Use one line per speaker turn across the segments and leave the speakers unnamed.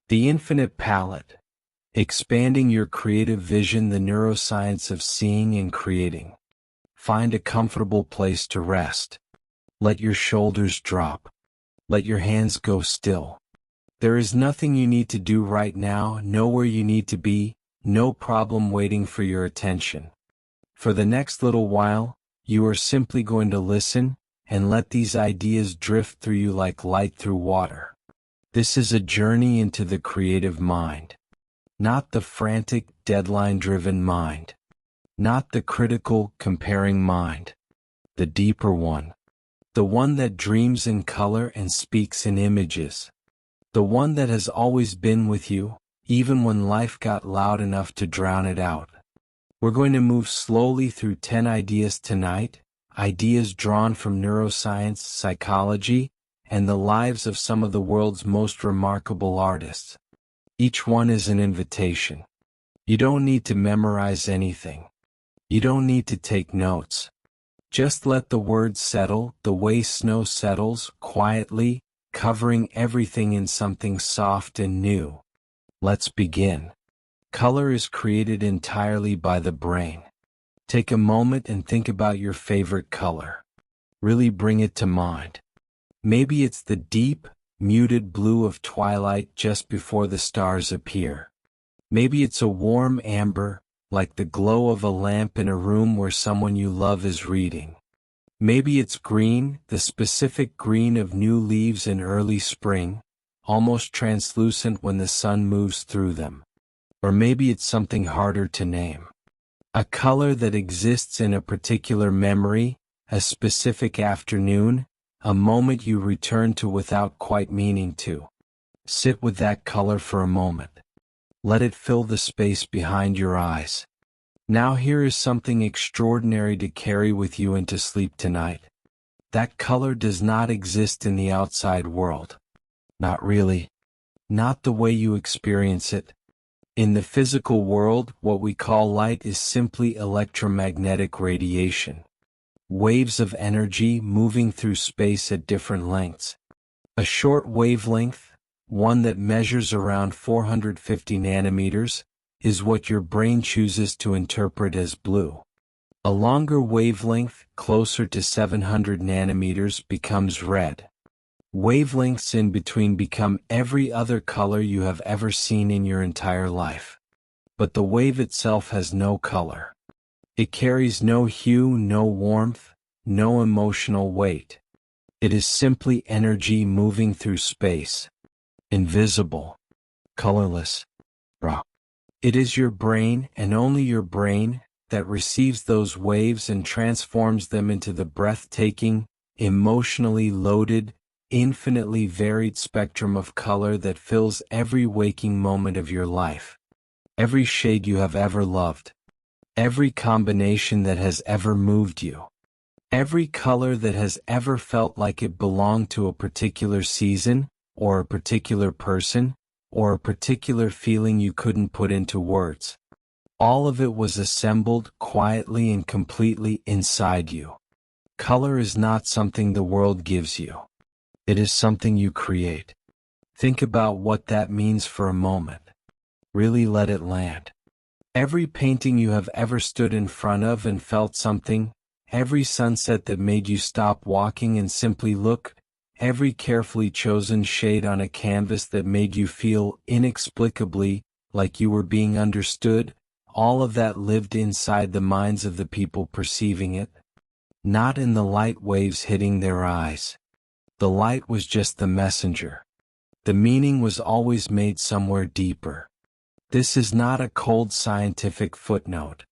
The infinite palette. Expanding your creative vision, the neuroscience of seeing and creating. Find a comfortable place to rest. Let your shoulders drop. Let your hands go still. There is nothing you need to do right now, nowhere you need to be, no problem waiting for your attention. For the next little while, you are simply going to listen and let these ideas drift through you like light through water. This is a journey into the creative mind. Not the frantic, deadline-driven mind. Not the critical, comparing mind. The deeper one. The one that dreams in color and speaks in images. The one that has always been with you, even when life got loud enough to drown it out. We're going to move slowly through 10 ideas tonight, ideas drawn from neuroscience, psychology, and the lives of some of the world's most remarkable artists. Each one is an invitation. You don't need to memorize anything. You don't need to take notes. Just let the words settle, the way snow settles, quietly, covering everything in something soft and new. Let's begin. Color is created entirely by the brain. Take a moment and think about your favorite color. Really bring it to mind. Maybe it's the deep, muted blue of twilight just before the stars appear. Maybe it's a warm amber, like the glow of a lamp in a room where someone you love is reading. Maybe it's green, the specific green of new leaves in early spring, almost translucent when the sun moves through them. Or maybe it's something harder to name. A color that exists in a particular memory, a specific afternoon, a moment you return to without quite meaning to. Sit with that color for a moment. Let it fill the space behind your eyes. Now here is something extraordinary to carry with you into sleep tonight. That color does not exist in the outside world. Not really. Not the way you experience it. In the physical world, what we call light is simply electromagnetic radiation. Waves of energy moving through space at different lengths. A short wavelength, one that measures around 450 nanometers, is what your brain chooses to interpret as blue. A longer wavelength, closer to 700 nanometers, becomes red. Wavelengths in between become every other color you have ever seen in your entire life. But the wave itself has no color. It carries no hue, no warmth, no emotional weight. It is simply energy moving through space. Invisible. Colorless. Raw. It is your brain, and only your brain, that receives those waves and transforms them into the breathtaking, emotionally loaded, infinitely varied spectrum of color that fills every waking moment of your life. Every shade you have ever loved. Every combination that has ever moved you. Every color that has ever felt like it belonged to a particular season, or a particular person, or a particular feeling you couldn't put into words. All of it was assembled quietly and completely inside you. Color is not something the world gives you. It is something you create. Think about what that means for a moment. Really let it land. Every painting you have ever stood in front of and felt something, every sunset that made you stop walking and simply look, every carefully chosen shade on a canvas that made you feel inexplicably like you were being understood, all of that lived inside the minds of the people perceiving it. Not in the light waves hitting their eyes. The light was just the messenger. The meaning was always made somewhere deeper. This is not a cold scientific footnote.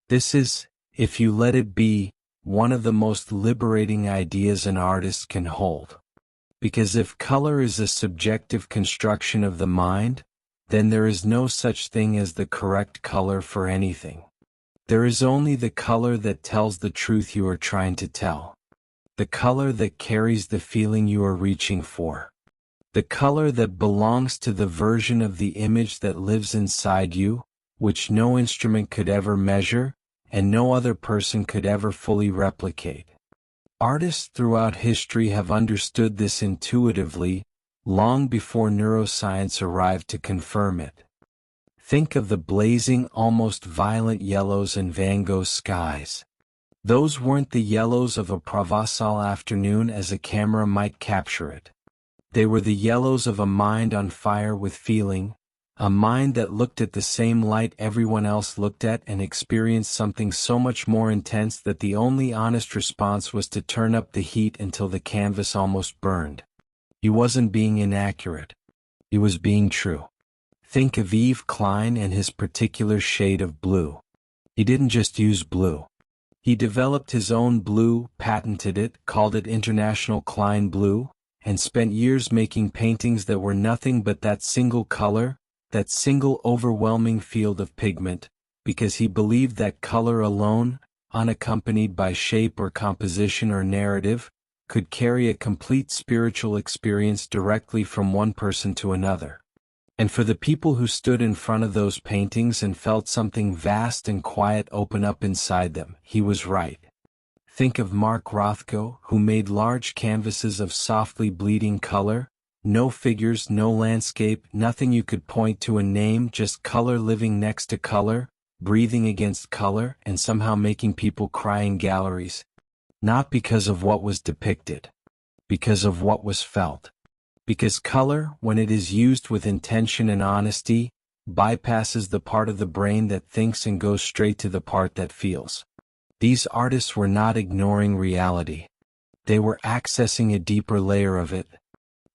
This is, if you let it be, one of the most liberating ideas an artist can hold. Because if color is a subjective construction of the mind, then there is no such thing as the correct color for anything. There is only the color that tells the truth you are trying to tell. The color that carries the feeling you are reaching for. The color that belongs to the version of the image that lives inside you, which no instrument could ever measure, and no other person could ever fully replicate. Artists throughout history have understood this intuitively, long before neuroscience arrived to confirm it. Think of the blazing, almost violent yellows in Van Gogh's skies. Those weren't the yellows of a Provençal afternoon as a camera might capture it. They were the yellows of a mind on fire with feeling, a mind that looked at the same light everyone else looked at and experienced something so much more intense that the only honest response was to turn up the heat until the canvas almost burned. He wasn't being inaccurate. He was being true. Think of Yves Klein and his particular shade of blue. He didn't just use blue. He developed his own blue, patented it, called it International Klein Blue, and spent years making paintings that were nothing but that single color, that single overwhelming field of pigment, because he believed that color alone, unaccompanied by shape or composition or narrative, could carry a complete spiritual experience directly from one person to another. And for the people who stood in front of those paintings and felt something vast and quiet open up inside them, he was right. Think of Mark Rothko, who made large canvases of softly bleeding color, no figures, no landscape, nothing you could point to and name, just color living next to color, breathing against color, and somehow making people cry in galleries. Not because of what was depicted, because of what was felt. Because color, when it is used with intention and honesty, bypasses the part of the brain that thinks and goes straight to the part that feels. These artists were not ignoring reality. They were accessing a deeper layer of it,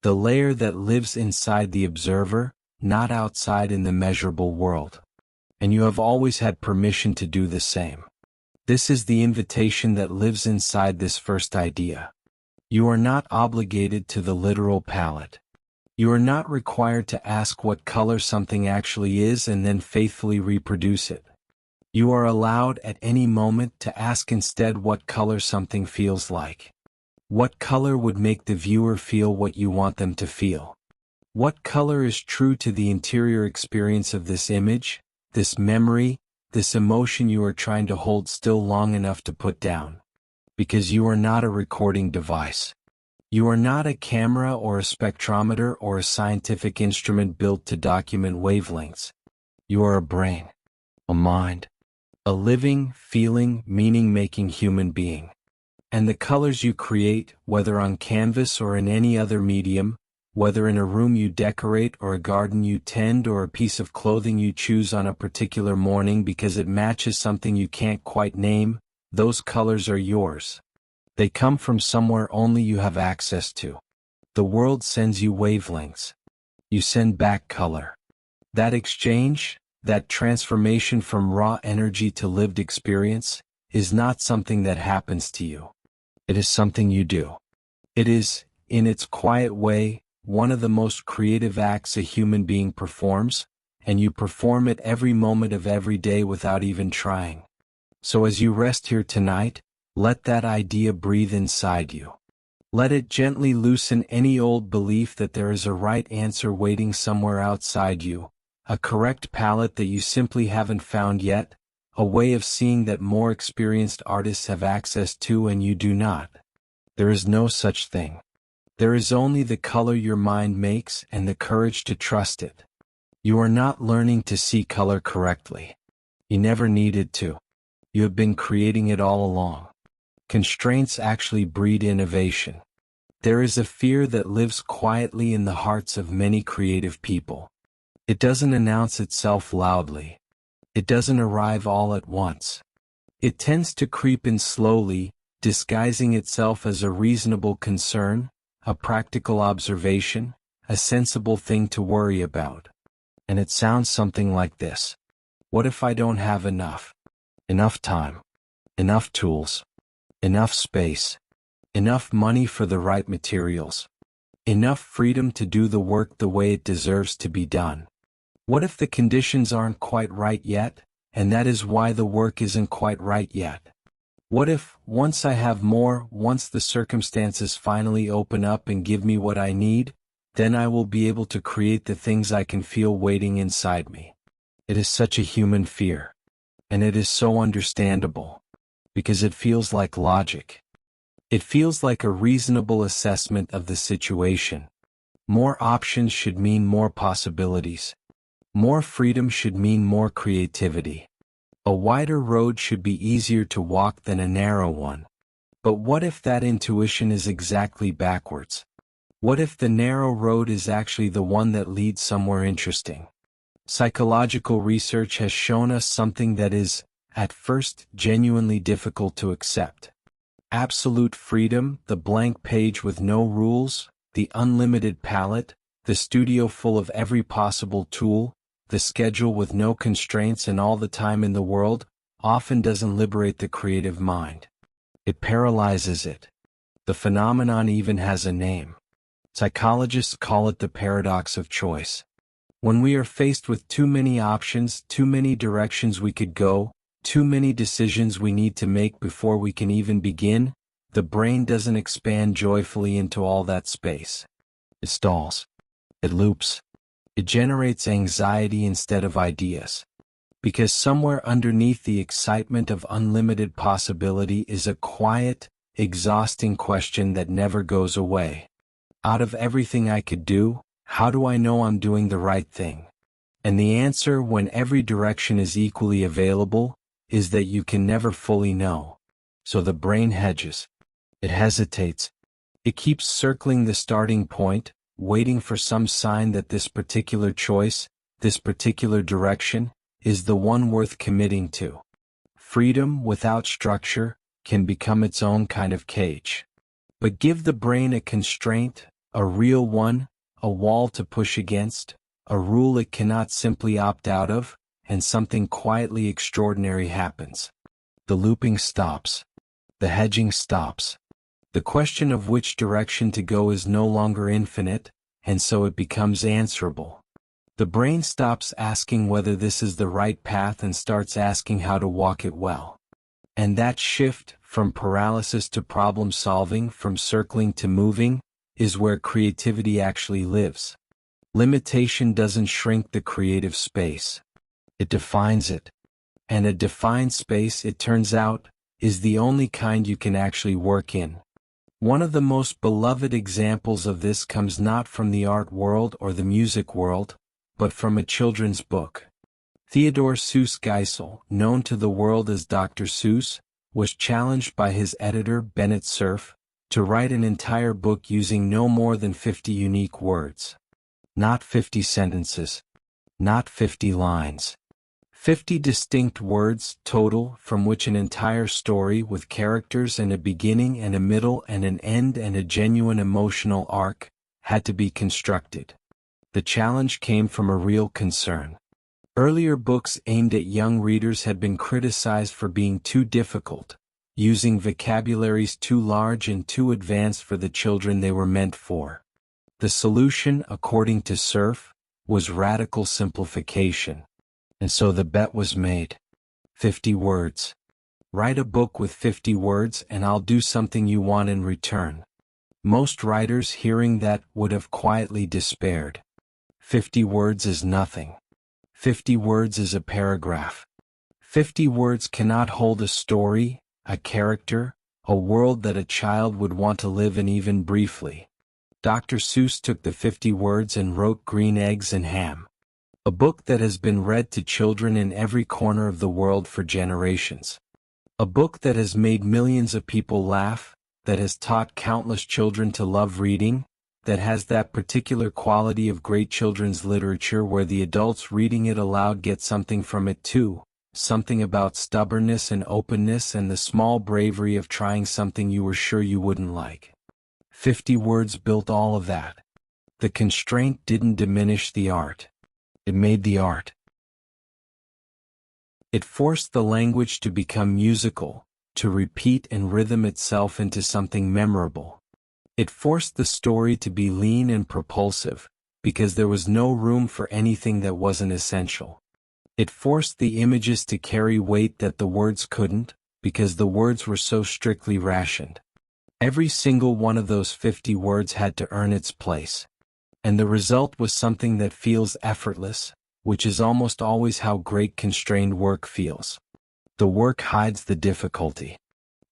the layer that lives inside the observer, not outside in the measurable world. And you have always had permission to do the same. This is the invitation that lives inside this first idea. You are not obligated to the literal palette. You are not required to ask what color something actually is and then faithfully reproduce it. You are allowed at any moment to ask instead what color something feels like. What color would make the viewer feel what you want them to feel? What color is true to the interior experience of this image, this memory, this emotion you are trying to hold still long enough to put down? Because you are not a recording device. You are not a camera or a spectrometer or a scientific instrument built to document wavelengths. You are a brain, a mind, a living, feeling, meaning-making human being. And the colors you create, whether on canvas or in any other medium, whether in a room you decorate or a garden you tend or a piece of clothing you choose on a particular morning because it matches something you can't quite name, those colors are yours. They come from somewhere only you have access to. The world sends you wavelengths. You send back color. That exchange, that transformation from raw energy to lived experience, is not something that happens to you. It is something you do. It is, in its quiet way, one of the most creative acts a human being performs, and you perform it every moment of every day without even trying. So as you rest here tonight, let that idea breathe inside you. Let it gently loosen any old belief that there is a right answer waiting somewhere outside you, a correct palette that you simply haven't found yet, a way of seeing that more experienced artists have access to and you do not. There is no such thing. There is only the color your mind makes and the courage to trust it. You are not learning to see color correctly. You never needed to. You have been creating it all along. Constraints actually breed innovation. There is a fear that lives quietly in the hearts of many creative people. It doesn't announce itself loudly. It doesn't arrive all at once. It tends to creep in slowly, disguising itself as a reasonable concern, a practical observation, a sensible thing to worry about. And it sounds something like this. What if I don't have enough? Enough time, enough tools, enough space, enough money for the right materials, enough freedom to do the work the way it deserves to be done. What if the conditions aren't quite right yet, and that is why the work isn't quite right yet? What if, once I have more, once the circumstances finally open up and give me what I need, then I will be able to create the things I can feel waiting inside me? It is such a human fear. And it is so understandable. Because it feels like logic. It feels like a reasonable assessment of the situation. More options should mean more possibilities. More freedom should mean more creativity. A wider road should be easier to walk than a narrow one. But what if that intuition is exactly backwards? What if the narrow road is actually the one that leads somewhere interesting? Psychological research has shown us something that is, at first, genuinely difficult to accept. Absolute freedom, the blank page with no rules, the unlimited palette, the studio full of every possible tool, the schedule with no constraints and all the time in the world, often doesn't liberate the creative mind. It paralyzes it. The phenomenon even has a name. Psychologists call it the paradox of choice. When we are faced with too many options, too many directions we could go, too many decisions we need to make before we can even begin, the brain doesn't expand joyfully into all that space. It stalls. It loops. It generates anxiety instead of ideas. Because somewhere underneath the excitement of unlimited possibility is a quiet, exhausting question that never goes away. Out of everything I could do, how do I know I'm doing the right thing? And the answer, when every direction is equally available, is that you can never fully know. So the brain hedges. It hesitates. It keeps circling the starting point, waiting for some sign that this particular choice, this particular direction, is the one worth committing to. Freedom without structure can become its own kind of cage. But give the brain a constraint, a real one, a wall to push against, a rule it cannot simply opt out of, and something quietly extraordinary happens. The looping stops. The hedging stops. The question of which direction to go is no longer infinite, and so it becomes answerable. The brain stops asking whether this is the right path and starts asking how to walk it well. And that shift, from paralysis to problem solving, from circling to moving, is where creativity actually lives. Limitation doesn't shrink the creative space. It defines it. And a defined space, it turns out, is the only kind you can actually work in. One of the most beloved examples of this comes not from the art world or the music world, but from a children's book. Theodore Seuss Geisel, known to the world as Dr. Seuss, was challenged by his editor Bennett Cerf to write an entire book using no more than 50 unique words. Not 50 sentences. Not 50 lines. 50 distinct words total, from which an entire story with characters and a beginning and a middle and an end and a genuine emotional arc had to be constructed. The challenge came from a real concern. Earlier books aimed at young readers had been criticized for being too difficult, using vocabularies too large and too advanced for the children they were meant for. The solution, according to Cerf, was radical simplification. And so the bet was made. 50 words. Write a book with 50 words and I'll do something you want in return. Most writers hearing that would have quietly despaired. 50 words is nothing. 50 words is a paragraph. 50 words cannot hold a story, a character, a world that a child would want to live in even briefly. Dr. Seuss took the 50 words and wrote Green Eggs and Ham. A book that has been read to children in every corner of the world for generations. A book that has made millions of people laugh, that has taught countless children to love reading, that has that particular quality of great children's literature where the adults reading it aloud get something from it too, something about stubbornness and openness and the small bravery of trying something you were sure you wouldn't like. 50 words built all of that. The constraint didn't diminish the art. It made the art. It forced the language to become musical, to repeat and rhythm itself into something memorable. It forced the story to be lean and propulsive, because there was no room for anything that wasn't essential. It forced the images to carry weight that the words couldn't, because the words were so strictly rationed. Every single one of those 50 words had to earn its place. And the result was something that feels effortless, which is almost always how great constrained work feels. The work hides the difficulty.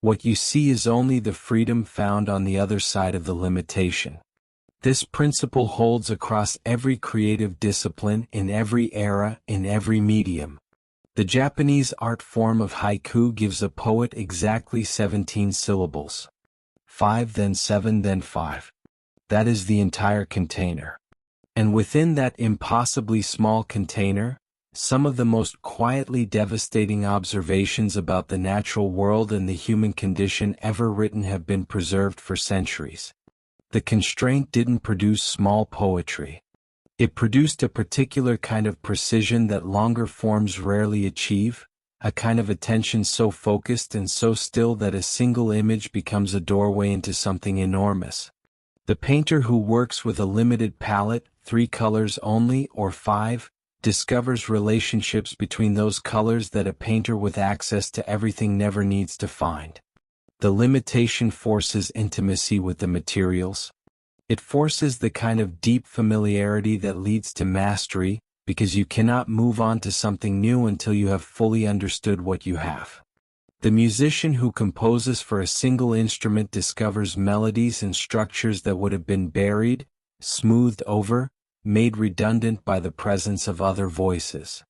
What you see is only the freedom found on the other side of the limitation. This principle holds across every creative discipline, in every era, in every medium. The Japanese art form of haiku gives a poet exactly 17 syllables. 5 then 7 then 5. That is the entire container. And within that impossibly small container, some of the most quietly devastating observations about the natural world and the human condition ever written have been preserved for centuries. The constraint didn't produce small poetry. It produced a particular kind of precision that longer forms rarely achieve, a kind of attention so focused and so still that a single image becomes a doorway into something enormous. The painter who works with a limited palette, 3 colors only or 5, discovers relationships between those colors that a painter with access to everything never needs to find. The limitation forces intimacy with the materials. It forces the kind of deep familiarity that leads to mastery, because you cannot move on to something new until you have fully understood what you have. The musician who composes for a single instrument discovers melodies and structures that would have been buried, smoothed over, made redundant by the presence of other voices.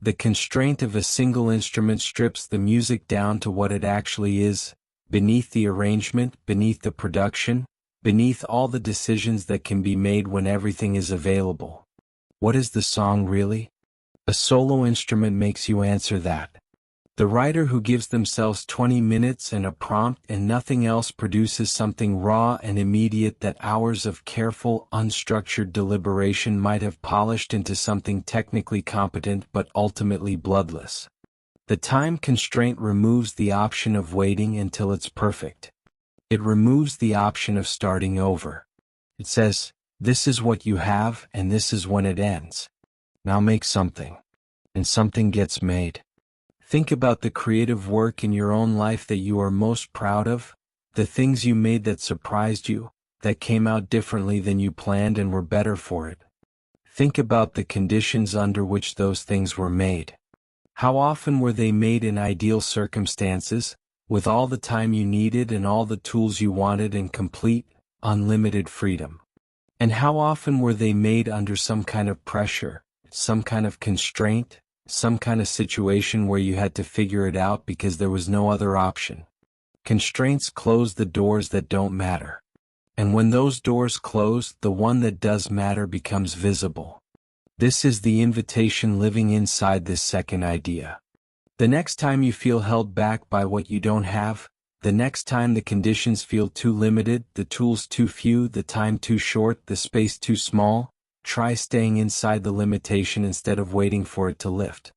The constraint of a single instrument strips the music down to what it actually is, beneath the arrangement, beneath the production, beneath all the decisions that can be made when everything is available. What is the song really? A solo instrument makes you answer that. The writer who gives themselves 20 minutes and a prompt and nothing else produces something raw and immediate that hours of careful, unstructured deliberation might have polished into something technically competent but ultimately bloodless. The time constraint removes the option of waiting until it's perfect. It removes the option of starting over. It says, this is what you have and this is when it ends. Now make something. And something gets made. Think about the creative work in your own life that you are most proud of, the things you made that surprised you, that came out differently than you planned and were better for it. Think about the conditions under which those things were made. How often were they made in ideal circumstances, with all the time you needed and all the tools you wanted and complete, unlimited freedom? And how often were they made under some kind of pressure, some kind of constraint, some kind of situation where you had to figure it out because there was no other option? Constraints close the doors that don't matter. And when those doors close, the one that does matter becomes visible. This is the invitation living inside this second idea. The next time you feel held back by what you don't have, the next time the conditions feel too limited, the tools too few, the time too short, the space too small, try staying inside the limitation instead of waiting for it to lift.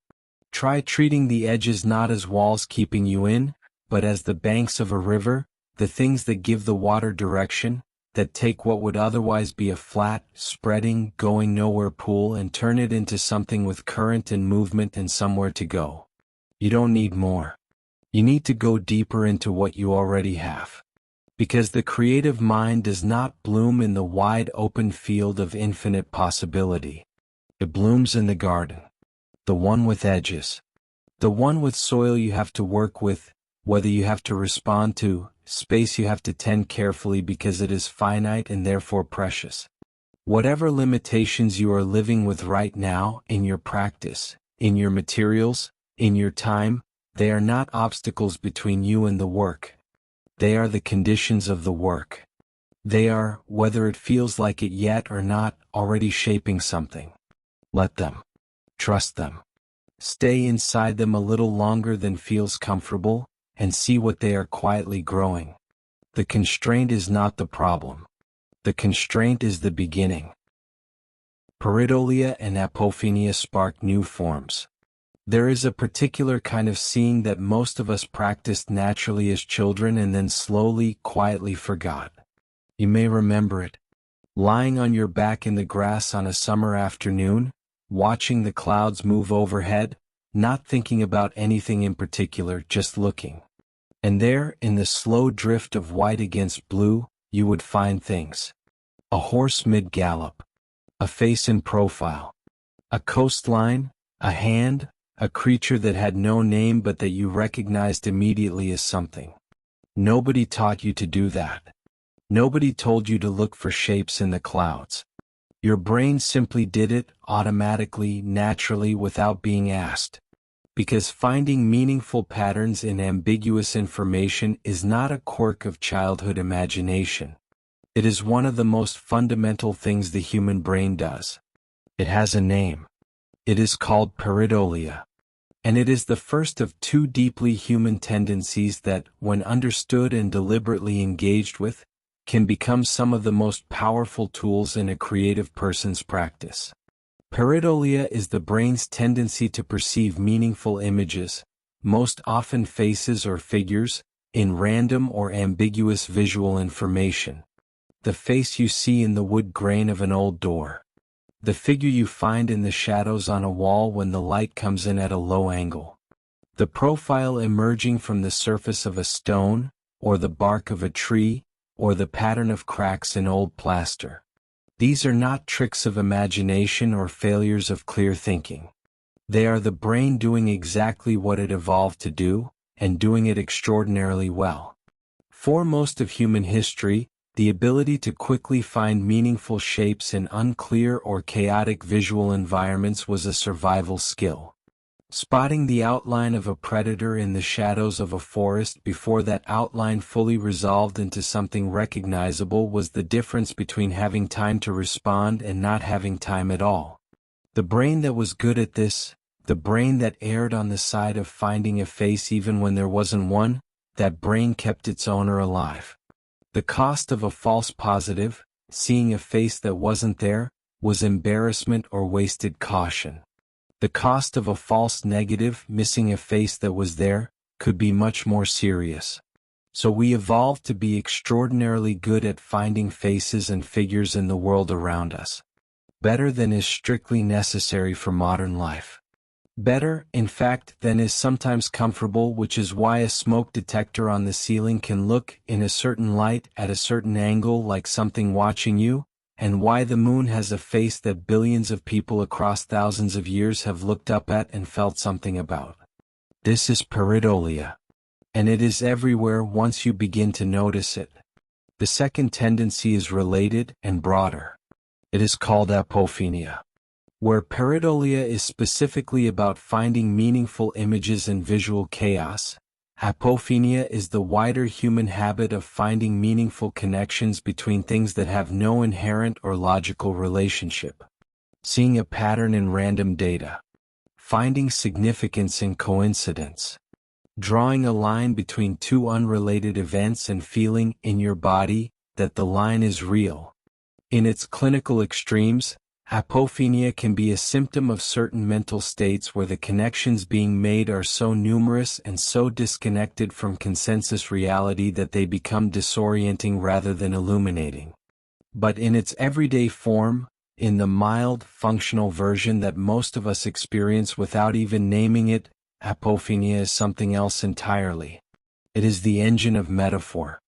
Try treating the edges not as walls keeping you in, but as the banks of a river, the things that give the water direction, that take what would otherwise be a flat, spreading, going nowhere pool and turn it into something with current and movement and somewhere to go. You don't need more. You need to go deeper into what you already have. Because the creative mind does not bloom in the wide open field of infinite possibility. It blooms in the garden. The one with edges. The one with soil you have to work with, whether you have to respond to, space you have to tend carefully because it is finite and therefore precious. Whatever limitations you are living with right now, in your practice, in your materials, in your time, they are not obstacles between you and the work. They are the conditions of the work. They are, whether it feels like it yet or not, already shaping something. Let them. Trust them. Stay inside them a little longer than feels comfortable, and see what they are quietly growing. The constraint is not the problem. The constraint is the beginning. Pareidolia and Apophenia spark new forms. There is a particular kind of seeing that most of us practiced naturally as children and then slowly, quietly forgot. You may remember it. Lying on your back in the grass on a summer afternoon, watching the clouds move overhead, not thinking about anything in particular, just looking. And there, in the slow drift of white against blue, you would find things. A horse mid-gallop. A face in profile. A coastline, a hand, a creature that had no name but that you recognized immediately as something. Nobody taught you to do that. Nobody told you to look for shapes in the clouds. Your brain simply did it, automatically, naturally, without being asked. Because finding meaningful patterns in ambiguous information is not a quirk of childhood imagination. It is one of the most fundamental things the human brain does. It has a name. It is called pareidolia. And it is the first of two deeply human tendencies that, when understood and deliberately engaged with, can become some of the most powerful tools in a creative person's practice. Pareidolia is the brain's tendency to perceive meaningful images, most often faces or figures, in random or ambiguous visual information. The face you see in the wood grain of an old door. The figure you find in the shadows on a wall when the light comes in at a low angle. The profile emerging from the surface of a stone, or the bark of a tree, or the pattern of cracks in old plaster. These are not tricks of imagination or failures of clear thinking. They are the brain doing exactly what it evolved to do, and doing it extraordinarily well. For most of human history, the ability to quickly find meaningful shapes in unclear or chaotic visual environments was a survival skill. Spotting the outline of a predator in the shadows of a forest before that outline fully resolved into something recognizable was the difference between having time to respond and not having time at all. The brain that was good at this, the brain that erred on the side of finding a face even when there wasn't one, that brain kept its owner alive. The cost of a false positive, seeing a face that wasn't there, was embarrassment or wasted caution. The cost of a false negative, missing a face that was there, could be much more serious. So we evolved to be extraordinarily good at finding faces and figures in the world around us. Better than is strictly necessary for modern life. Better, in fact, than is sometimes comfortable, which is why a smoke detector on the ceiling can look, in a certain light, at a certain angle, like something watching you, and why the moon has a face that billions of people across thousands of years have looked up at and felt something about. This is pareidolia. And it is everywhere once you begin to notice it. The second tendency is related and broader. It is called apophenia. Where pareidolia is specifically about finding meaningful images in visual chaos, apophenia is the wider human habit of finding meaningful connections between things that have no inherent or logical relationship. Seeing a pattern in random data. Finding significance in coincidence. Drawing a line between two unrelated events and feeling, in your body, that the line is real. In its clinical extremes, apophenia can be a symptom of certain mental states where the connections being made are so numerous and so disconnected from consensus reality that they become disorienting rather than illuminating. But in its everyday form, in the mild, functional version that most of us experience without even naming it, apophenia is something else entirely. It is the engine of metaphor.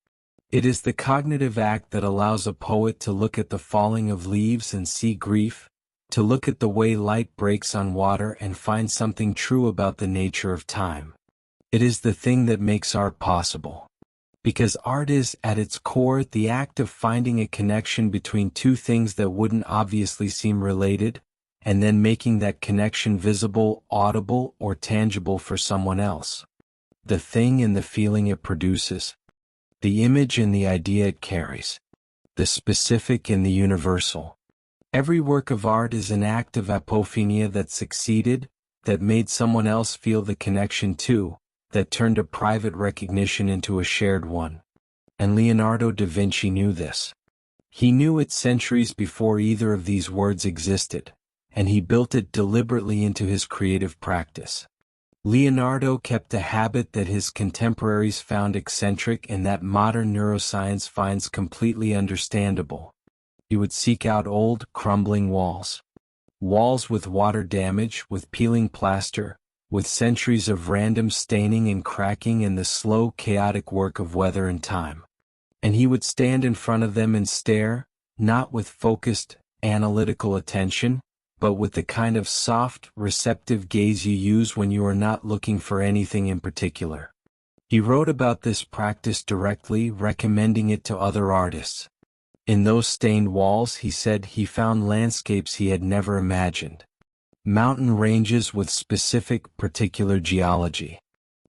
It is the cognitive act that allows a poet to look at the falling of leaves and see grief, to look at the way light breaks on water and find something true about the nature of time. It is the thing that makes art possible. Because art is, at its core, the act of finding a connection between two things that wouldn't obviously seem related, and then making that connection visible, audible, or tangible for someone else. The thing and the feeling it produces. The image and the idea it carries. The specific and the universal. Every work of art is an act of apophenia that succeeded, that made someone else feel the connection too, that turned a private recognition into a shared one. And Leonardo da Vinci knew this. He knew it centuries before either of these words existed, and he built it deliberately into his creative practice. Leonardo kept a habit that his contemporaries found eccentric and that modern neuroscience finds completely understandable. He would seek out old, crumbling walls. Walls with water damage, with peeling plaster, with centuries of random staining and cracking and the slow, chaotic work of weather and time. And he would stand in front of them and stare, not with focused, analytical attention, but with the kind of soft, receptive gaze you use when you are not looking for anything in particular. He wrote about this practice directly, recommending it to other artists. In those stained walls, he said, he found landscapes he had never imagined. Mountain ranges with specific, particular geology.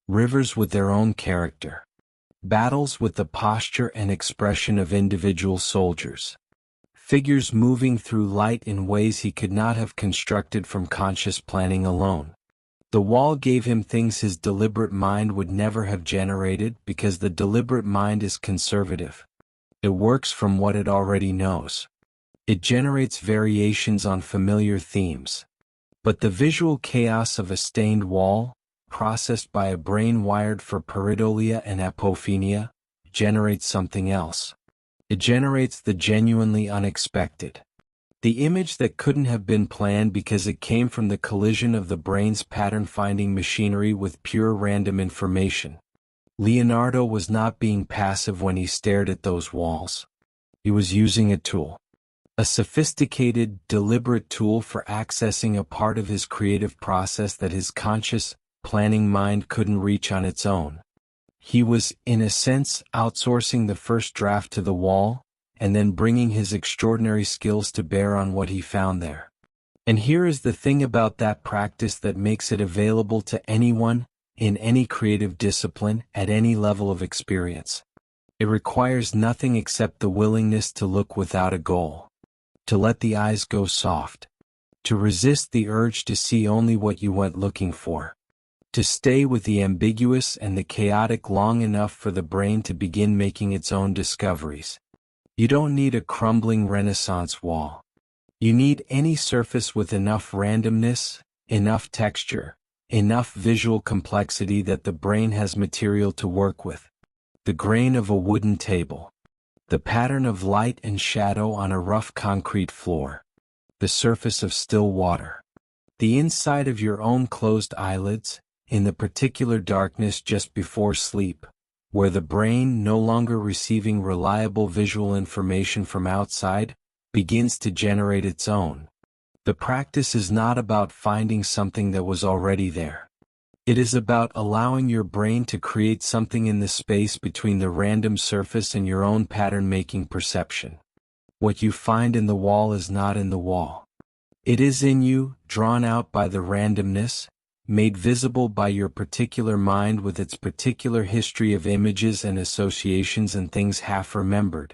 Rivers with their own character. Battles with the posture and expression of individual soldiers. Figures moving through light in ways he could not have constructed from conscious planning alone. The wall gave him things his deliberate mind would never have generated, because the deliberate mind is conservative. It works from what it already knows. It generates variations on familiar themes. But the visual chaos of a stained wall, processed by a brain wired for pareidolia and apophenia, generates something else. It generates the genuinely unexpected. The image that couldn't have been planned because it came from the collision of the brain's pattern-finding machinery with pure random information. Leonardo was not being passive when he stared at those walls. He was using a tool. A sophisticated, deliberate tool for accessing a part of his creative process that his conscious, planning mind couldn't reach on its own. He was, in a sense, outsourcing the first draft to the wall, and then bringing his extraordinary skills to bear on what he found there. And here is the thing about that practice that makes it available to anyone, in any creative discipline, at any level of experience. It requires nothing except the willingness to look without a goal. To let the eyes go soft. To resist the urge to see only what you went looking for. To stay with the ambiguous and the chaotic long enough for the brain to begin making its own discoveries. You don't need a crumbling Renaissance wall. You need any surface with enough randomness, enough texture, enough visual complexity that the brain has material to work with. The grain of a wooden table. The pattern of light and shadow on a rough concrete floor. The surface of still water. The inside of your own closed eyelids, in the particular darkness just before sleep, where the brain, no longer receiving reliable visual information from outside, begins to generate its own. The practice is not about finding something that was already there. It is about allowing your brain to create something in the space between the random surface and your own pattern-making perception. What you find in the wall is not in the wall. It is in you, drawn out by the randomness, made visible by your particular mind with its particular history of images and associations and things half remembered.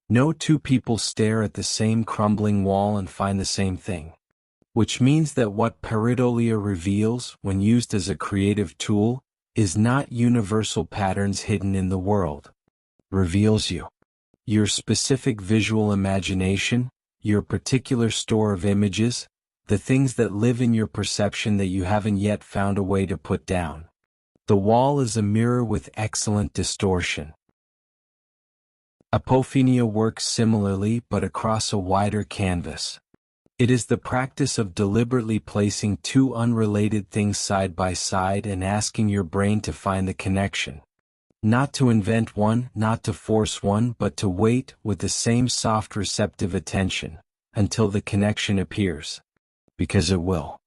No two people stare at the same crumbling wall and find the same thing. Which means that what Pareidolia reveals, when used as a creative tool, is not universal patterns hidden in the world. Reveals you. Your specific visual imagination, your particular store of images, the things that live in your perception that you haven't yet found a way to put down. The wall is a mirror with excellent distortion. Apophenia works similarly but across a wider canvas. It is the practice of deliberately placing two unrelated things side by side and asking your brain to find the connection. Not to invent one, not to force one, but to wait with the same soft receptive attention, until the connection appears. Because it will.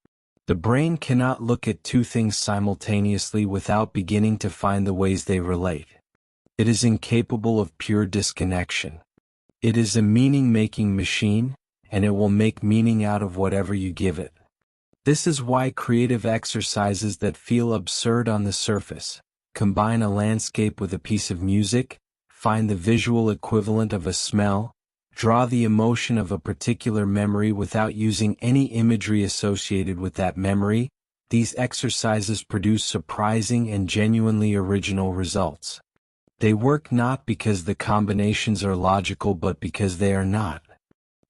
The brain cannot look at two things simultaneously without beginning to find the ways they relate. It is incapable of pure disconnection. It is a meaning-making machine, and it will make meaning out of whatever you give it. This is why creative exercises that feel absurd on the surface, combine a landscape with a piece of music, find the visual equivalent of a smell, draw the emotion of a particular memory without using any imagery associated with that memory. These exercises produce surprising and genuinely original results. They work not because the combinations are logical but because they are not.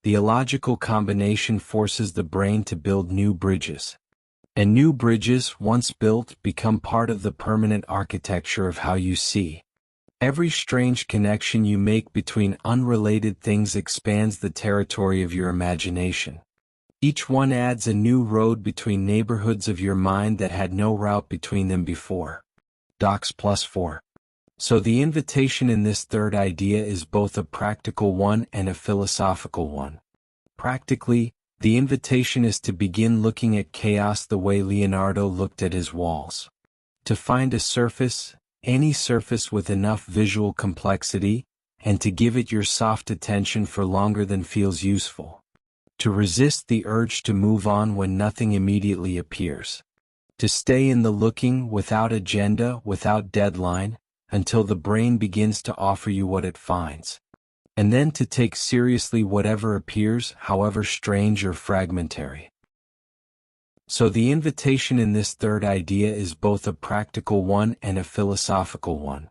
The illogical combination forces the brain to build new bridges. And new bridges, once built, become part of the permanent architecture of how you see. Every strange connection you make between unrelated things expands the territory of your imagination. Each one adds a new road between neighborhoods of your mind that had no route between them before. Docs +4. So the invitation in this third idea is both a practical one and a philosophical one. Practically, the invitation is to begin looking at chaos the way Leonardo looked at his walls. To find a surface, any surface with enough visual complexity, and to give it your soft attention for longer than feels useful. To resist the urge to move on when nothing immediately appears. To stay in the looking without agenda, without deadline, until the brain begins to offer you what it finds. And then to take seriously whatever appears, however strange or fragmentary. So the invitation in this third idea is both a practical one and a philosophical one.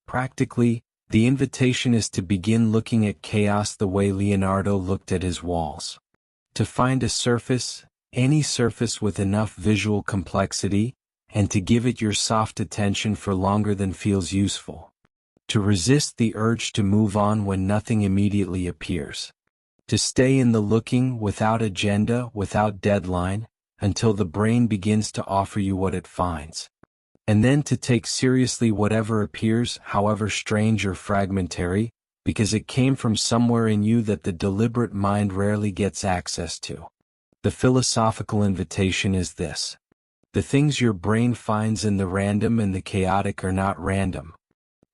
Practically, the invitation is to begin looking at chaos the way Leonardo looked at his walls. To find a surface, any surface with enough visual complexity, and to give it your soft attention for longer than feels useful. To resist the urge to move on when nothing immediately appears. To stay in the looking without agenda, without deadline, until the brain begins to offer you what it finds. And then to take seriously whatever appears, however strange or fragmentary, because it came from somewhere in you that the deliberate mind rarely gets access to. The philosophical invitation is this. The things your brain finds in the random and the chaotic are not random.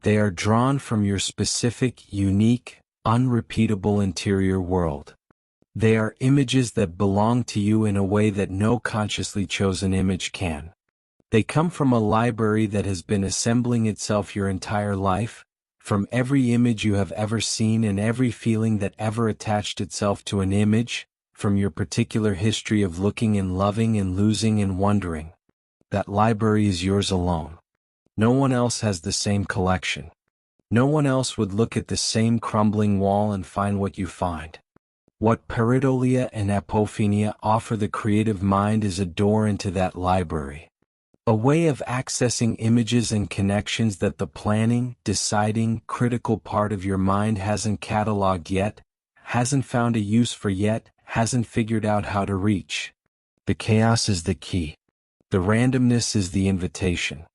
They are drawn from your specific, unique, unrepeatable interior world. They are images that belong to you in a way that no consciously chosen image can. They come from a library that has been assembling itself your entire life, from every image you have ever seen and every feeling that ever attached itself to an image, from your particular history of looking and loving and losing and wondering. That library is yours alone. No one else has the same collection. No one else would look at the same crumbling wall and find what you find. What Pareidolia and Apophenia offer the creative mind is a door into that library. A way of accessing images and connections that the planning, deciding, critical part of your mind hasn't cataloged yet, hasn't found a use for yet, hasn't figured out how to reach. The chaos is the key. The randomness is the invitation.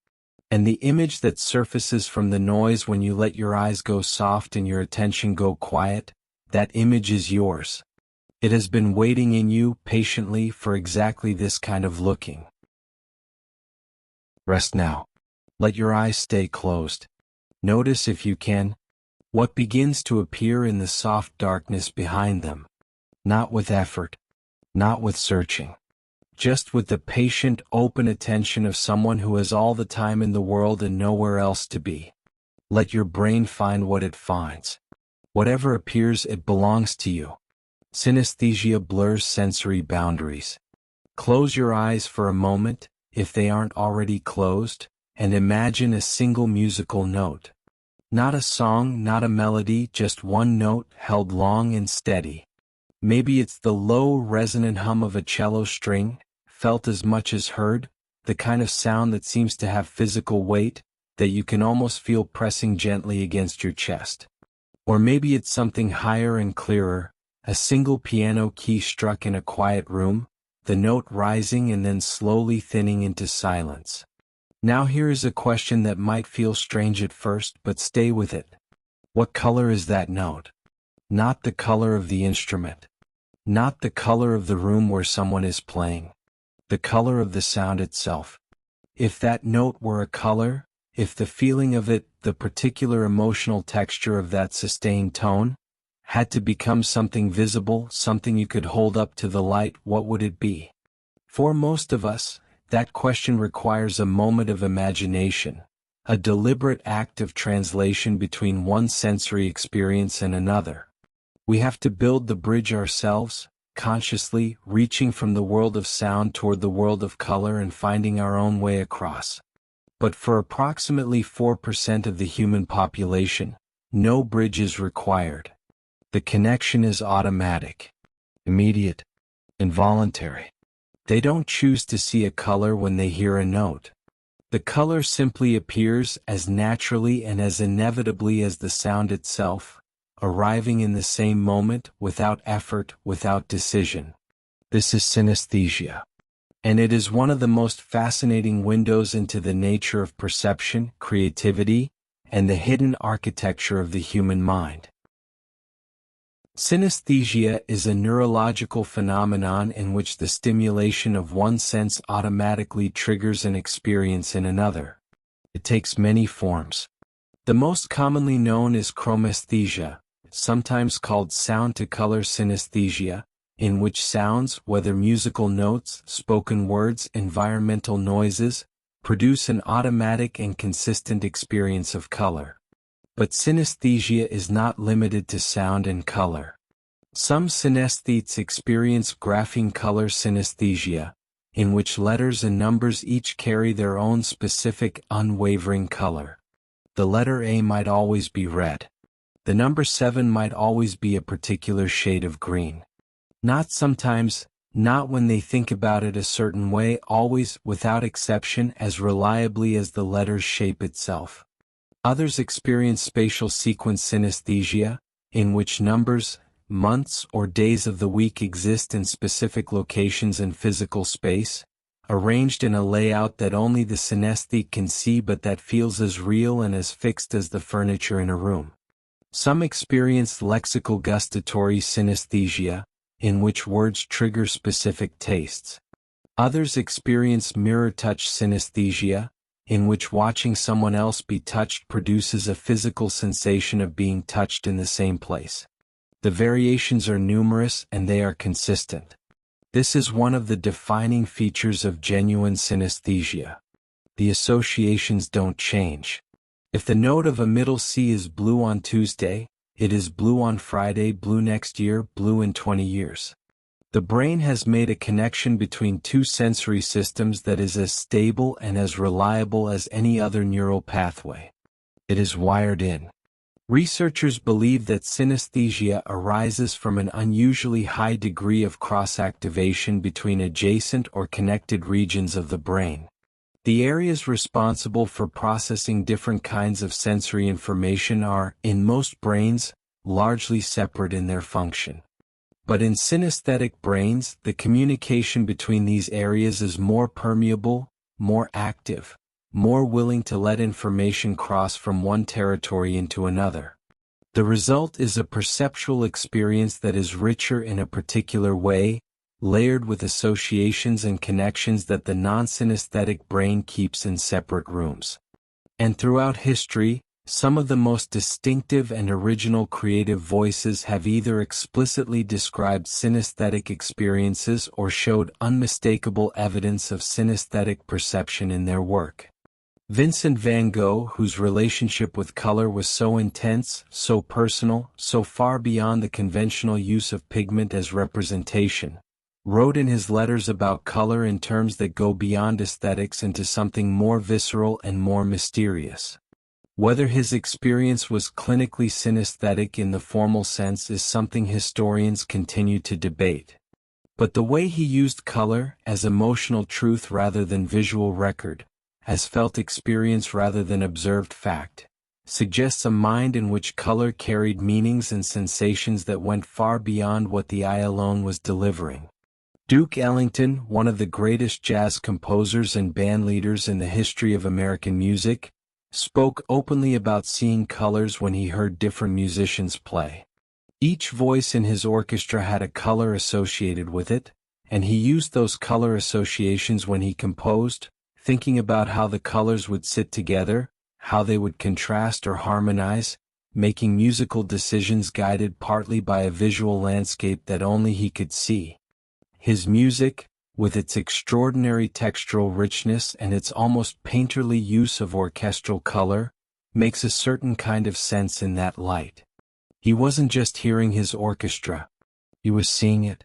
And the image that surfaces from the noise when you let your eyes go soft and your attention go quiet, that image is yours. It has been waiting in you patiently for exactly this kind of looking. Rest now. Let your eyes stay closed. Notice, if you can, what begins to appear in the soft darkness behind them. Not with effort, not with searching. Just with the patient, open attention of someone who has all the time in the world and nowhere else to be. Let your brain find what it finds. Whatever appears, it belongs to you. Synesthesia blurs sensory boundaries. Close your eyes for a moment, if they aren't already closed, and imagine a single musical note. Not a song, not a melody, just one note held long and steady. Maybe it's the low, resonant hum of a cello string, felt as much as heard, the kind of sound that seems to have physical weight, that you can almost feel pressing gently against your chest. Or maybe it's something higher and clearer, a single piano key struck in a quiet room, the note rising and then slowly thinning into silence. Now here is a question that might feel strange at first, but stay with it. What color is that note? Not the color of the instrument. Not the color of the room where someone is playing. The color of the sound itself. If that note were a color, if the feeling of it, the particular emotional texture of that sustained tone, had to become something visible, something you could hold up to the light, what would it be? For most of us, that question requires a moment of imagination, a deliberate act of translation between one sensory experience and another. We have to build the bridge ourselves, consciously, reaching from the world of sound toward the world of color and finding our own way across. But for approximately 4% of the human population, no bridge is required. The connection is automatic, immediate, involuntary. They don't choose to see a color when they hear a note. The color simply appears as naturally and as inevitably as the sound itself, arriving in the same moment, without effort, without decision. This is synesthesia. And it is one of the most fascinating windows into the nature of perception, creativity, and the hidden architecture of the human mind. Synesthesia is a neurological phenomenon in which the stimulation of one sense automatically triggers an experience in another. It takes many forms. The most commonly known is chromesthesia, sometimes called sound-to-color synesthesia, in which sounds, whether musical notes, spoken words, environmental noises, produce an automatic and consistent experience of color. But synesthesia is not limited to sound and color. Some synesthetes experience grapheme color synesthesia, in which letters and numbers each carry their own specific, unwavering color. The letter A might always be red. The number 7 might always be a particular shade of green. Not sometimes, not when they think about it a certain way, always, without exception, as reliably as the letter's shape itself. Others experience spatial sequence synesthesia, in which numbers, months, or days of the week exist in specific locations in physical space, arranged in a layout that only the synesthete can see but that feels as real and as fixed as the furniture in a room. Some experience lexical gustatory synesthesia, in which words trigger specific tastes. Others experience mirror touch synesthesia, in which watching someone else be touched produces a physical sensation of being touched in the same place. The variations are numerous and they are consistent. This is one of the defining features of genuine synesthesia. The associations don't change. If the note of a middle C is blue on Tuesday, it is blue on Friday, blue next year, blue in 20 years. The brain has made a connection between two sensory systems that is as stable and as reliable as any other neural pathway. It is wired in. Researchers believe that synesthesia arises from an unusually high degree of cross-activation between adjacent or connected regions of the brain. The areas responsible for processing different kinds of sensory information are, in most brains, largely separate in their function. But in synesthetic brains, the communication between these areas is more permeable, more active, more willing to let information cross from one territory into another. The result is a perceptual experience that is richer in a particular way, layered with associations and connections that the non-synesthetic brain keeps in separate rooms. And throughout history, some of the most distinctive and original creative voices have either explicitly described synesthetic experiences or showed unmistakable evidence of synesthetic perception in their work. Vincent van Gogh, whose relationship with color was so intense, so personal, so far beyond the conventional use of pigment as representation, wrote in his letters about color in terms that go beyond aesthetics into something more visceral and more mysterious. Whether his experience was clinically synesthetic in the formal sense is something historians continue to debate. But the way he used color, as emotional truth rather than visual record, as felt experience rather than observed fact, suggests a mind in which color carried meanings and sensations that went far beyond what the eye alone was delivering. Duke Ellington, one of the greatest jazz composers and bandleaders in the history of American music, spoke openly about seeing colors when he heard different musicians play. Each voice in his orchestra had a color associated with it, and he used those color associations when he composed, thinking about how the colors would sit together, how they would contrast or harmonize, making musical decisions guided partly by a visual landscape that only he could see. His music, with its extraordinary textural richness and its almost painterly use of orchestral color, makes a certain kind of sense in that light. He wasn't just hearing his orchestra, he was seeing it.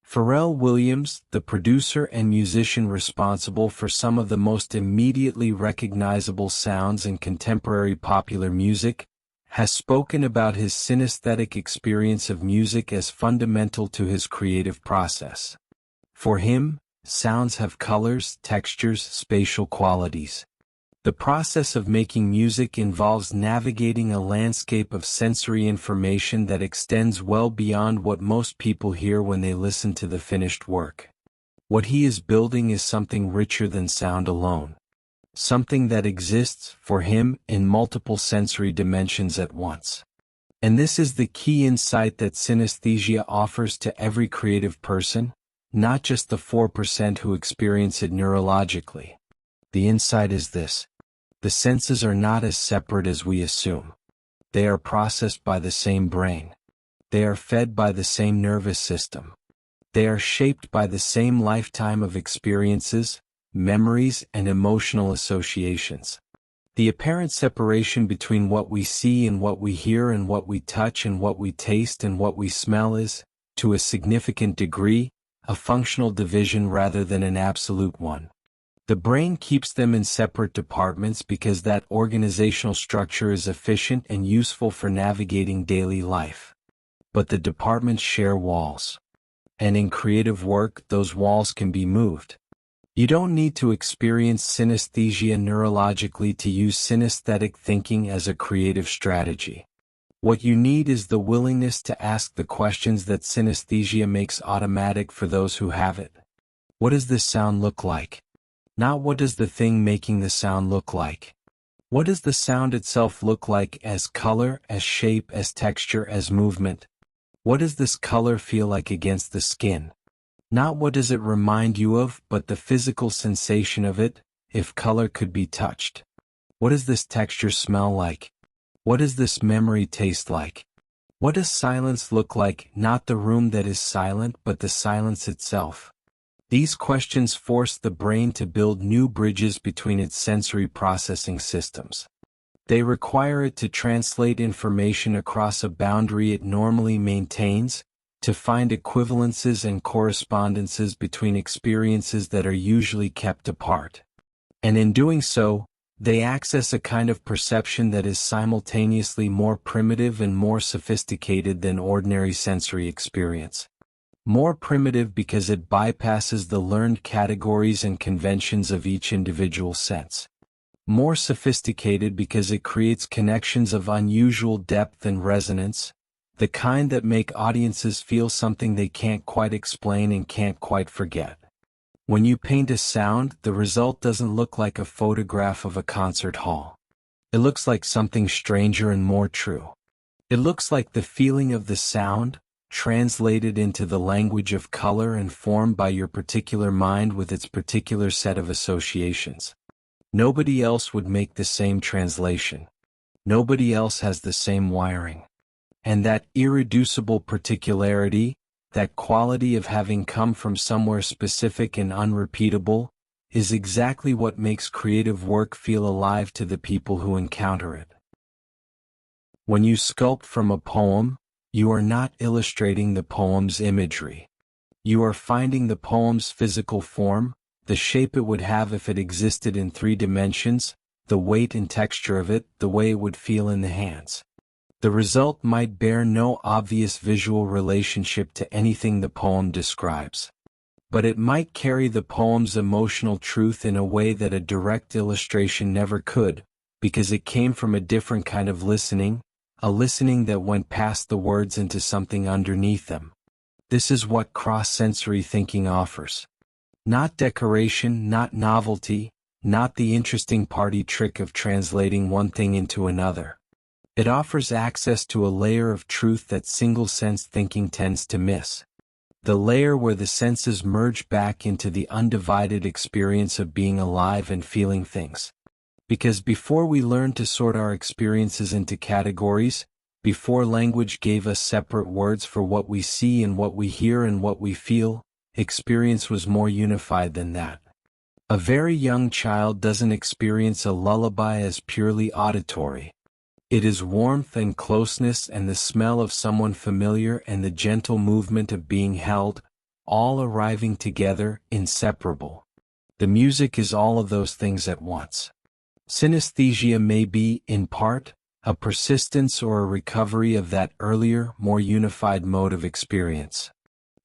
Pharrell Williams, the producer and musician responsible for some of the most immediately recognizable sounds in contemporary popular music, has spoken about his synesthetic experience of music as fundamental to his creative process. For him, sounds have colors, textures, spatial qualities. The process of making music involves navigating a landscape of sensory information that extends well beyond what most people hear when they listen to the finished work. What he is building is something richer than sound alone. Something that exists, for him, in multiple sensory dimensions at once. And this is the key insight that synesthesia offers to every creative person, not just the 4% who experience it neurologically. The insight is this: the senses are not as separate as we assume. They are processed by the same brain. They are fed by the same nervous system. They are shaped by the same lifetime of experiences, memories, and emotional associations. The apparent separation between what we see and what we hear and what we touch and what we taste and what we smell is, to a significant degree, a functional division rather than an absolute one. The brain keeps them in separate departments because that organizational structure is efficient and useful for navigating daily life. But the departments share walls. And in creative work, those walls can be moved. You don't need to experience synesthesia neurologically to use synesthetic thinking as a creative strategy. What you need is the willingness to ask the questions that synesthesia makes automatic for those who have it. What does this sound look like? Not what does the thing making the sound look like. What does the sound itself look like as color, as shape, as texture, as movement? What does this color feel like against the skin? Not what does it remind you of, but the physical sensation of it, if color could be touched. What does this texture smell like? What does this memory taste like? What does silence look like, not the room that is silent, but the silence itself? These questions force the brain to build new bridges between its sensory processing systems. They require it to translate information across a boundary it normally maintains, to find equivalences and correspondences between experiences that are usually kept apart. And in doing so, they access a kind of perception that is simultaneously more primitive and more sophisticated than ordinary sensory experience. More primitive because it bypasses the learned categories and conventions of each individual sense. More sophisticated because it creates connections of unusual depth and resonance, the kind that make audiences feel something they can't quite explain and can't quite forget. When you paint a sound, the result doesn't look like a photograph of a concert hall. It looks like something stranger and more true. It looks like the feeling of the sound, translated into the language of color and form by your particular mind with its particular set of associations. Nobody else would make the same translation. Nobody else has the same wiring. And that irreducible particularity, that quality of having come from somewhere specific and unrepeatable, is exactly what makes creative work feel alive to the people who encounter it. When you sculpt from a poem, you are not illustrating the poem's imagery. You are finding the poem's physical form, the shape it would have if it existed in 3 dimensions, the weight and texture of it, the way it would feel in the hands. The result might bear no obvious visual relationship to anything the poem describes. But it might carry the poem's emotional truth in a way that a direct illustration never could, because it came from a different kind of listening, a listening that went past the words into something underneath them. This is what cross-sensory thinking offers. Not decoration, not novelty, not the interesting party trick of translating one thing into another. It offers access to a layer of truth that single-sense thinking tends to miss. The layer where the senses merge back into the undivided experience of being alive and feeling things. Because before we learned to sort our experiences into categories, before language gave us separate words for what we see and what we hear and what we feel, experience was more unified than that. A very young child doesn't experience a lullaby as purely auditory. It is warmth and closeness and the smell of someone familiar and the gentle movement of being held, all arriving together, inseparable. The music is all of those things at once. Synesthesia may be, in part, a persistence or a recovery of that earlier, more unified mode of experience.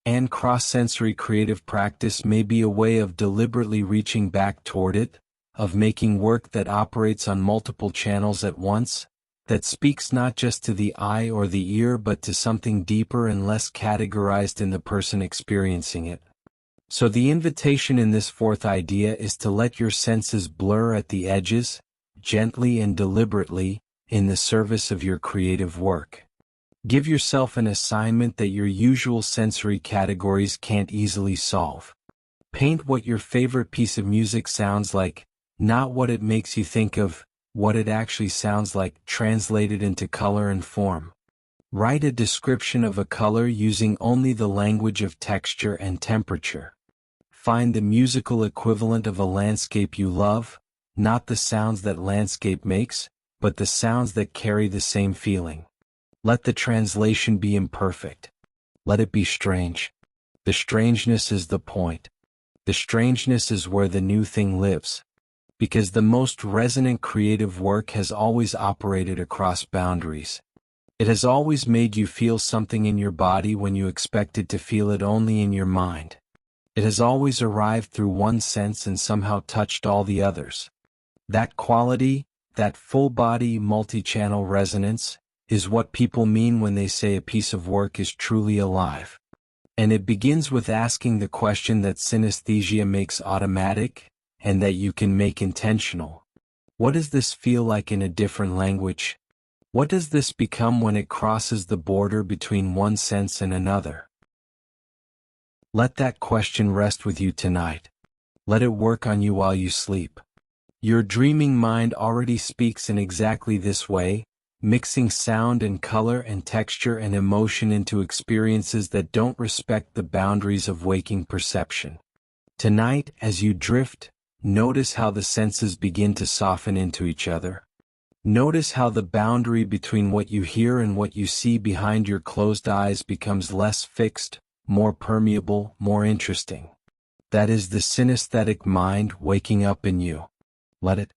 And cross-sensory creative practice may be a way of deliberately reaching back toward it, of making work that operates on multiple channels at once, that speaks not just to the eye or the ear but to something deeper and less categorized in the person experiencing it. So the invitation in this 4th idea is to let your senses blur at the edges, gently and deliberately, in the service of your creative work. Give yourself an assignment that your usual sensory categories can't easily solve. Paint what your favorite piece of music sounds like, not what it makes you think of, what it actually sounds like translated into color and form. Write a description of a color using only the language of texture and temperature. Find the musical equivalent of a landscape you love, not the sounds that landscape makes, but the sounds that carry the same feeling. Let the translation be imperfect. Let it be strange. The strangeness is the point. The strangeness is where the new thing lives. Because the most resonant creative work has always operated across boundaries. It has always made you feel something in your body when you expected to feel it only in your mind. It has always arrived through one sense and somehow touched all the others. That quality, that full-body multi-channel resonance, is what people mean when they say a piece of work is truly alive. And it begins with asking the question that synesthesia makes automatic, and that you can make intentional. What does this feel like in a different language? What does this become when it crosses the border between one sense and another? Let that question rest with you tonight. Let it work on you while you sleep. Your dreaming mind already speaks in exactly this way, mixing sound and color and texture and emotion into experiences that don't respect the boundaries of waking perception. Tonight, as you drift, notice how the senses begin to soften into each other. Notice how the boundary between what you hear and what you see behind your closed eyes becomes less fixed, more permeable, more interesting. That is the synesthetic mind waking up in you. Let it.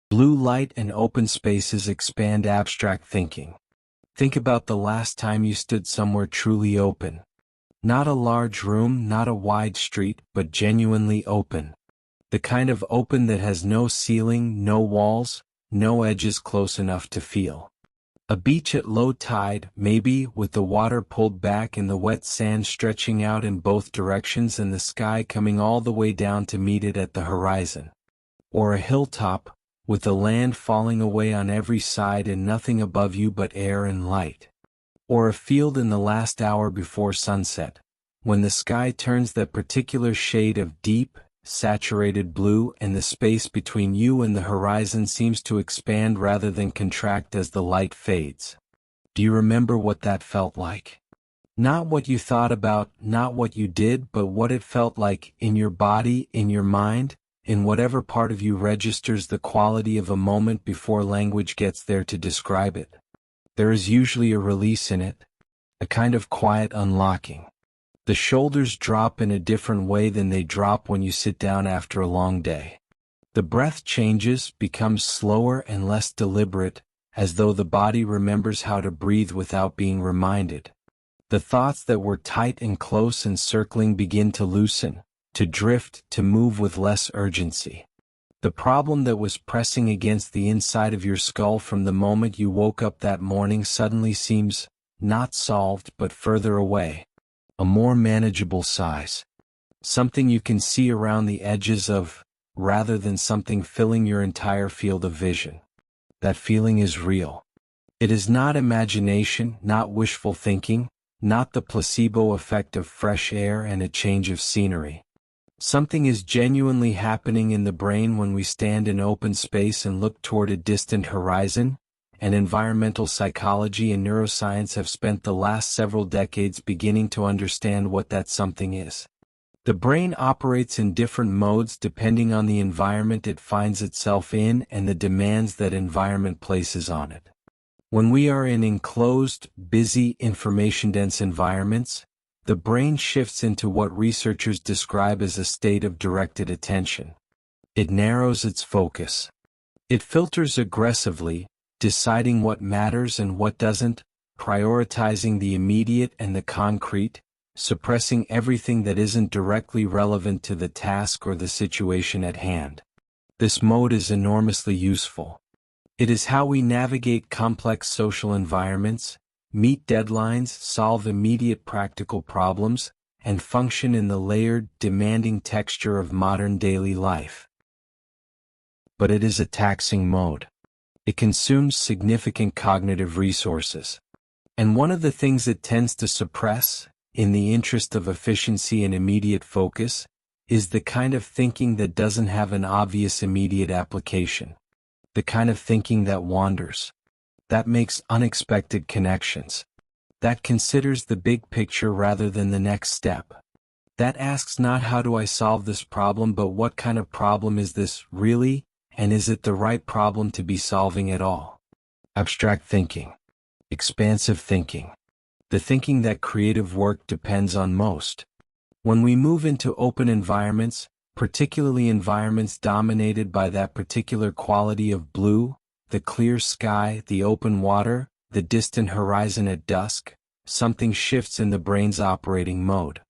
Blue light and open spaces expand abstract thinking. Think about the last time you stood somewhere truly open. Not a large room, not a wide street, but genuinely open. The kind of open that has no ceiling, no walls, no edges close enough to feel. A beach at low tide, maybe, with the water pulled back and the wet sand stretching out in both directions and the sky coming all the way down to meet it at the horizon. Or a hilltop, with the land falling away on every side and nothing above you but air and light. Or a field in the last hour before sunset, when the sky turns that particular shade of deep, saturated blue and the space between you and the horizon seems to expand rather than contract as the light fades. Do you remember what that felt like? Not what you thought about, not what you did, but what it felt like in your body, in your mind, in whatever part of you registers the quality of a moment before language gets there to describe it. There is usually a release in it, a kind of quiet unlocking. The shoulders drop in a different way than they drop when you sit down after a long day. The breath changes, becomes slower and less deliberate, as though the body remembers how to breathe without being reminded. The thoughts that were tight and close and circling begin to loosen, to drift, to move with less urgency. The problem that was pressing against the inside of your skull from the moment you woke up that morning suddenly seems, not solved but further away. A more manageable size. Something you can see around the edges of, rather than something filling your entire field of vision. That feeling is real. It is not imagination, not wishful thinking, not the placebo effect of fresh air and a change of scenery. Something is genuinely happening in the brain when we stand in open space and look toward a distant horizon, and environmental psychology and neuroscience have spent the last several decades beginning to understand what that something is. The brain operates in different modes depending on the environment it finds itself in and the demands that environment places on it. When we are in enclosed, busy, information-dense environments, the brain shifts into what researchers describe as a state of directed attention. It narrows its focus. It filters aggressively, deciding what matters and what doesn't, prioritizing the immediate and the concrete, suppressing everything that isn't directly relevant to the task or the situation at hand. This mode is enormously useful. It is how we navigate complex social environments, meet deadlines, solve immediate practical problems, and function in the layered, demanding texture of modern daily life. But it is a taxing mode. It consumes significant cognitive resources. And one of the things it tends to suppress, in the interest of efficiency and immediate focus, is the kind of thinking that doesn't have an obvious immediate application. The kind of thinking that wanders, that makes unexpected connections, that considers the big picture rather than the next step. That asks not how do I solve this problem but what kind of problem is this really, and is it the right problem to be solving at all? Abstract thinking. Expansive thinking. The thinking that creative work depends on most. When we move into open environments, particularly environments dominated by that particular quality of blue, the clear sky, the open water, the distant horizon at dusk, something shifts in the brain's operating mode.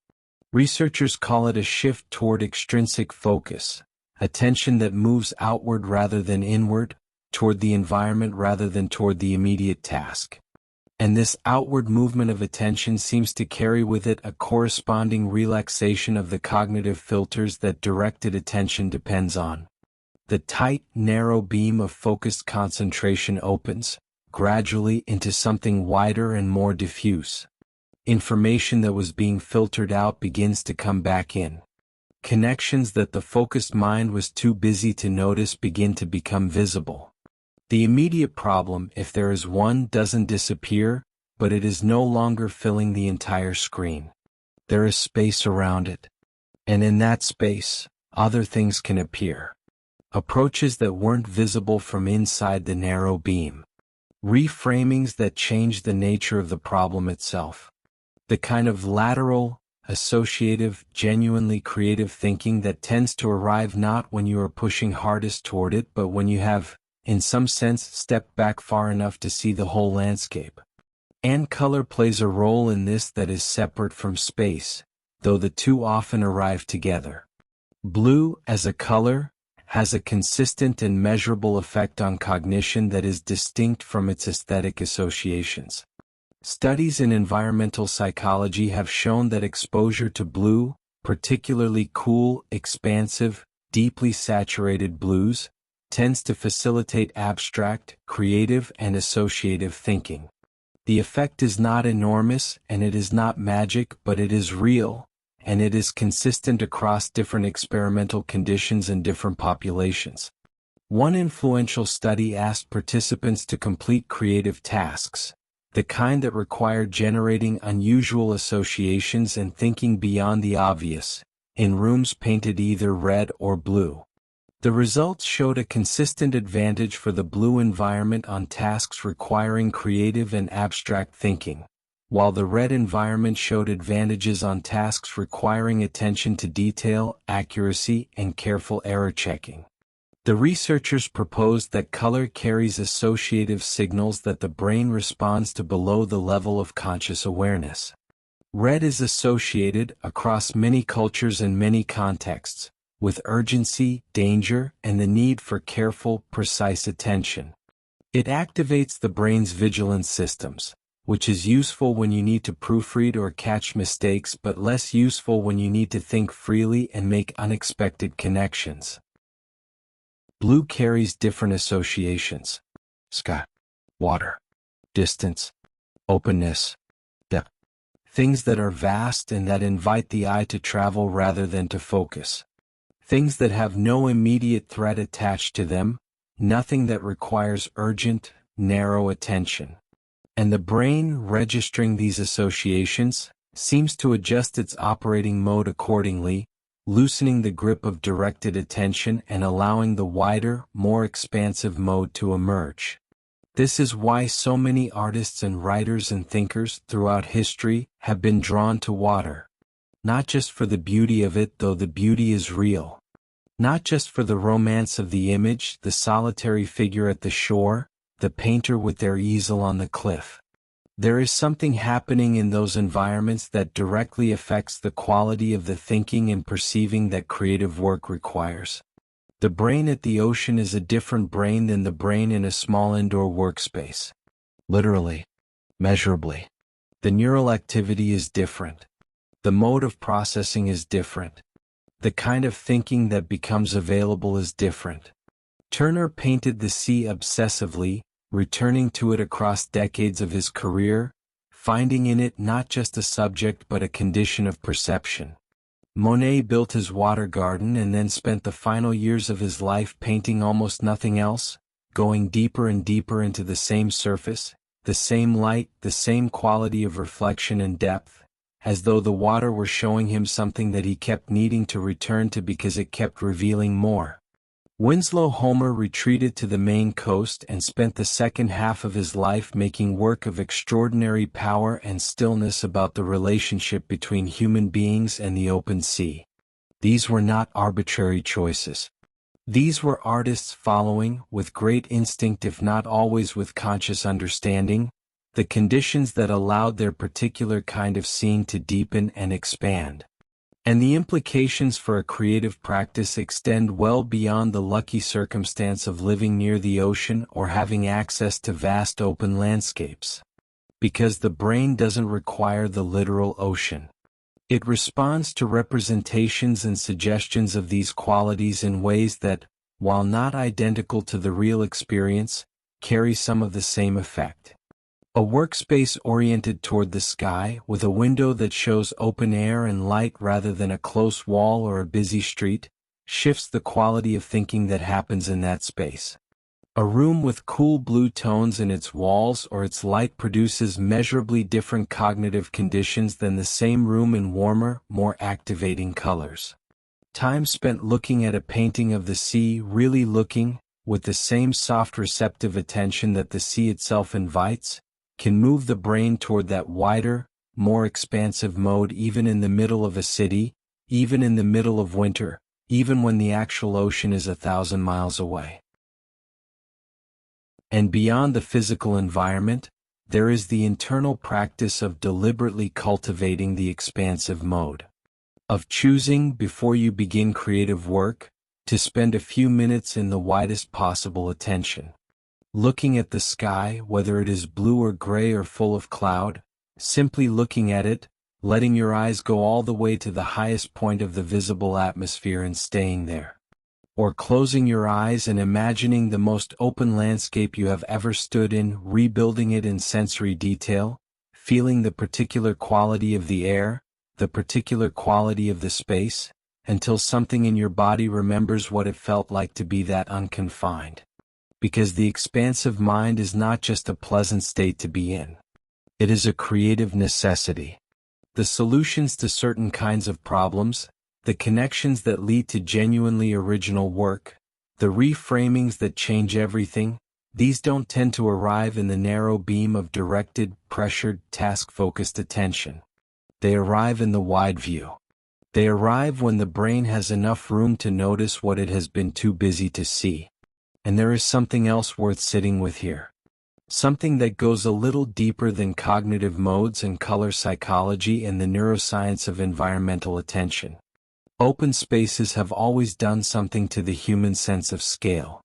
Researchers call it a shift toward extrinsic focus, attention that moves outward rather than inward, toward the environment rather than toward the immediate task. And this outward movement of attention seems to carry with it a corresponding relaxation of the cognitive filters that directed attention depends on. The tight, narrow beam of focused concentration opens, gradually, into something wider and more diffuse. Information that was being filtered out begins to come back in. Connections that the focused mind was too busy to notice begin to become visible. The immediate problem, if there is one, doesn't disappear, but it is no longer filling the entire screen. There is space around it. And in that space, other things can appear. Approaches that weren't visible from inside the narrow beam. Reframings that change the nature of the problem itself. The kind of lateral, associative, genuinely creative thinking that tends to arrive not when you are pushing hardest toward it but when you have, in some sense, stepped back far enough to see the whole landscape. And color plays a role in this that is separate from space, though the two often arrive together. Blue, as a color, has a consistent and measurable effect on cognition that is distinct from its aesthetic associations. Studies in environmental psychology have shown that exposure to blue, particularly cool, expansive, deeply saturated blues, tends to facilitate abstract, creative, and associative thinking. The effect is not enormous, and it is not magic, but it is real, and it is consistent across different experimental conditions and different populations. One influential study asked participants to complete creative tasks, the kind that required generating unusual associations and thinking beyond the obvious, in rooms painted either red or blue. The results showed a consistent advantage for the blue environment on tasks requiring creative and abstract thinking, while the red environment showed advantages on tasks requiring attention to detail, accuracy, and careful error checking. The researchers proposed that color carries associative signals that the brain responds to below the level of conscious awareness. Red is associated, across many cultures and many contexts, with urgency, danger, and the need for careful, precise attention. It activates the brain's vigilance systems, which is useful when you need to proofread or catch mistakes but less useful when you need to think freely and make unexpected connections. Blue carries different associations: sky, water, distance, openness, depth. Things that are vast and that invite the eye to travel rather than to focus. Things that have no immediate threat attached to them, nothing that requires urgent, narrow attention. And the brain, registering these associations, seems to adjust its operating mode accordingly, loosening the grip of directed attention and allowing the wider, more expansive mode to emerge. This is why so many artists and writers and thinkers throughout history have been drawn to water. Not just for the beauty of it, though the beauty is real. Not just for the romance of the image, the solitary figure at the shore, the painter with their easel on the cliff. There is something happening in those environments that directly affects the quality of the thinking and perceiving that creative work requires. The brain at the ocean is a different brain than the brain in a small indoor workspace. Literally, measurably. The neural activity is different. The mode of processing is different. The kind of thinking that becomes available is different. Turner painted the sea obsessively, returning to it across decades of his career, finding in it not just a subject but a condition of perception. Monet built his water garden and then spent the final years of his life painting almost nothing else, going deeper and deeper into the same surface, the same light, the same quality of reflection and depth, as though the water were showing him something that he kept needing to return to because it kept revealing more. Winslow Homer retreated to the Maine coast and spent the second half of his life making work of extraordinary power and stillness about the relationship between human beings and the open sea. These were not arbitrary choices. These were artists following, with great instinct if not always with conscious understanding, the conditions that allowed their particular kind of seeing to deepen and expand. And the implications for a creative practice extend well beyond the lucky circumstance of living near the ocean or having access to vast open landscapes. Because the brain doesn't require the literal ocean. It responds to representations and suggestions of these qualities in ways that, while not identical to the real experience, carry some of the same effect. A workspace oriented toward the sky, with a window that shows open air and light rather than a close wall or a busy street, shifts the quality of thinking that happens in that space. A room with cool blue tones in its walls or its light produces measurably different cognitive conditions than the same room in warmer, more activating colors. Time spent looking at a painting of the sea, really looking, with the same soft receptive attention that the sea itself invites, can move the brain toward that wider, more expansive mode even in the middle of a city, even in the middle of winter, even when the actual ocean is 1,000 miles away. And beyond the physical environment, there is the internal practice of deliberately cultivating the expansive mode. Of choosing, before you begin creative work, to spend a few minutes in the widest possible attention. Looking at the sky, whether it is blue or gray or full of cloud, simply looking at it, letting your eyes go all the way to the highest point of the visible atmosphere and staying there. Or closing your eyes and imagining the most open landscape you have ever stood in, rebuilding it in sensory detail, feeling the particular quality of the air, the particular quality of the space, until something in your body remembers what it felt like to be that unconfined. Because the expansive mind is not just a pleasant state to be in. It is a creative necessity. The solutions to certain kinds of problems, the connections that lead to genuinely original work, the reframings that change everything, these don't tend to arrive in the narrow beam of directed, pressured, task-focused attention. They arrive in the wide view. They arrive when the brain has enough room to notice what it has been too busy to see. And there is something else worth sitting with here. Something that goes a little deeper than cognitive modes and color psychology and the neuroscience of environmental attention. Open spaces have always done something to the human sense of scale.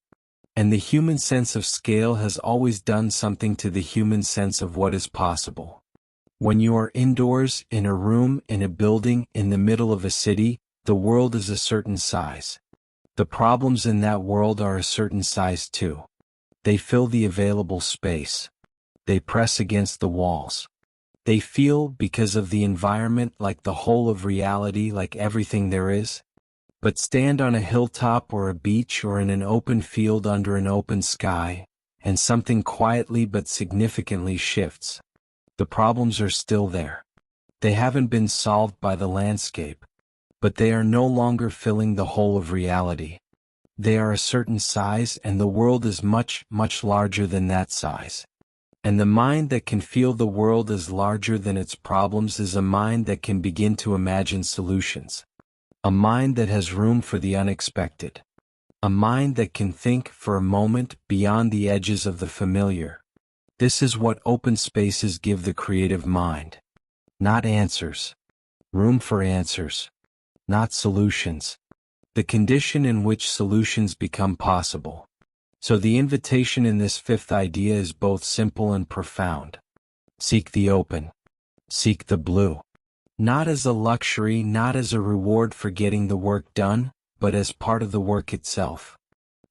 And the human sense of scale has always done something to the human sense of what is possible. When you are indoors, in a room, in a building, in the middle of a city, the world is a certain size. The problems in that world are a certain size too. They fill the available space. They press against the walls. They feel, because of the environment, like the whole of reality, like everything there is. But stand on a hilltop or a beach or in an open field under an open sky, and something quietly but significantly shifts. The problems are still there. They haven't been solved by the landscape. But they are no longer filling the whole of reality. They are a certain size and the world is much, much larger than that size. And the mind that can feel the world as larger than its problems is a mind that can begin to imagine solutions. A mind that has room for the unexpected. A mind that can think, for a moment, beyond the edges of the familiar. This is what open spaces give the creative mind. Not answers. Room for answers. Not solutions. The condition in which solutions become possible. So the invitation in this fifth idea is both simple and profound. Seek the open. Seek the blue. Not as a luxury, not as a reward for getting the work done, but as part of the work itself.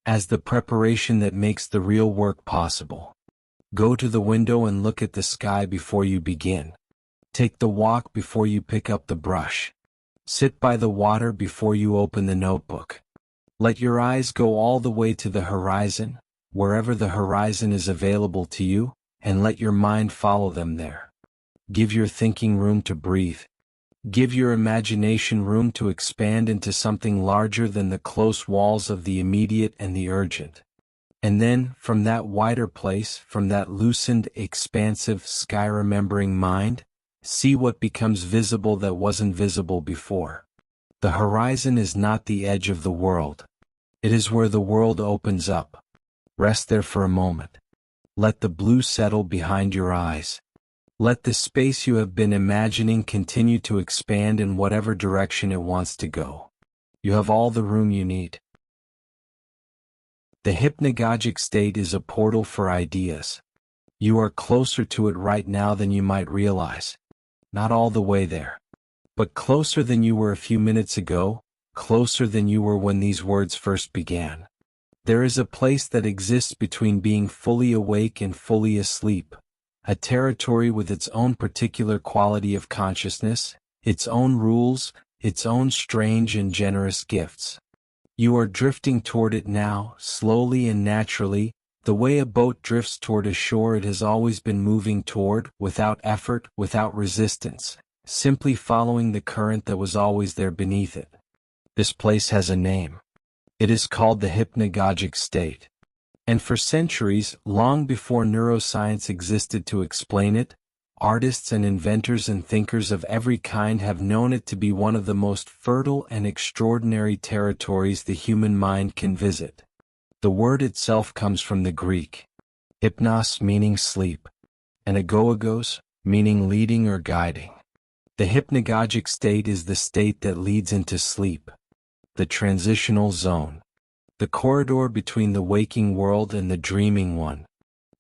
As the preparation that makes the real work possible. Go to the window and look at the sky before you begin. Take the walk before you pick up the brush. Sit by the water before you open the notebook. Let your eyes go all the way to the horizon, wherever the horizon is available to you, and let your mind follow them there. Give your thinking room to breathe. Give your imagination room to expand into something larger than the close walls of the immediate and the urgent. And then, from that wider place, from that loosened, expansive, sky-remembering mind, see what becomes visible that wasn't visible before. The horizon is not the edge of the world. It is where the world opens up. Rest there for a moment. Let the blue settle behind your eyes. Let the space you have been imagining continue to expand in whatever direction it wants to go. You have all the room you need. The hypnagogic state is a portal for ideas. You are closer to it right now than you might realize. Not all the way there. But closer than you were a few minutes ago, closer than you were when these words first began. There is a place that exists between being fully awake and fully asleep. A territory with its own particular quality of consciousness, its own rules, its own strange and generous gifts. You are drifting toward it now, slowly and naturally, the way a boat drifts toward a shore it has always been moving toward, without effort, without resistance, simply following the current that was always there beneath it. This place has a name. It is called the hypnagogic state. And for centuries, long before neuroscience existed to explain it, artists and inventors and thinkers of every kind have known it to be one of the most fertile and extraordinary territories the human mind can visit. The word itself comes from the Greek. Hypnos meaning sleep, and agogos meaning leading or guiding. The hypnagogic state is the state that leads into sleep. The transitional zone. The corridor between the waking world and the dreaming one.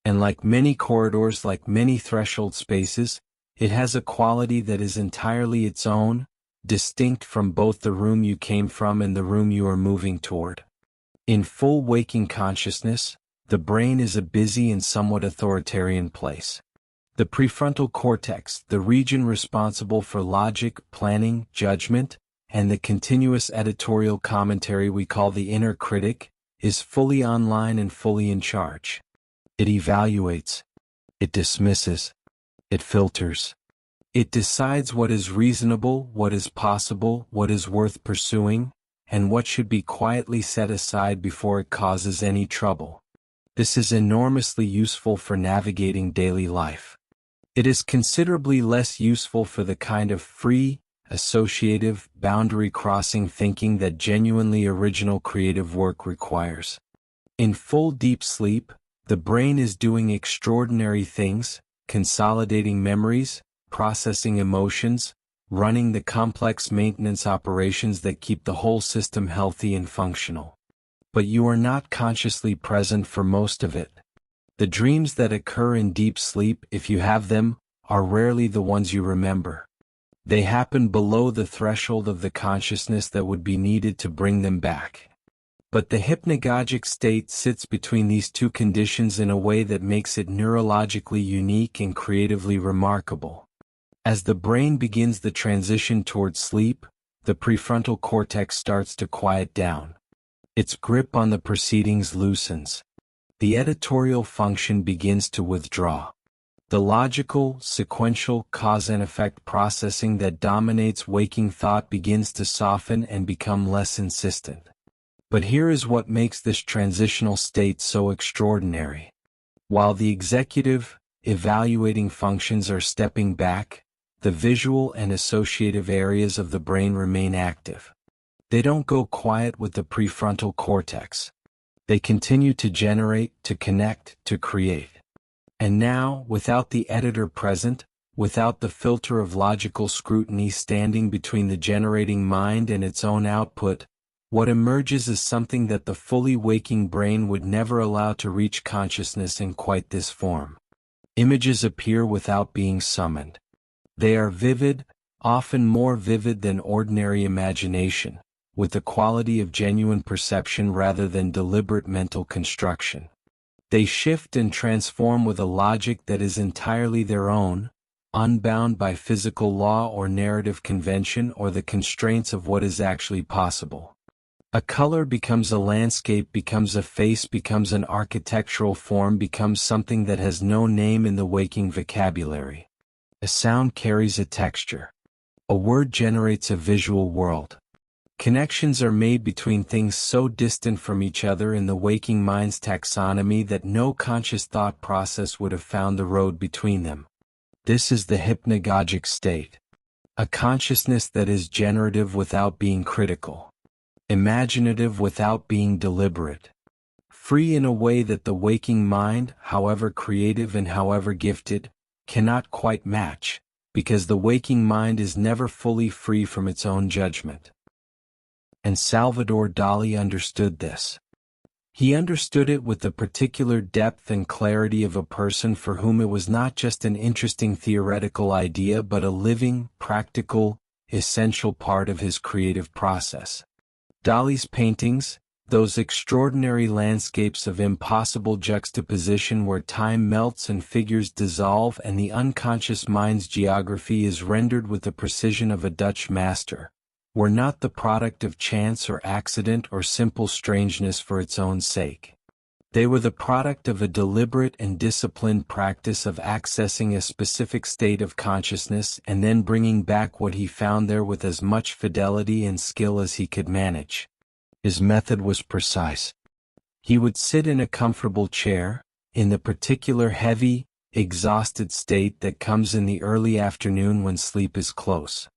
And like many corridors, like many threshold spaces, it has a quality that is entirely its own, distinct from both the room you came from and the room you are moving toward. In full waking consciousness, the brain is a busy and somewhat authoritarian place. The prefrontal cortex, the region responsible for logic, planning, judgment, and the continuous editorial commentary we call the inner critic, is fully online and fully in charge. It evaluates. It dismisses. It filters. It decides what is reasonable, what is possible, what is worth pursuing, and what should be quietly set aside before it causes any trouble. This is enormously useful for navigating daily life. It is considerably less useful for the kind of free, associative, boundary-crossing thinking that genuinely original creative work requires. In full deep sleep, the brain is doing extraordinary things, consolidating memories, processing emotions, running the complex maintenance operations that keep the whole system healthy and functional. But you are not consciously present for most of it. The dreams that occur in deep sleep, if you have them, are rarely the ones you remember. They happen below the threshold of the consciousness that would be needed to bring them back. But the hypnagogic state sits between these two conditions in a way that makes it neurologically unique and creatively remarkable. As the brain begins the transition toward sleep, the prefrontal cortex starts to quiet down. Its grip on the proceedings loosens. The editorial function begins to withdraw. The logical, sequential cause and effect processing that dominates waking thought begins to soften and become less insistent. But here is what makes this transitional state so extraordinary. While the executive, evaluating functions are stepping back, the visual and associative areas of the brain remain active. They don't go quiet with the prefrontal cortex. They continue to generate, to connect, to create. And now, without the editor present, without the filter of logical scrutiny standing between the generating mind and its own output, what emerges is something that the fully waking brain would never allow to reach consciousness in quite this form. Images appear without being summoned. They are vivid, often more vivid than ordinary imagination, with the quality of genuine perception rather than deliberate mental construction. They shift and transform with a logic that is entirely their own, unbound by physical law or narrative convention or the constraints of what is actually possible. A color becomes a landscape, becomes a face, becomes an architectural form, becomes something that has no name in the waking vocabulary. A sound carries a texture. A word generates a visual world. Connections are made between things so distant from each other in the waking mind's taxonomy that no conscious thought process would have found the road between them. This is the hypnagogic state. A consciousness that is generative without being critical. Imaginative without being deliberate. Free in a way that the waking mind, however creative and however gifted, cannot quite match, because the waking mind is never fully free from its own judgment. And Salvador Dali understood this. He understood it with the particular depth and clarity of a person for whom it was not just an interesting theoretical idea but a living, practical, essential part of his creative process. Dali's paintings, those extraordinary landscapes of impossible juxtaposition where time melts and figures dissolve and the unconscious mind's geography is rendered with the precision of a Dutch master, were not the product of chance or accident or simple strangeness for its own sake. They were the product of a deliberate and disciplined practice of accessing a specific state of consciousness and then bringing back what he found there with as much fidelity and skill as he could manage. His method was precise. He would sit in a comfortable chair, in the particular heavy, exhausted state that comes in the early afternoon when sleep is close.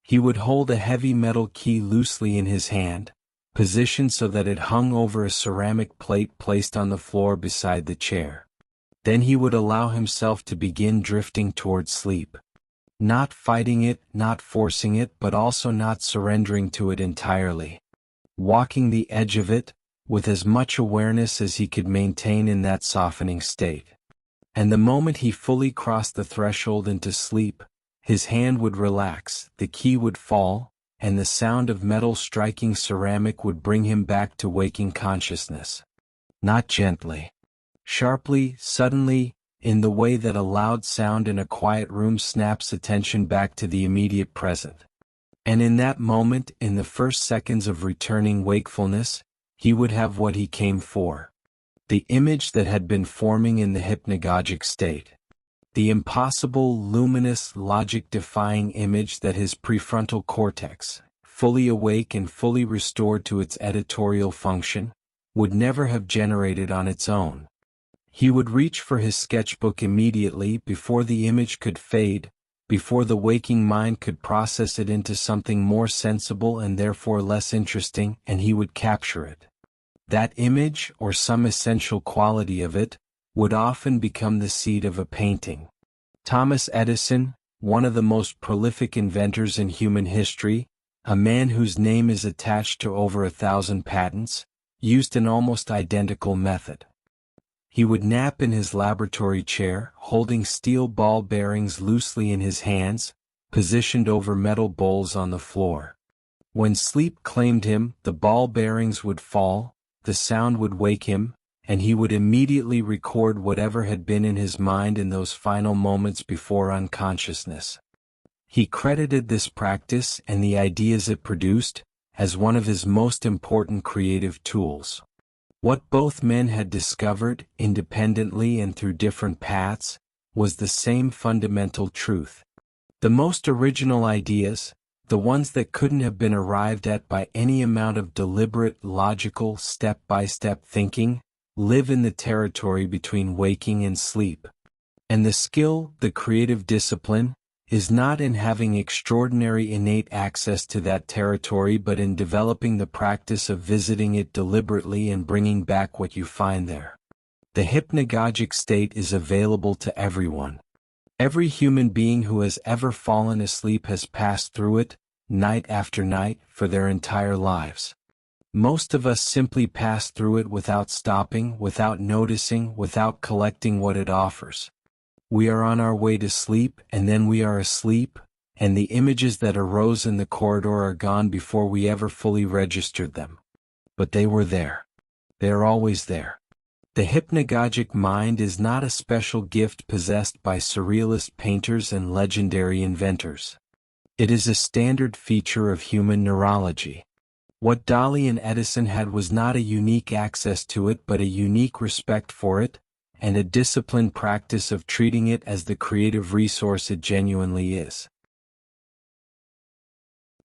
He would hold a heavy metal key loosely in his hand, positioned so that it hung over a ceramic plate placed on the floor beside the chair. Then he would allow himself to begin drifting towards sleep. Not fighting it, not forcing it, but also not surrendering to it entirely. Walking the edge of it, with as much awareness as he could maintain in that softening state. And the moment he fully crossed the threshold into sleep, his hand would relax, the key would fall, and the sound of metal striking ceramic would bring him back to waking consciousness. Not gently. Sharply, suddenly, in the way that a loud sound in a quiet room snaps attention back to the immediate present. And in that moment, in the first seconds of returning wakefulness, he would have what he came for. The image that had been forming in the hypnagogic state. The impossible, luminous, logic-defying image that his prefrontal cortex, fully awake and fully restored to its editorial function, would never have generated on its own. He would reach for his sketchbook immediately before the image could fade, before the waking mind could process it into something more sensible and therefore less interesting, and he would capture it. That image, or some essential quality of it, would often become the seed of a painting. Thomas Edison, one of the most prolific inventors in human history, a man whose name is attached to over 1,000 patents, used an almost identical method. He would nap in his laboratory chair, holding steel ball bearings loosely in his hands, positioned over metal bowls on the floor. When sleep claimed him, the ball bearings would fall, the sound would wake him, and he would immediately record whatever had been in his mind in those final moments before unconsciousness. He credited this practice and the ideas it produced as one of his most important creative tools. What both men had discovered, independently and through different paths, was the same fundamental truth. The most original ideas, the ones that couldn't have been arrived at by any amount of deliberate, logical, step-by-step thinking, live in the territory between waking and sleep. And the skill, the creative discipline, is not in having extraordinary innate access to that territory but in developing the practice of visiting it deliberately and bringing back what you find there. The hypnagogic state is available to everyone. Every human being who has ever fallen asleep has passed through it, night after night, for their entire lives. Most of us simply pass through it without stopping, without noticing, without collecting what it offers. We are on our way to sleep, and then we are asleep, and the images that arose in the corridor are gone before we ever fully registered them. But they were there. They are always there. The hypnagogic mind is not a special gift possessed by surrealist painters and legendary inventors. It is a standard feature of human neurology. What Dali and Edison had was not a unique access to it but a unique respect for it, and a disciplined practice of treating it as the creative resource it genuinely is.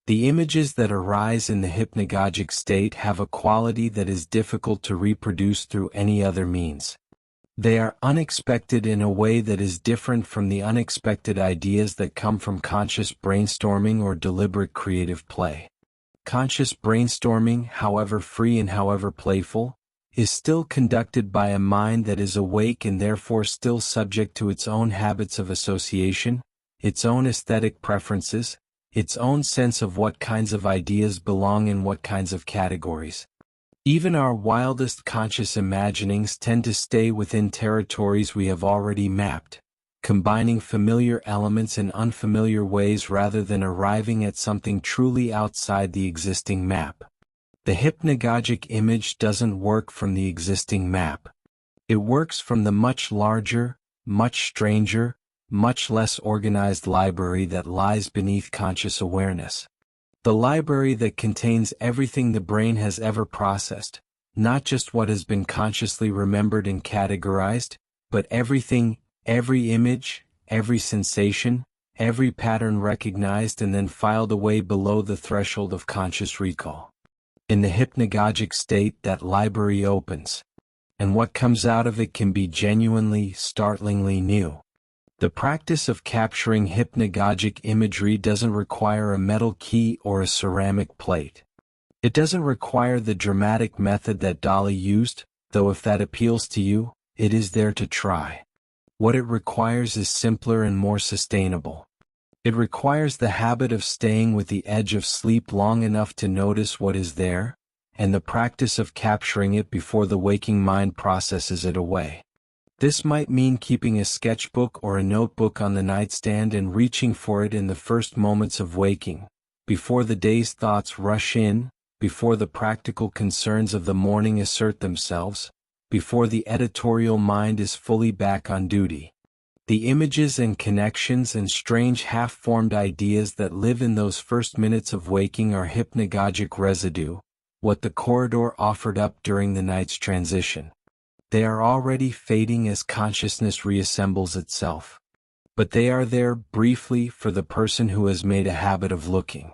The images that arise in the hypnagogic state have a quality that is difficult to reproduce through any other means. They are unexpected in a way that is different from the unexpected ideas that come from conscious brainstorming or deliberate creative play. Conscious brainstorming, however free and however playful, is still conducted by a mind that is awake and therefore still subject to its own habits of association, its own aesthetic preferences, its own sense of what kinds of ideas belong in what kinds of categories. Even our wildest conscious imaginings tend to stay within territories we have already mapped, combining familiar elements in unfamiliar ways rather than arriving at something truly outside the existing map. The hypnagogic image doesn't work from the existing map. It works from the much larger, much stranger, much less organized library that lies beneath conscious awareness. The library that contains everything the brain has ever processed, not just what has been consciously remembered and categorized, but everything, every image, every sensation, every pattern recognized and then filed away below the threshold of conscious recall. In the hypnagogic state, that library opens, and what comes out of it can be genuinely, startlingly new. The practice of capturing hypnagogic imagery doesn't require a metal key or a ceramic plate. It doesn't require the dramatic method that Dali used, though if that appeals to you, it is there to try. What it requires is simpler and more sustainable. It requires the habit of staying with the edge of sleep long enough to notice what is there, and the practice of capturing it before the waking mind processes it away. This might mean keeping a sketchbook or a notebook on the nightstand and reaching for it in the first moments of waking, before the day's thoughts rush in, before the practical concerns of the morning assert themselves, before the editorial mind is fully back on duty. The images and connections and strange half-formed ideas that live in those first minutes of waking are hypnagogic residue, what the corridor offered up during the night's transition. They are already fading as consciousness reassembles itself. But they are there briefly for the person who has made a habit of looking.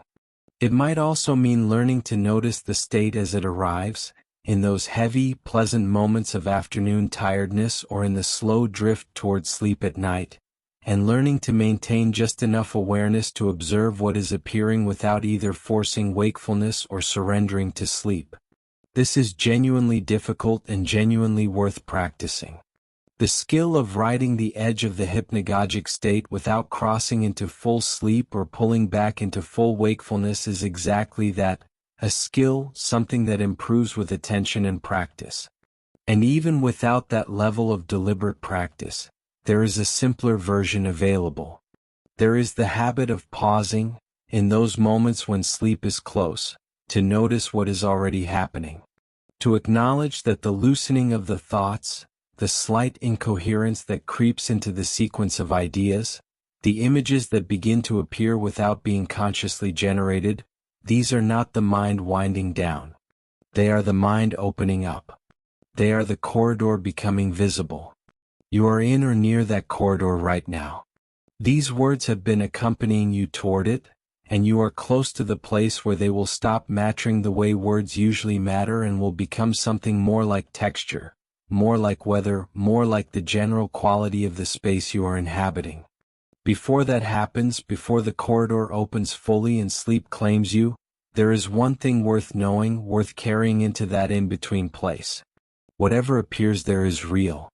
It might also mean learning to notice the state as it arrives, in those heavy, pleasant moments of afternoon tiredness or in the slow drift toward sleep at night, and learning to maintain just enough awareness to observe what is appearing without either forcing wakefulness or surrendering to sleep. This is genuinely difficult and genuinely worth practicing. The skill of riding the edge of the hypnagogic state without crossing into full sleep or pulling back into full wakefulness is exactly that, a skill, something that improves with attention and practice. And even without that level of deliberate practice, there is a simpler version available. There is the habit of pausing, in those moments when sleep is close, to notice what is already happening. To acknowledge that the loosening of the thoughts, the slight incoherence that creeps into the sequence of ideas, the images that begin to appear without being consciously generated, these are not the mind winding down. They are the mind opening up. They are the corridor becoming visible. You are in or near that corridor right now. These words have been accompanying you toward it, and you are close to the place where they will stop mattering the way words usually matter and will become something more like texture, more like weather, more like the general quality of the space you are inhabiting. Before that happens, before the corridor opens fully and sleep claims you, there is one thing worth knowing, worth carrying into that in-between place. Whatever appears there is real.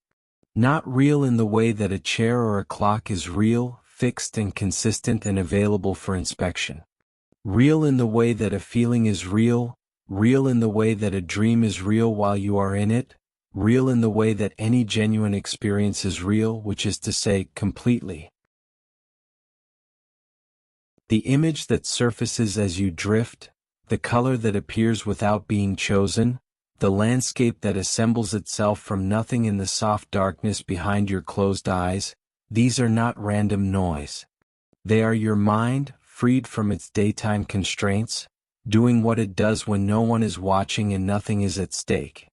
Not real in the way that a chair or a clock is real, fixed and consistent and available for inspection. Real in the way that a feeling is real, real in the way that a dream is real while you are in it, real in the way that any genuine experience is real, which is to say, completely. The image that surfaces as you drift, the color that appears without being chosen, the landscape that assembles itself from nothing in the soft darkness behind your closed eyes, these are not random noise. They are your mind, freed from its daytime constraints, doing what it does when no one is watching and nothing is at stake.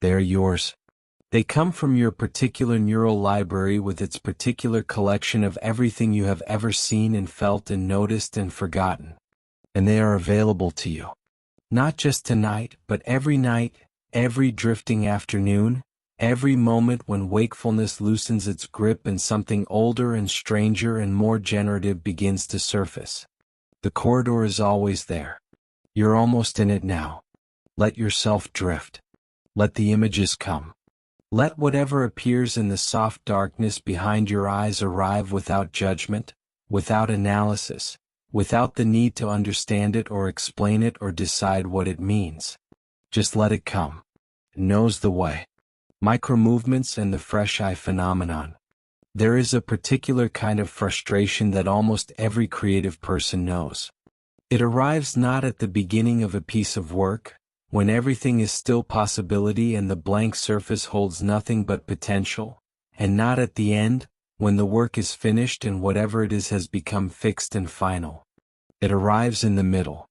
They are yours. They come from your particular neural library with its particular collection of everything you have ever seen and felt and noticed and forgotten. And they are available to you. Not just tonight, but every night, every drifting afternoon, every moment when wakefulness loosens its grip and something older and stranger and more generative begins to surface. The corridor is always there. You're almost in it now. Let yourself drift. Let the images come. Let whatever appears in the soft darkness behind your eyes arrive without judgment, without analysis, without the need to understand it or explain it or decide what it means. Just let it come. It knows the way. Micromovements and the fresh eye phenomenon. There is a particular kind of frustration that almost every creative person knows. It arrives not at the beginning of a piece of work, when everything is still possibility and the blank surface holds nothing but potential, and not at the end, when the work is finished and whatever it is has become fixed and final. It arrives in the middle.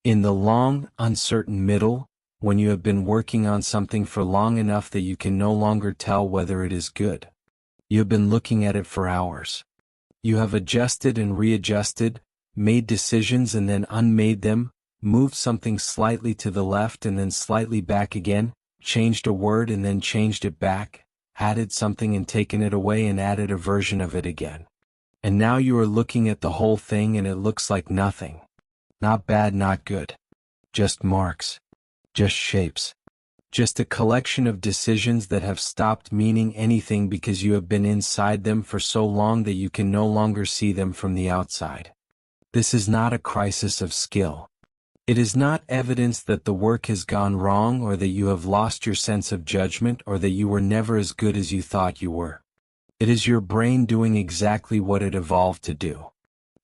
In the long, uncertain middle, when you have been working on something for long enough that you can no longer tell whether it is good. You have been looking at it for hours. You have adjusted and readjusted, made decisions and then unmade them, moved something slightly to the left and then slightly back again, changed a word and then changed it back, added something and taken it away and added a version of it again. And now you are looking at the whole thing and it looks like nothing. Not bad, not good. Just marks. Just shapes. Just a collection of decisions that have stopped meaning anything because you have been inside them for so long that you can no longer see them from the outside. This is not a crisis of skill. It is not evidence that the work has gone wrong or that you have lost your sense of judgment or that you were never as good as you thought you were. It is your brain doing exactly what it evolved to do.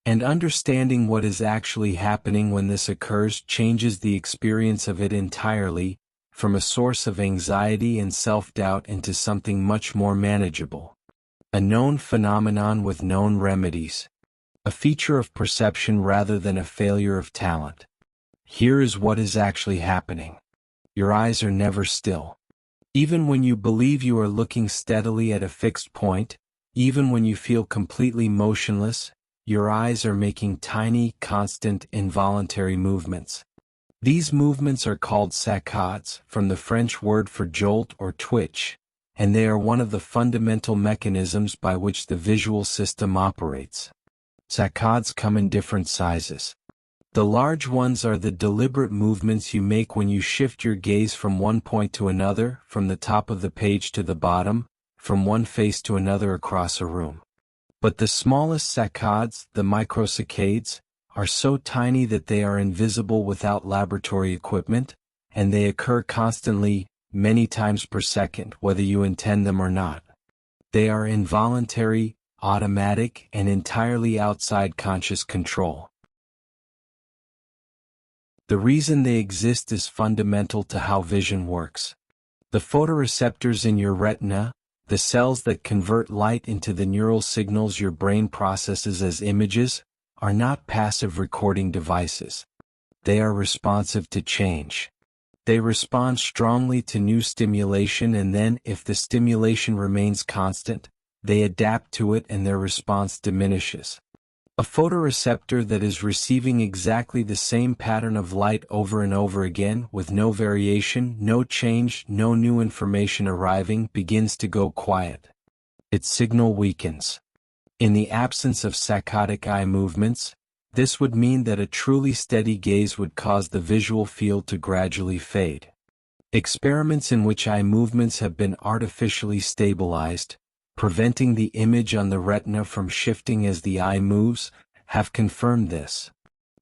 And understanding what is actually happening when this occurs changes the experience of it entirely, from a source of anxiety and self-doubt into something much more manageable. A known phenomenon with known remedies. A feature of perception rather than a failure of talent. Here is what is actually happening. Your eyes are never still. Even when you believe you are looking steadily at a fixed point, even when you feel completely motionless, your eyes are making tiny, constant, involuntary movements. These movements are called saccades, from the French word for jolt or twitch, and they are one of the fundamental mechanisms by which the visual system operates. Saccades come in different sizes. The large ones are the deliberate movements you make when you shift your gaze from one point to another, from the top of the page to the bottom, from one face to another across a room. But the smallest saccades, the microsaccades, are so tiny that they are invisible without laboratory equipment, and they occur constantly, many times per second, whether you intend them or not. They are involuntary, automatic, and entirely outside conscious control. The reason they exist is fundamental to how vision works. The photoreceptors in your retina, the cells that convert light into the neural signals your brain processes as images, are not passive recording devices. They are responsive to change. They respond strongly to new stimulation and then, if the stimulation remains constant, they adapt to it and their response diminishes. A photoreceptor that is receiving exactly the same pattern of light over and over again, with no variation, no change, no new information arriving, begins to go quiet. Its signal weakens. In the absence of saccadic eye movements, this would mean that a truly steady gaze would cause the visual field to gradually fade. Experiments in which eye movements have been artificially stabilized, preventing the image on the retina from shifting as the eye moves, have confirmed this.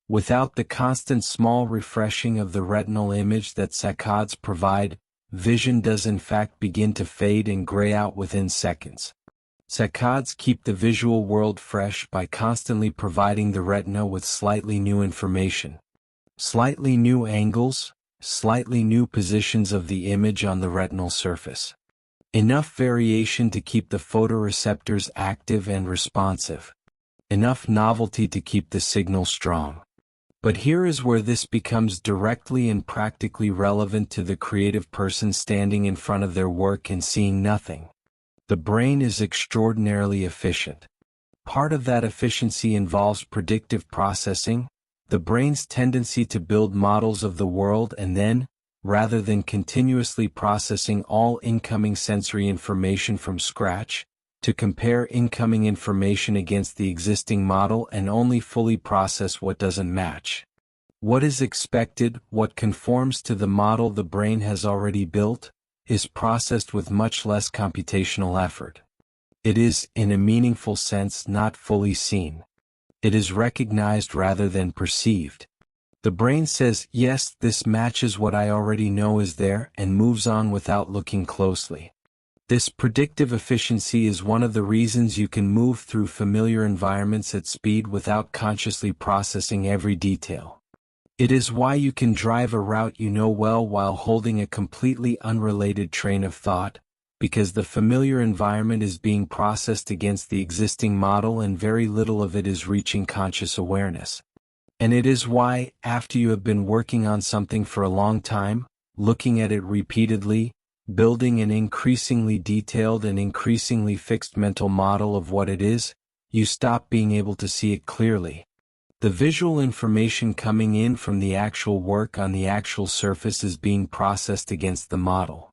Without the constant small refreshing of the retinal image that saccades provide, vision does in fact begin to fade and gray out within seconds. Saccades keep the visual world fresh by constantly providing the retina with slightly new information. Slightly new angles, slightly new positions of the image on the retinal surface. Enough variation to keep the photoreceptors active and responsive. Enough novelty to keep the signal strong. But here is where this becomes directly and practically relevant to the creative person standing in front of their work and seeing nothing. The brain is extraordinarily efficient. Part of that efficiency involves predictive processing, the brain's tendency to build models of the world and then, rather than continuously processing all incoming sensory information from scratch, to compare incoming information against the existing model and only fully process what doesn't match. What is expected, what conforms to the model the brain has already built, is processed with much less computational effort. It is, in a meaningful sense, not fully seen. It is recognized rather than perceived. The brain says, yes, this matches what I already know is there, and moves on without looking closely. This predictive efficiency is one of the reasons you can move through familiar environments at speed without consciously processing every detail. It is why you can drive a route you know well while holding a completely unrelated train of thought, because the familiar environment is being processed against the existing model and very little of it is reaching conscious awareness. And it is why, after you have been working on something for a long time, looking at it repeatedly, building an increasingly detailed and increasingly fixed mental model of what it is, you stop being able to see it clearly. The visual information coming in from the actual work on the actual surface is being processed against the model.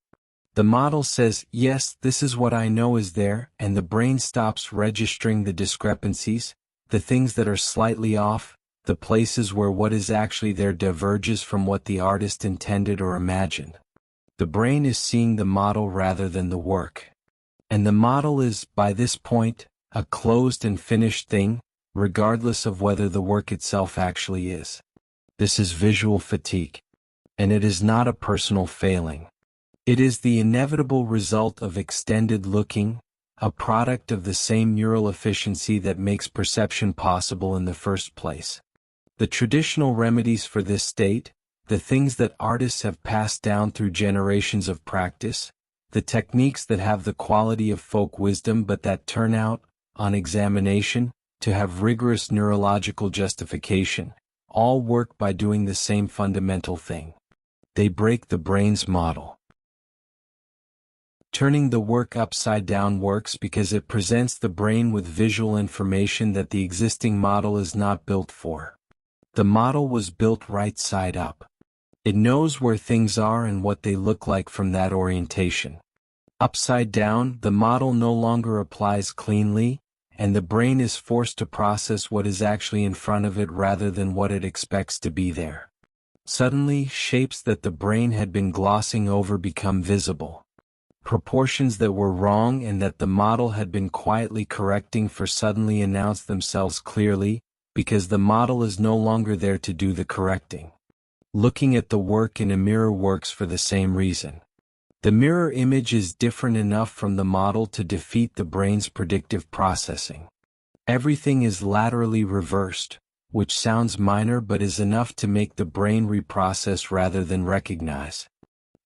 The model says, yes, this is what I know is there, and the brain stops registering the discrepancies, the things that are slightly off, the places where what is actually there diverges from what the artist intended or imagined. The brain is seeing the model rather than the work. And the model is, by this point, a closed and finished thing, regardless of whether the work itself actually is. This is visual fatigue. And it is not a personal failing. It is the inevitable result of extended looking, a product of the same neural efficiency that makes perception possible in the first place. The traditional remedies for this state, the things that artists have passed down through generations of practice, the techniques that have the quality of folk wisdom but that turn out, on examination, to have rigorous neurological justification, all work by doing the same fundamental thing. They break the brain's model. Turning the work upside down works because it presents the brain with visual information that the existing model is not built for. The model was built right side up. It knows where things are and what they look like from that orientation. Upside down, the model no longer applies cleanly, and the brain is forced to process what is actually in front of it rather than what it expects to be there. Suddenly, shapes that the brain had been glossing over become visible. Proportions that were wrong and that the model had been quietly correcting for suddenly announce themselves clearly, because the model is no longer there to do the correcting. Looking at the work in a mirror works for the same reason. The mirror image is different enough from the model to defeat the brain's predictive processing. Everything is laterally reversed, which sounds minor but is enough to make the brain reprocess rather than recognize.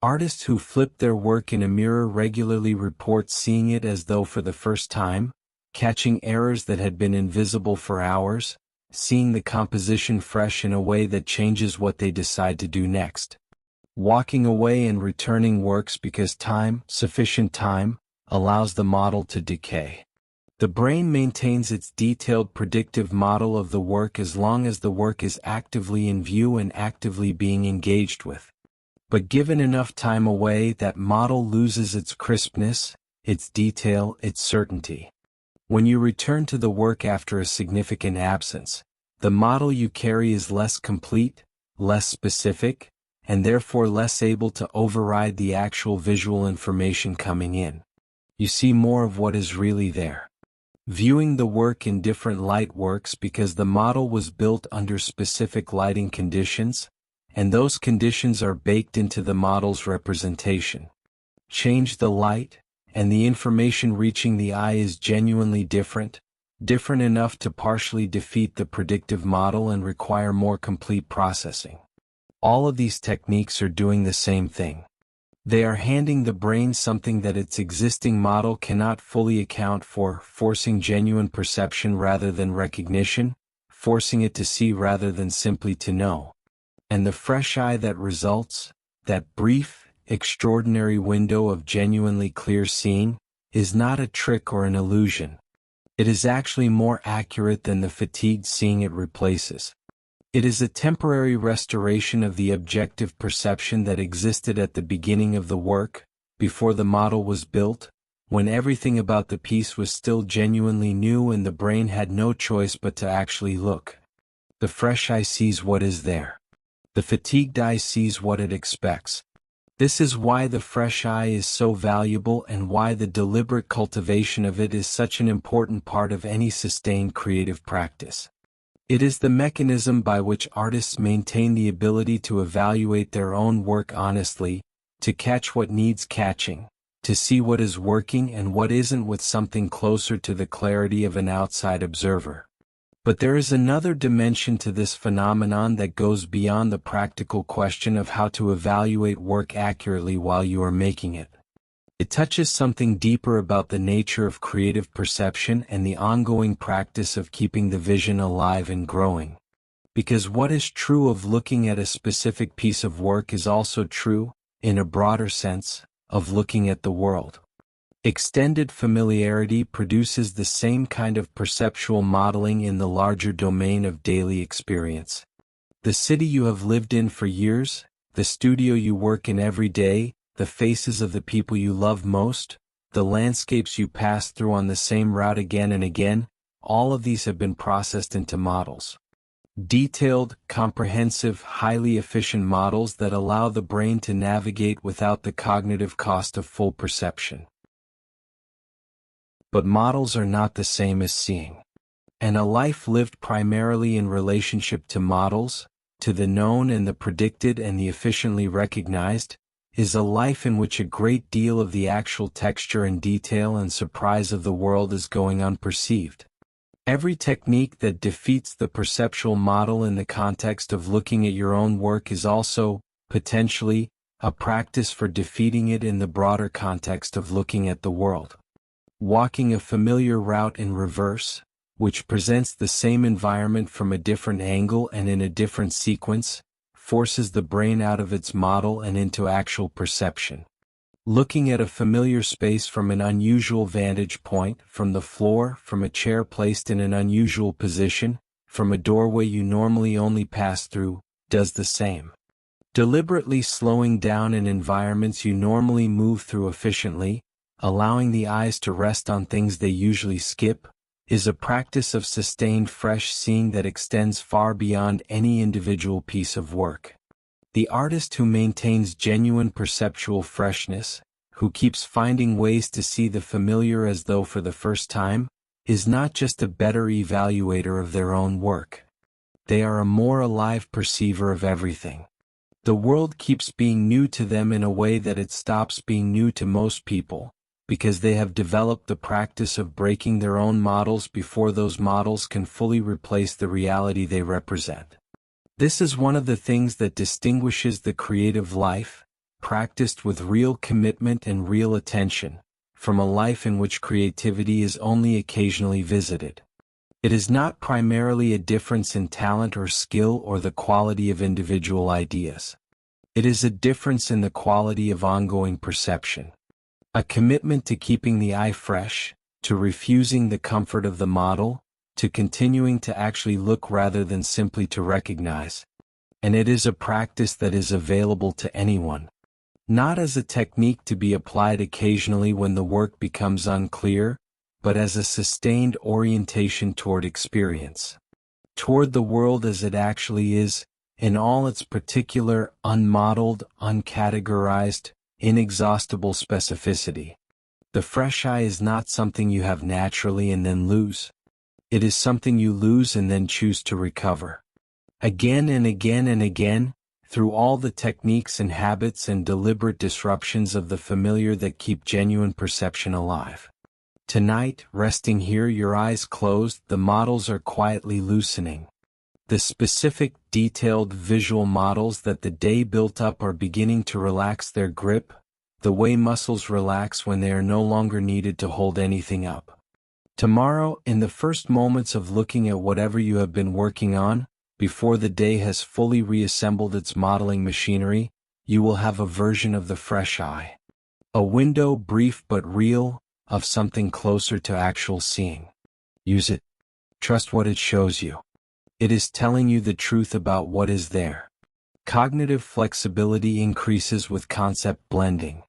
Artists who flip their work in a mirror regularly report seeing it as though for the first time, catching errors that had been invisible for hours, seeing the composition fresh in a way that changes what they decide to do next. Walking away and returning works because time, sufficient time, allows the model to decay. The brain maintains its detailed predictive model of the work as long as the work is actively in view and actively being engaged with. But given enough time away, that model loses its crispness, its detail, its certainty. When you return to the work after a significant absence, the model you carry is less complete, less specific, and therefore less able to override the actual visual information coming in. You see more of what is really there. Viewing the work in different light works because the model was built under specific lighting conditions, and those conditions are baked into the model's representation. Change the light, and the information reaching the eye is genuinely different enough to partially defeat the predictive model and require more complete processing. All of these techniques are doing the same thing. They are handing the brain something that its existing model cannot fully account for, forcing genuine perception rather than recognition, forcing it to see rather than simply to know. And the fresh eye that results, that brief, extraordinary window of genuinely clear seeing, is not a trick or an illusion. It is actually more accurate than the fatigued seeing it replaces. It is a temporary restoration of the objective perception that existed at the beginning of the work, before the model was built, when everything about the piece was still genuinely new and the brain had no choice but to actually look. The fresh eye sees what is there. The fatigued eye sees what it expects. This is why the fresh eye is so valuable and why the deliberate cultivation of it is such an important part of any sustained creative practice. It is the mechanism by which artists maintain the ability to evaluate their own work honestly, to catch what needs catching, to see what is working and what isn't with something closer to the clarity of an outside observer. But there is another dimension to this phenomenon that goes beyond the practical question of how to evaluate work accurately while you are making it. It touches something deeper about the nature of creative perception and the ongoing practice of keeping the vision alive and growing. Because what is true of looking at a specific piece of work is also true, in a broader sense, of looking at the world. Extended familiarity produces the same kind of perceptual modeling in the larger domain of daily experience. The city you have lived in for years, the studio you work in every day, the faces of the people you love most, the landscapes you pass through on the same route again and again, all of these have been processed into models. Detailed, comprehensive, highly efficient models that allow the brain to navigate without the cognitive cost of full perception. But models are not the same as seeing. And a life lived primarily in relationship to models, to the known and the predicted and the efficiently recognized, is a life in which a great deal of the actual texture and detail and surprise of the world is going unperceived. Every technique that defeats the perceptual model in the context of looking at your own work is also, potentially, a practice for defeating it in the broader context of looking at the world. Walking a familiar route in reverse, which presents the same environment from a different angle and in a different sequence, forces the brain out of its model and into actual perception. Looking at a familiar space from an unusual vantage point, from the floor, from a chair placed in an unusual position, from a doorway you normally only pass through, does the same. Deliberately slowing down in environments you normally move through efficiently, allowing the eyes to rest on things they usually skip, is a practice of sustained fresh seeing that extends far beyond any individual piece of work. The artist who maintains genuine perceptual freshness, who keeps finding ways to see the familiar as though for the first time, is not just a better evaluator of their own work. They are a more alive perceiver of everything. The world keeps being new to them in a way that it stops being new to most people, because they have developed the practice of breaking their own models before those models can fully replace the reality they represent. This is one of the things that distinguishes the creative life, practiced with real commitment and real attention, from a life in which creativity is only occasionally visited. It is not primarily a difference in talent or skill or the quality of individual ideas. It is a difference in the quality of ongoing perception. A commitment to keeping the eye fresh, to refusing the comfort of the model, to continuing to actually look rather than simply to recognize. And it is a practice that is available to anyone. Not as a technique to be applied occasionally when the work becomes unclear, but as a sustained orientation toward experience. Toward the world as it actually is, in all its particular, unmodeled, uncategorized, inexhaustible specificity. The fresh eye is not something you have naturally and then lose. It is something you lose and then choose to recover. Again and again and again, through all the techniques and habits and deliberate disruptions of the familiar that keep genuine perception alive. Tonight, resting here, your eyes closed, the models are quietly loosening. The specific, detailed visual models that the day built up are beginning to relax their grip, the way muscles relax when they are no longer needed to hold anything up. Tomorrow, in the first moments of looking at whatever you have been working on, before the day has fully reassembled its modeling machinery, you will have a version of the fresh eye. A window, brief but real, of something closer to actual seeing. Use it. Trust what it shows you. It is telling you the truth about what is there. Cognitive flexibility increases with concept blending.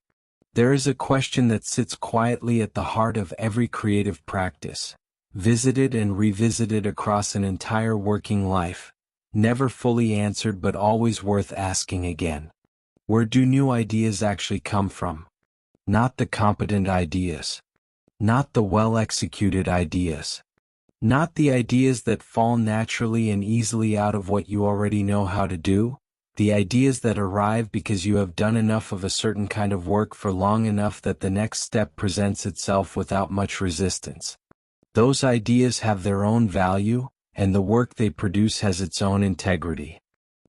There is a question that sits quietly at the heart of every creative practice, visited and revisited across an entire working life, never fully answered but always worth asking again. Where do new ideas actually come from? Not the competent ideas. Not the well-executed ideas. Not the ideas that fall naturally and easily out of what you already know how to do. The ideas that arrive because you have done enough of a certain kind of work for long enough that the next step presents itself without much resistance. Those ideas have their own value, and the work they produce has its own integrity.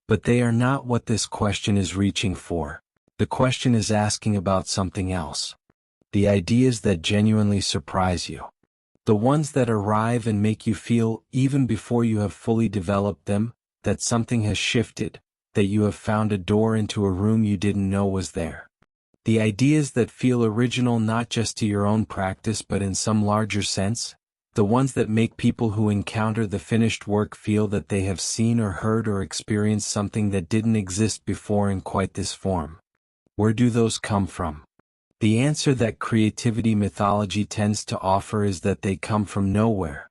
But they are not what this question is reaching for. The question is asking about something else. The ideas that genuinely surprise you. The ones that arrive and make you feel, even before you have fully developed them, that something has shifted, that you have found a door into a room you didn't know was there. The ideas that feel original not just to your own practice but in some larger sense, the ones that make people who encounter the finished work feel that they have seen or heard or experienced something that didn't exist before in quite this form. Where do those come from? The answer that creativity mythology tends to offer is that they come from nowhere.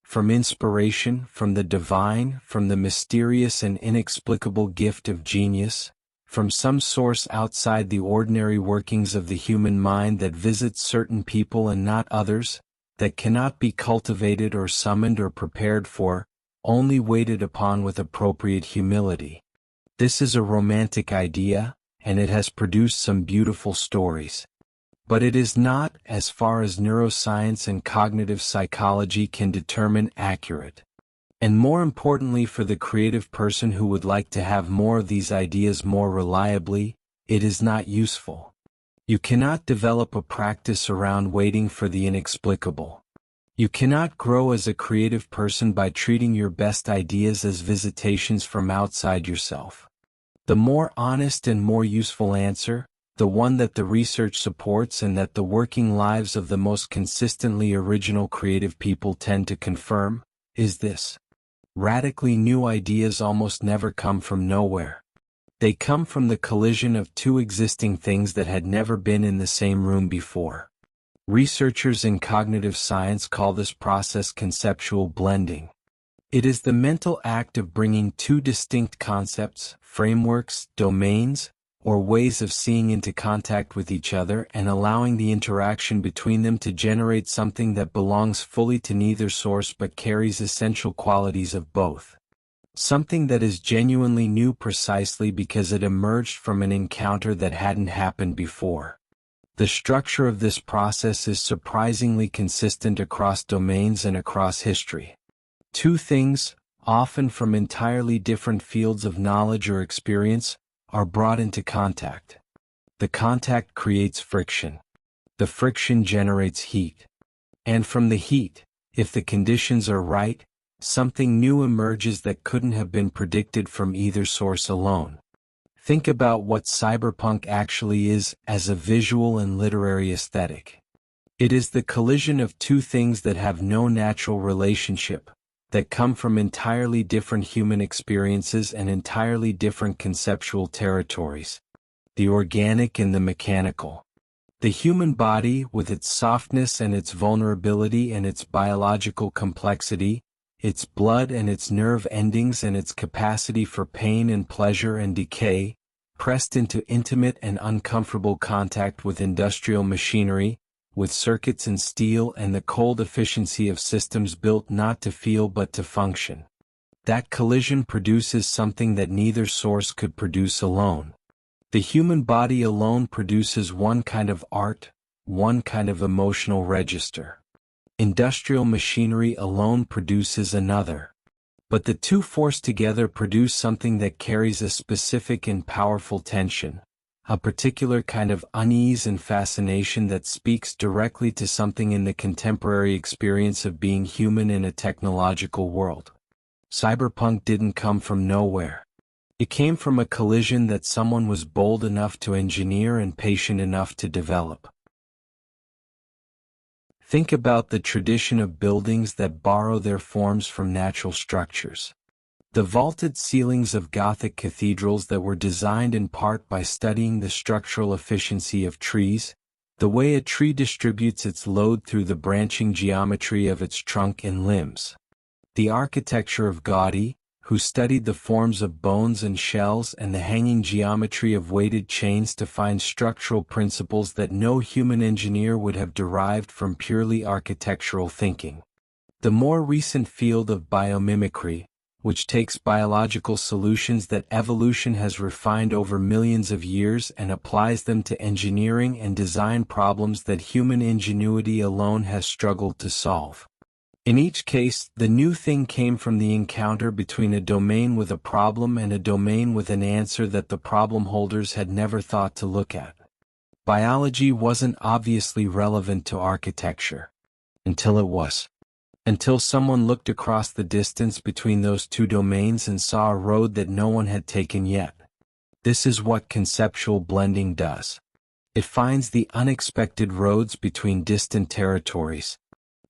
From inspiration, from the divine, from the mysterious and inexplicable gift of genius, from some source outside the ordinary workings of the human mind that visits certain people and not others, that cannot be cultivated or summoned or prepared for, only waited upon with appropriate humility. This is a romantic idea, and it has produced some beautiful stories. But it is not, as far as neuroscience and cognitive psychology can determine, accurate. And more importantly for the creative person who would like to have more of these ideas more reliably, it is not useful. You cannot develop a practice around waiting for the inexplicable. You cannot grow as a creative person by treating your best ideas as visitations from outside yourself. The more honest and more useful answer, the one that the research supports and that the working lives of the most consistently original creative people tend to confirm, is this. Radically new ideas almost never come from nowhere. They come from the collision of two existing things that had never been in the same room before. Researchers in cognitive science call this process conceptual blending. It is the mental act of bringing two distinct concepts, frameworks, domains, or ways of seeing into contact with each other and allowing the interaction between them to generate something that belongs fully to neither source but carries essential qualities of both. Something that is genuinely new precisely because it emerged from an encounter that hadn't happened before. The structure of this process is surprisingly consistent across domains and across history. Two things, often from entirely different fields of knowledge or experience, are brought into contact. The contact creates friction. The friction generates heat. And from the heat, if the conditions are right, something new emerges that couldn't have been predicted from either source alone. Think about what cyberpunk actually is as a visual and literary aesthetic. It is the collision of two things that have no natural relationship, that come from entirely different human experiences and entirely different conceptual territories. The organic and the mechanical. The human body, with its softness and its vulnerability and its biological complexity, its blood and its nerve endings and its capacity for pain and pleasure and decay, pressed into intimate and uncomfortable contact with industrial machinery, with circuits and steel and the cold efficiency of systems built not to feel but to function. That collision produces something that neither source could produce alone. The human body alone produces one kind of art, one kind of emotional register. Industrial machinery alone produces another. But the two forced together produce something that carries a specific and powerful tension, a particular kind of unease and fascination that speaks directly to something in the contemporary experience of being human in a technological world. Cyberpunk didn't come from nowhere. It came from a collision that someone was bold enough to engineer and patient enough to develop. Think about the tradition of buildings that borrow their forms from natural structures. The vaulted ceilings of Gothic cathedrals that were designed in part by studying the structural efficiency of trees, the way a tree distributes its load through the branching geometry of its trunk and limbs. The architecture of Gaudi, who studied the forms of bones and shells and the hanging geometry of weighted chains to find structural principles that no human engineer would have derived from purely architectural thinking. The more recent field of biomimicry, which takes biological solutions that evolution has refined over millions of years and applies them to engineering and design problems that human ingenuity alone has struggled to solve. In each case, the new thing came from the encounter between a domain with a problem and a domain with an answer that the problem holders had never thought to look at. Biology wasn't obviously relevant to architecture. Until it was. Until someone looked across the distance between those two domains and saw a road that no one had taken yet. This is what conceptual blending does. It finds the unexpected roads between distant territories.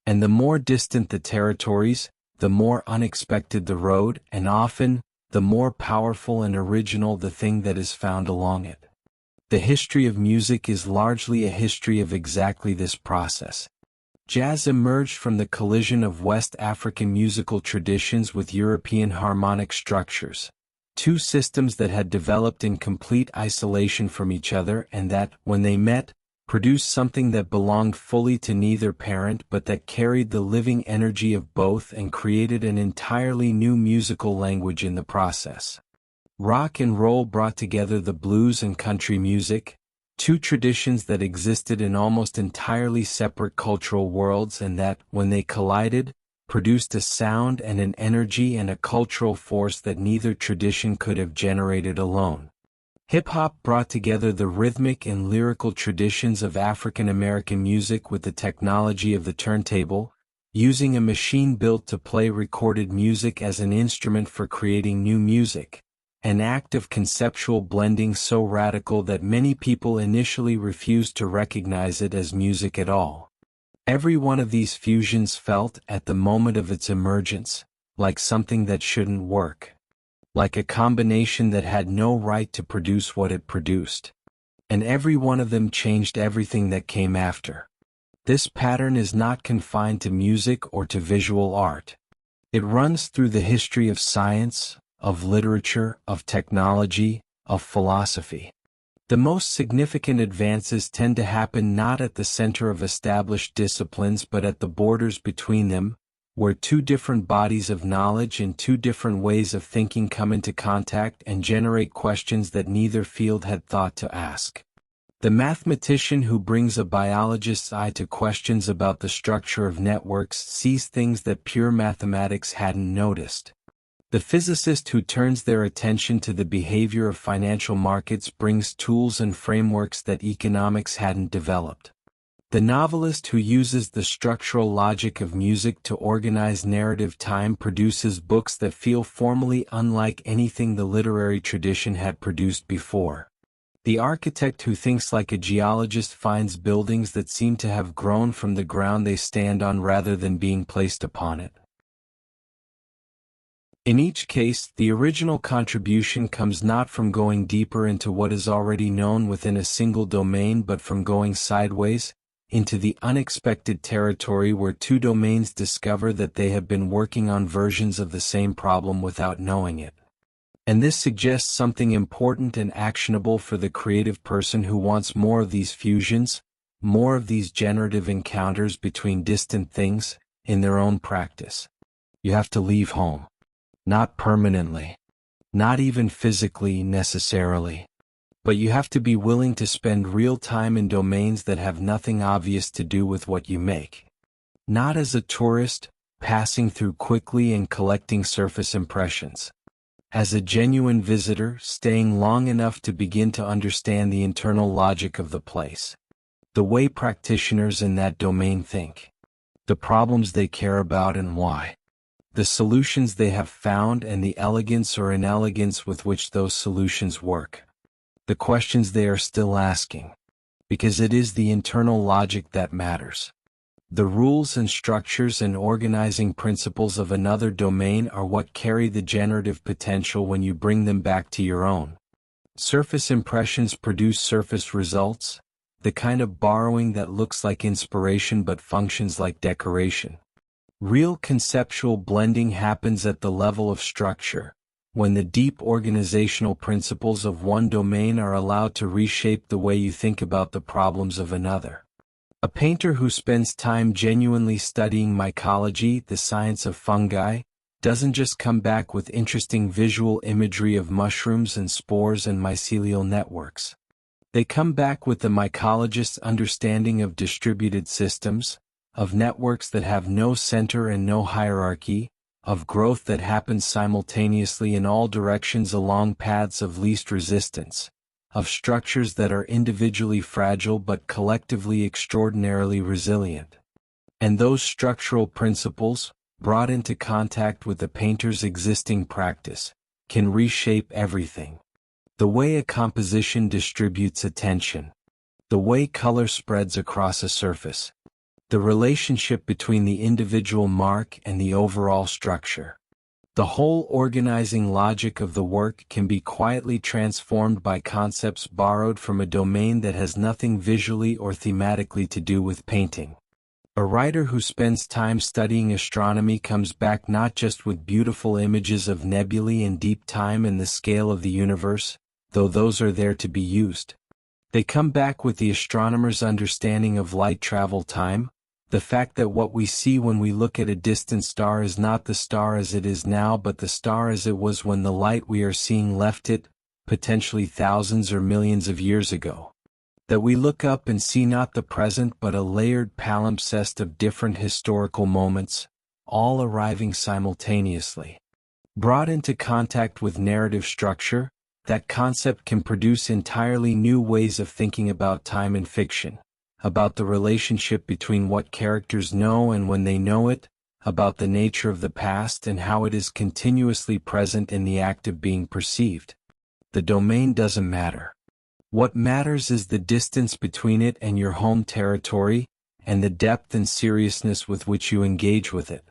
And the more distant the territories, the more unexpected the road, and often, the more powerful and original the thing that is found along it. The history of music is largely a history of exactly this process. Jazz emerged from the collision of West African musical traditions with European harmonic structures, two systems that had developed in complete isolation from each other and that, when they met, produced something that belonged fully to neither parent but that carried the living energy of both and created an entirely new musical language in the process. Rock and roll brought together the blues and country music, two traditions that existed in almost entirely separate cultural worlds and that, when they collided, produced a sound and an energy and a cultural force that neither tradition could have generated alone. Hip-hop brought together the rhythmic and lyrical traditions of African American music with the technology of the turntable, using a machine built to play recorded music as an instrument for creating new music, an act of conceptual blending so radical that many people initially refused to recognize it as music at all. Every one of these fusions felt, at the moment of its emergence, like something that shouldn't work. Like a combination that had no right to produce what it produced. And every one of them changed everything that came after. This pattern is not confined to music or to visual art. It runs through the history of science, of literature, of technology, of philosophy. The most significant advances tend to happen not at the center of established disciplines but at the borders between them, where two different bodies of knowledge and two different ways of thinking come into contact and generate questions that neither field had thought to ask. The mathematician who brings a biologist's eye to questions about the structure of networks sees things that pure mathematics hadn't noticed. The physicist who turns their attention to the behavior of financial markets brings tools and frameworks that economics hadn't developed. The novelist who uses the structural logic of music to organize narrative time produces books that feel formally unlike anything the literary tradition had produced before. The architect who thinks like a geologist finds buildings that seem to have grown from the ground they stand on rather than being placed upon it. In each case, the original contribution comes not from going deeper into what is already known within a single domain but from going sideways, into the unexpected territory where two domains discover that they have been working on versions of the same problem without knowing it. And this suggests something important and actionable for the creative person who wants more of these fusions, more of these generative encounters between distant things, in their own practice. You have to leave home. Not permanently. Not even physically necessarily. But you have to be willing to spend real time in domains that have nothing obvious to do with what you make. Not as a tourist, passing through quickly and collecting surface impressions. As a genuine visitor, staying long enough to begin to understand the internal logic of the place. The way practitioners in that domain think. The problems they care about and why. The solutions they have found and the elegance or inelegance with which those solutions work. The questions they are still asking. Because it is the internal logic that matters. The rules and structures and organizing principles of another domain are what carry the generative potential when you bring them back to your own. Surface impressions produce surface results, the kind of borrowing that looks like inspiration but functions like decoration. Real conceptual blending happens at the level of structure, when the deep organizational principles of one domain are allowed to reshape the way you think about the problems of another. A painter who spends time genuinely studying mycology, the science of fungi, doesn't just come back with interesting visual imagery of mushrooms and spores and mycelial networks. They come back with the mycologist's understanding of distributed systems, of networks that have no center and no hierarchy, of growth that happens simultaneously in all directions along paths of least resistance, of structures that are individually fragile but collectively extraordinarily resilient. And those structural principles, brought into contact with the painter's existing practice, can reshape everything. The way a composition distributes attention, the way color spreads across a surface, the relationship between the individual mark and the overall structure. The whole organizing logic of the work can be quietly transformed by concepts borrowed from a domain that has nothing visually or thematically to do with painting. A writer who spends time studying astronomy comes back not just with beautiful images of nebulae and deep time and the scale of the universe, though those are there to be used. They come back with the astronomer's understanding of light travel time, the fact that what we see when we look at a distant star is not the star as it is now but the star as it was when the light we are seeing left it, potentially thousands or millions of years ago. That we look up and see not the present but a layered palimpsest of different historical moments, all arriving simultaneously. Brought into contact with narrative structure, that concept can produce entirely new ways of thinking about time in fiction. About the relationship between what characters know and when they know it, about the nature of the past and how it is continuously present in the act of being perceived. The domain doesn't matter. What matters is the distance between it and your home territory, and the depth and seriousness with which you engage with it.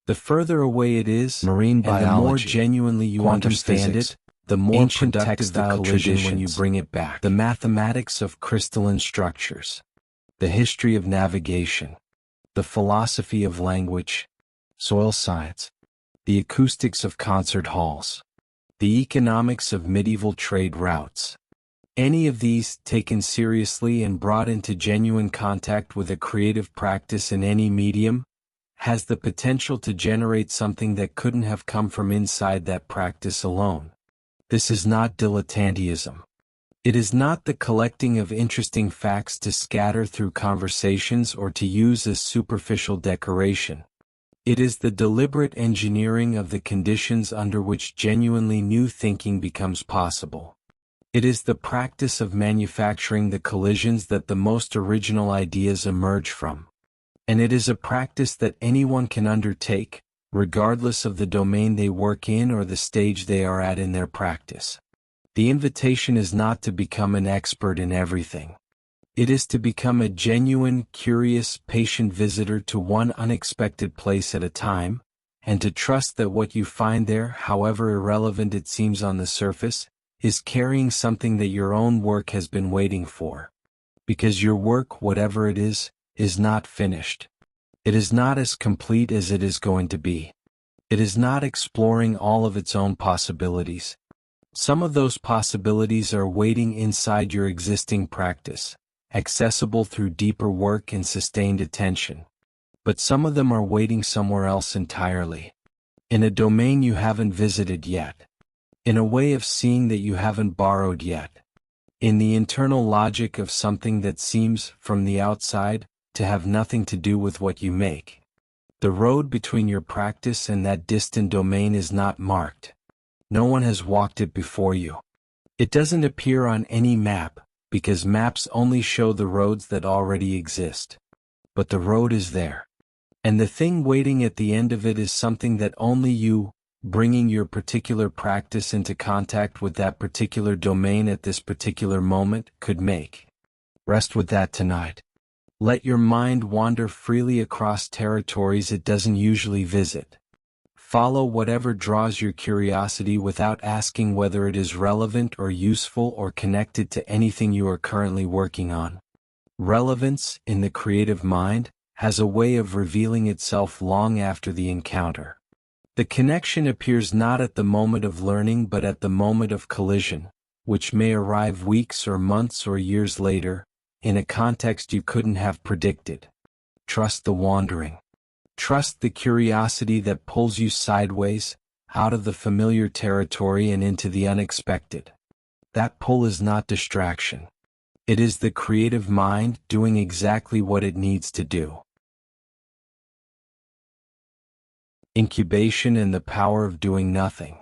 The further away it is,
marine biology,
and the more genuinely you
quantum
understand
physics,
it, the more
ancient
productive the
textile
collision when you
traditions,
bring it back. The mathematics of crystalline structures. The history of navigation, the philosophy of language, soil science, the acoustics of concert halls, the economics of medieval trade routes. Any of these, taken seriously and brought into genuine contact with a creative practice in any medium, has the potential to generate something that couldn't have come from inside that practice alone. This is not dilettanteism. It is not the collecting of interesting facts to scatter through conversations or to use as superficial decoration. It is the deliberate engineering of the conditions under which genuinely new thinking becomes possible. It is the practice of manufacturing the collisions that the most original ideas emerge from. And it is a practice that anyone can undertake, regardless of the domain they work in or the stage they are at in their practice. The invitation is not to become an expert in everything. It is to become a genuine, curious, patient visitor to one unexpected place at a time, and to trust that what you find there, however irrelevant it seems on the surface, is carrying something that your own work has been waiting for. Because your work, whatever it is not finished. It is not as complete as it is going to be. It is not exploring all of its own possibilities. Some of those possibilities are waiting inside your existing practice, accessible through deeper work and sustained attention. But some of them are waiting somewhere else entirely. In a domain you haven't visited yet. In a way of seeing that you haven't borrowed yet. In the internal logic of something that seems, from the outside, to have nothing to do with what you make. The road between your practice and that distant domain is not marked. No one has walked it before you. It doesn't appear on any map, because maps only show the roads that already exist. But the road is there. And the thing waiting at the end of it is something that only you, bringing your particular practice into contact with that particular domain at this particular moment, could make. Rest with that tonight. Let your mind wander freely across territories it doesn't usually visit. Follow whatever draws your curiosity without asking whether it is relevant or useful or connected to anything you are currently working on. Relevance, in the creative mind, has a way of revealing itself long after the encounter. The connection appears not at the moment of learning but at the moment of collision, which may arrive weeks or months or years later, in a context you couldn't have predicted. Trust the wandering. Trust the curiosity that pulls you sideways, out of the familiar territory and into the unexpected. That pull is not distraction. It is the creative mind doing exactly what it needs to do. Incubation and the power of doing nothing.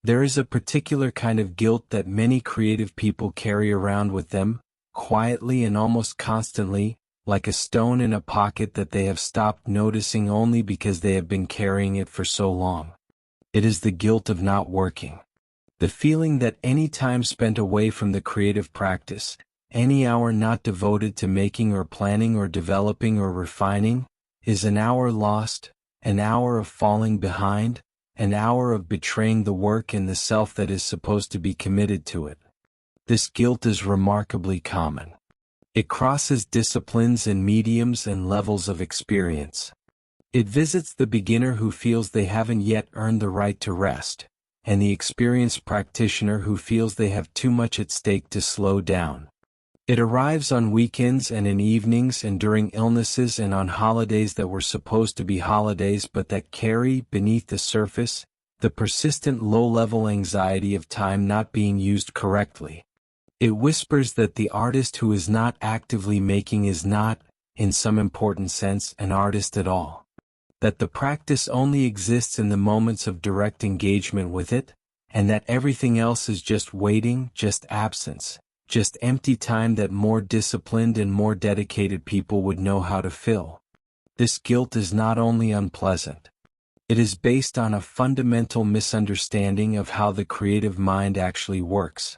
There is a particular kind of guilt that many creative people carry around with them, quietly and almost constantly, like a stone in a pocket that they have stopped noticing only because they have been carrying it for so long. It is the guilt of not working. The feeling that any time spent away from the creative practice, any hour not devoted to making or planning or developing or refining, is an hour lost, an hour of falling behind, an hour of betraying the work and the self that is supposed to be committed to it. This guilt is remarkably common. It crosses disciplines and mediums and levels of experience. It visits the beginner who feels they haven't yet earned the right to rest, and the experienced practitioner who feels they have too much at stake to slow down. It arrives on weekends and in evenings and during illnesses and on holidays that were supposed to be holidays but that carry, beneath the surface, the persistent low-level anxiety of time not being used correctly. It whispers that the artist who is not actively making is not, in some important sense, an artist at all. That the practice only exists in the moments of direct engagement with it, and that everything else is just waiting, just absence, just empty time that more disciplined and more dedicated people would know how to fill. This guilt is not only unpleasant. It is based on a fundamental misunderstanding of how the creative mind actually works.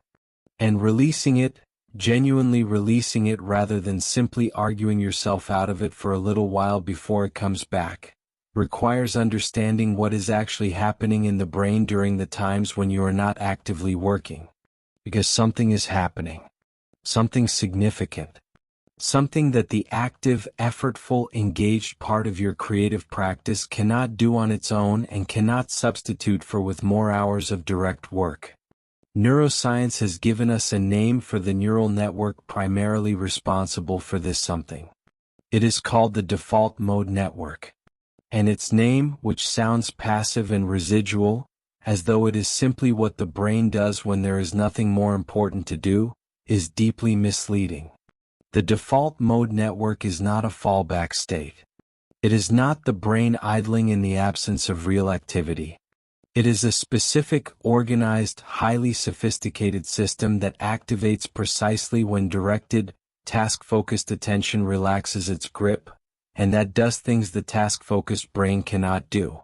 And releasing it, genuinely releasing it rather than simply arguing yourself out of it for a little while before it comes back, requires understanding what is actually happening in the brain during the times when you are not actively working. Because something is happening. Something significant. Something that the active, effortful, engaged part of your creative practice cannot do on its own and cannot substitute for with more hours of direct work. Neuroscience has given us a name for the neural network primarily responsible for this something. It is called the default mode network. And its name, which sounds passive and residual, as though it is simply what the brain does when there is nothing more important to do, is deeply misleading. The default mode network is not a fallback state. It is not the brain idling in the absence of real activity. It is a specific, organized, highly sophisticated system that activates precisely when directed, task-focused attention relaxes its grip, and that does things the task-focused brain cannot do.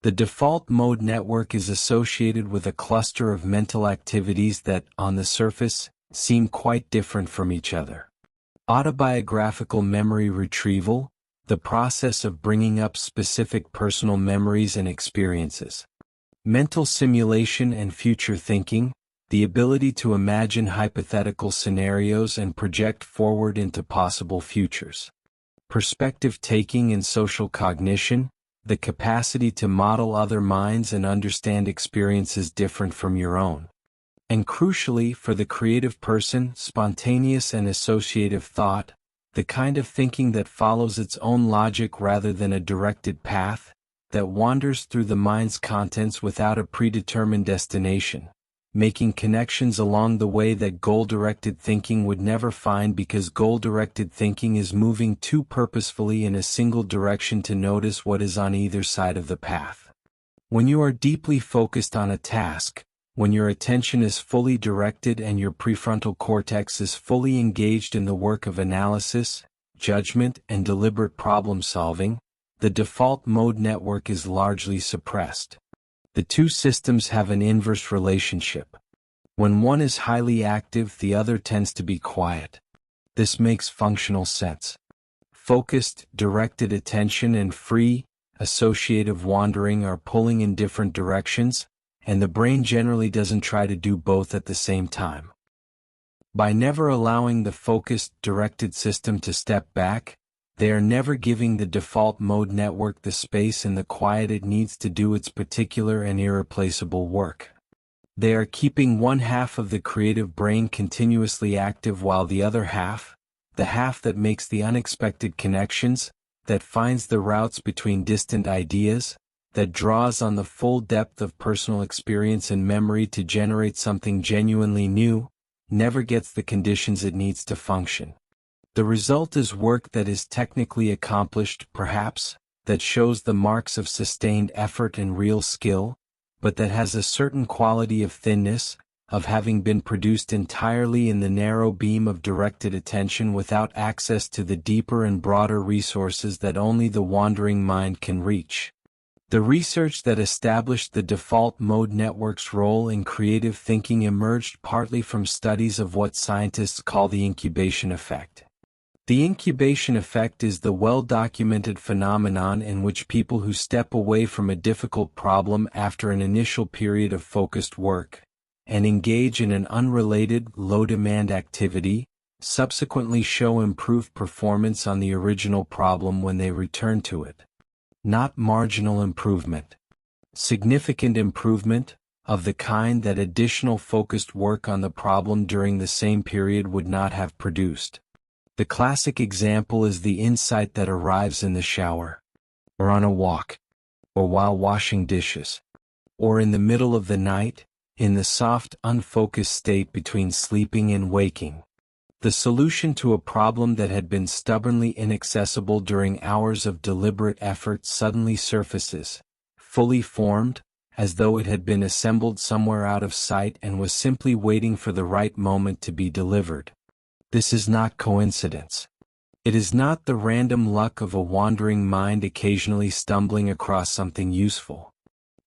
The default mode network is associated with a cluster of mental activities that, on the surface, seem quite different from each other. Autobiographical memory retrieval, the process of bringing up specific personal memories and experiences. Mental simulation and future thinking, the ability to imagine hypothetical scenarios and project forward into possible futures. Perspective taking and social cognition, the capacity to model other minds and understand experiences different from your own. And crucially, for the creative person, spontaneous and associative thought, the kind of thinking that follows its own logic rather than a directed path, that wanders through the mind's contents without a predetermined destination, making connections along the way that goal-directed thinking would never find, because goal-directed thinking is moving too purposefully in a single direction to notice what is on either side of the path. When you are deeply focused on a task, when your attention is fully directed and your prefrontal cortex is fully engaged in the work of analysis, judgment, and deliberate problem-solving, the default mode network is largely suppressed. The two systems have an inverse relationship. When one is highly active, the other tends to be quiet. This makes functional sense. Focused, directed attention and free, associative wandering are pulling in different directions, and the brain generally doesn't try to do both at the same time. By never allowing the focused, directed system to step back, they are never giving the default mode network the space and the quiet it needs to do its particular and irreplaceable work. They are keeping one half of the creative brain continuously active while the other half, the half that makes the unexpected connections, that finds the routes between distant ideas, that draws on the full depth of personal experience and memory to generate something genuinely new, never gets the conditions it needs to function. The result is work that is technically accomplished, perhaps, that shows the marks of sustained effort and real skill, but that has a certain quality of thinness, of having been produced entirely in the narrow beam of directed attention without access to the deeper and broader resources that only the wandering mind can reach. The research that established the default mode network's role in creative thinking emerged partly from studies of what scientists call the incubation effect. The incubation effect is the well-documented phenomenon in which people who step away from a difficult problem after an initial period of focused work, and engage in an unrelated, low-demand activity, subsequently show improved performance on the original problem when they return to it. Not marginal improvement. Significant improvement, of the kind that additional focused work on the problem during the same period would not have produced. The classic example is the insight that arrives in the shower, or on a walk, or while washing dishes, or in the middle of the night, in the soft, unfocused state between sleeping and waking. The solution to a problem that had been stubbornly inaccessible during hours of deliberate effort suddenly surfaces, fully formed, as though it had been assembled somewhere out of sight and was simply waiting for the right moment to be delivered. This is not coincidence. It is not the random luck of a wandering mind occasionally stumbling across something useful.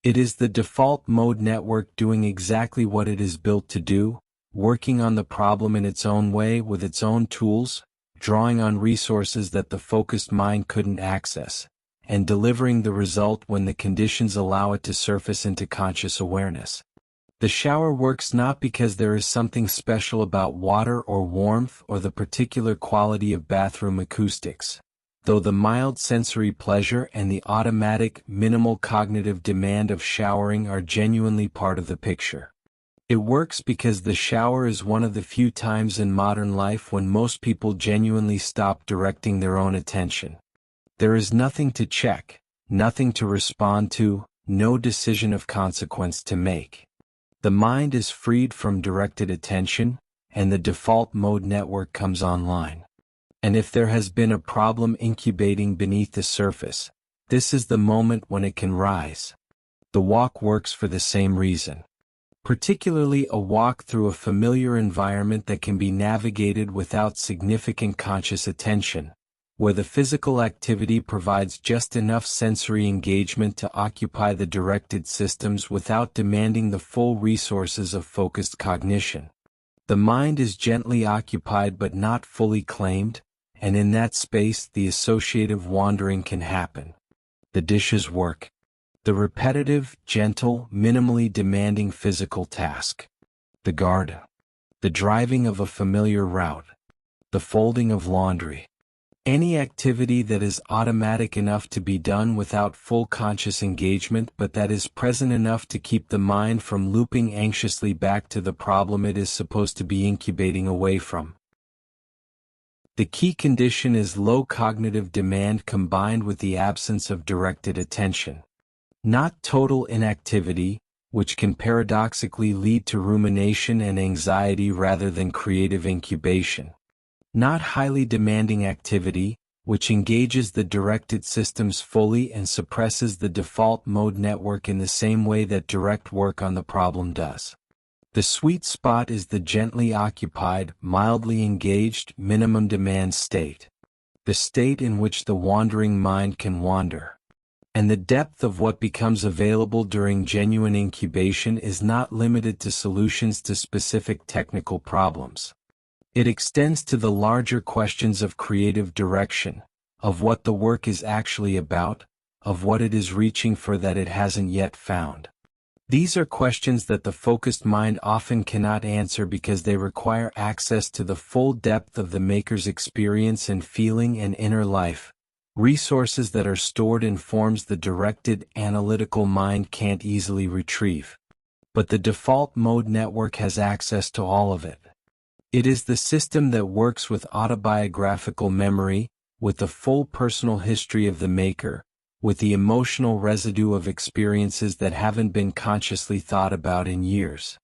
It is the default mode network doing exactly what it is built to do, working on the problem in its own way with its own tools, drawing on resources that the focused mind couldn't access, and delivering the result when the conditions allow it to surface into conscious awareness. The shower works not because there is something special about water or warmth or the particular quality of bathroom acoustics, though the mild sensory pleasure and the automatic, minimal cognitive demand of showering are genuinely part of the picture. It works because the shower is one of the few times in modern life when most people genuinely stop directing their own attention. There is nothing to check, nothing to respond to, no decision of consequence to make. The mind is freed from directed attention, and the default mode network comes online. And if there has been a problem incubating beneath the surface, this is the moment when it can rise. The walk works for the same reason. Particularly a walk through a familiar environment that can be navigated without significant conscious attention, where the physical activity provides just enough sensory engagement to occupy the directed systems without demanding the full resources of focused cognition. The mind is gently occupied but not fully claimed, and in that space the associative wandering can happen. The dishes work. The repetitive, gentle, minimally demanding physical task. The garden. The driving of a familiar route. The folding of laundry. Any activity that is automatic enough to be done without full conscious engagement but that is present enough to keep the mind from looping anxiously back to the problem it is supposed to be incubating away from. The key condition is low cognitive demand combined with the absence of directed attention. Not total inactivity, which can paradoxically lead to rumination and anxiety rather than creative incubation. Not highly demanding activity, which engages the directed systems fully and suppresses the default mode network in the same way that direct work on the problem does. The sweet spot is the gently occupied, mildly engaged, minimum demand state. The state in which the wandering mind can wander. And the depth of what becomes available during genuine incubation is not limited to solutions to specific technical problems. It extends to the larger questions of creative direction, of what the work is actually about, of what it is reaching for that it hasn't yet found. These are questions that the focused mind often cannot answer because they require access to the full depth of the maker's experience and feeling and inner life, resources that are stored in forms the directed, analytical mind can't easily retrieve. But the default mode network has access to all of it. It is the system that works with autobiographical memory, with the full personal history of the maker, with the emotional residue of experiences that haven't been consciously thought about in years.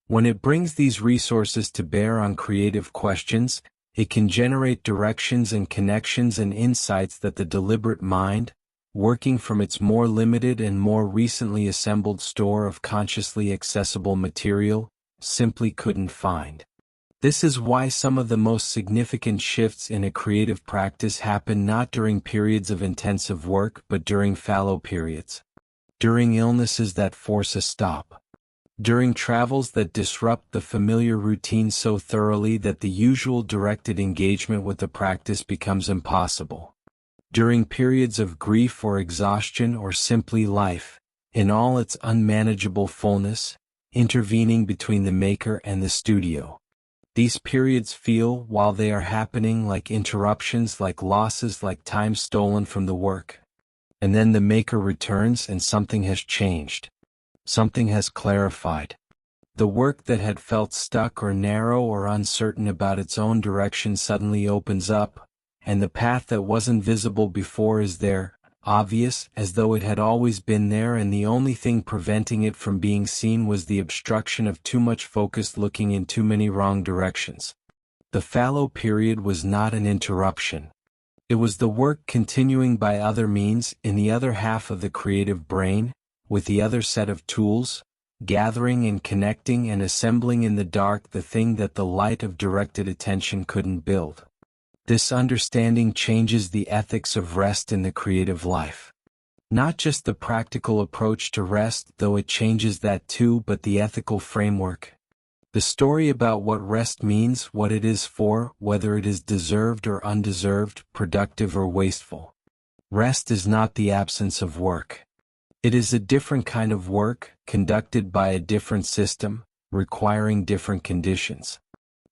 When it brings these resources to bear on creative questions, it can generate directions and connections and insights that the deliberate mind, working from its more limited and more recently assembled store of consciously accessible material, simply couldn't find. This is why some of the most significant shifts in a creative practice happen not during periods of intensive work but during fallow periods. During illnesses that force a stop. During travels that disrupt the familiar routine so thoroughly that the usual directed engagement with the practice becomes impossible. During periods of grief or exhaustion or simply life, in all its unmanageable fullness, intervening between the maker and the studio. These periods feel, while they are happening, like interruptions, like losses, like time stolen from the work. And then the maker returns and something has changed. Something has clarified. The work that had felt stuck or narrow or uncertain about its own direction suddenly opens up, and the path that wasn't visible before is there, obvious, as though it had always been there, and the only thing preventing it from being seen was the obstruction of too much focus looking in too many wrong directions. The fallow period was not an interruption. It was the work continuing by other means, in the other half of the creative brain, with the other set of tools, gathering and connecting and assembling in the dark the thing that the light of directed attention couldn't build. This understanding changes the ethics of rest in the creative life. Not just the practical approach to rest, though it changes that too, but the ethical framework. The story about what rest means, what it is for, whether it is deserved or undeserved, productive or wasteful. Rest is not the absence of work. It is a different kind of work, conducted by a different system, requiring different conditions.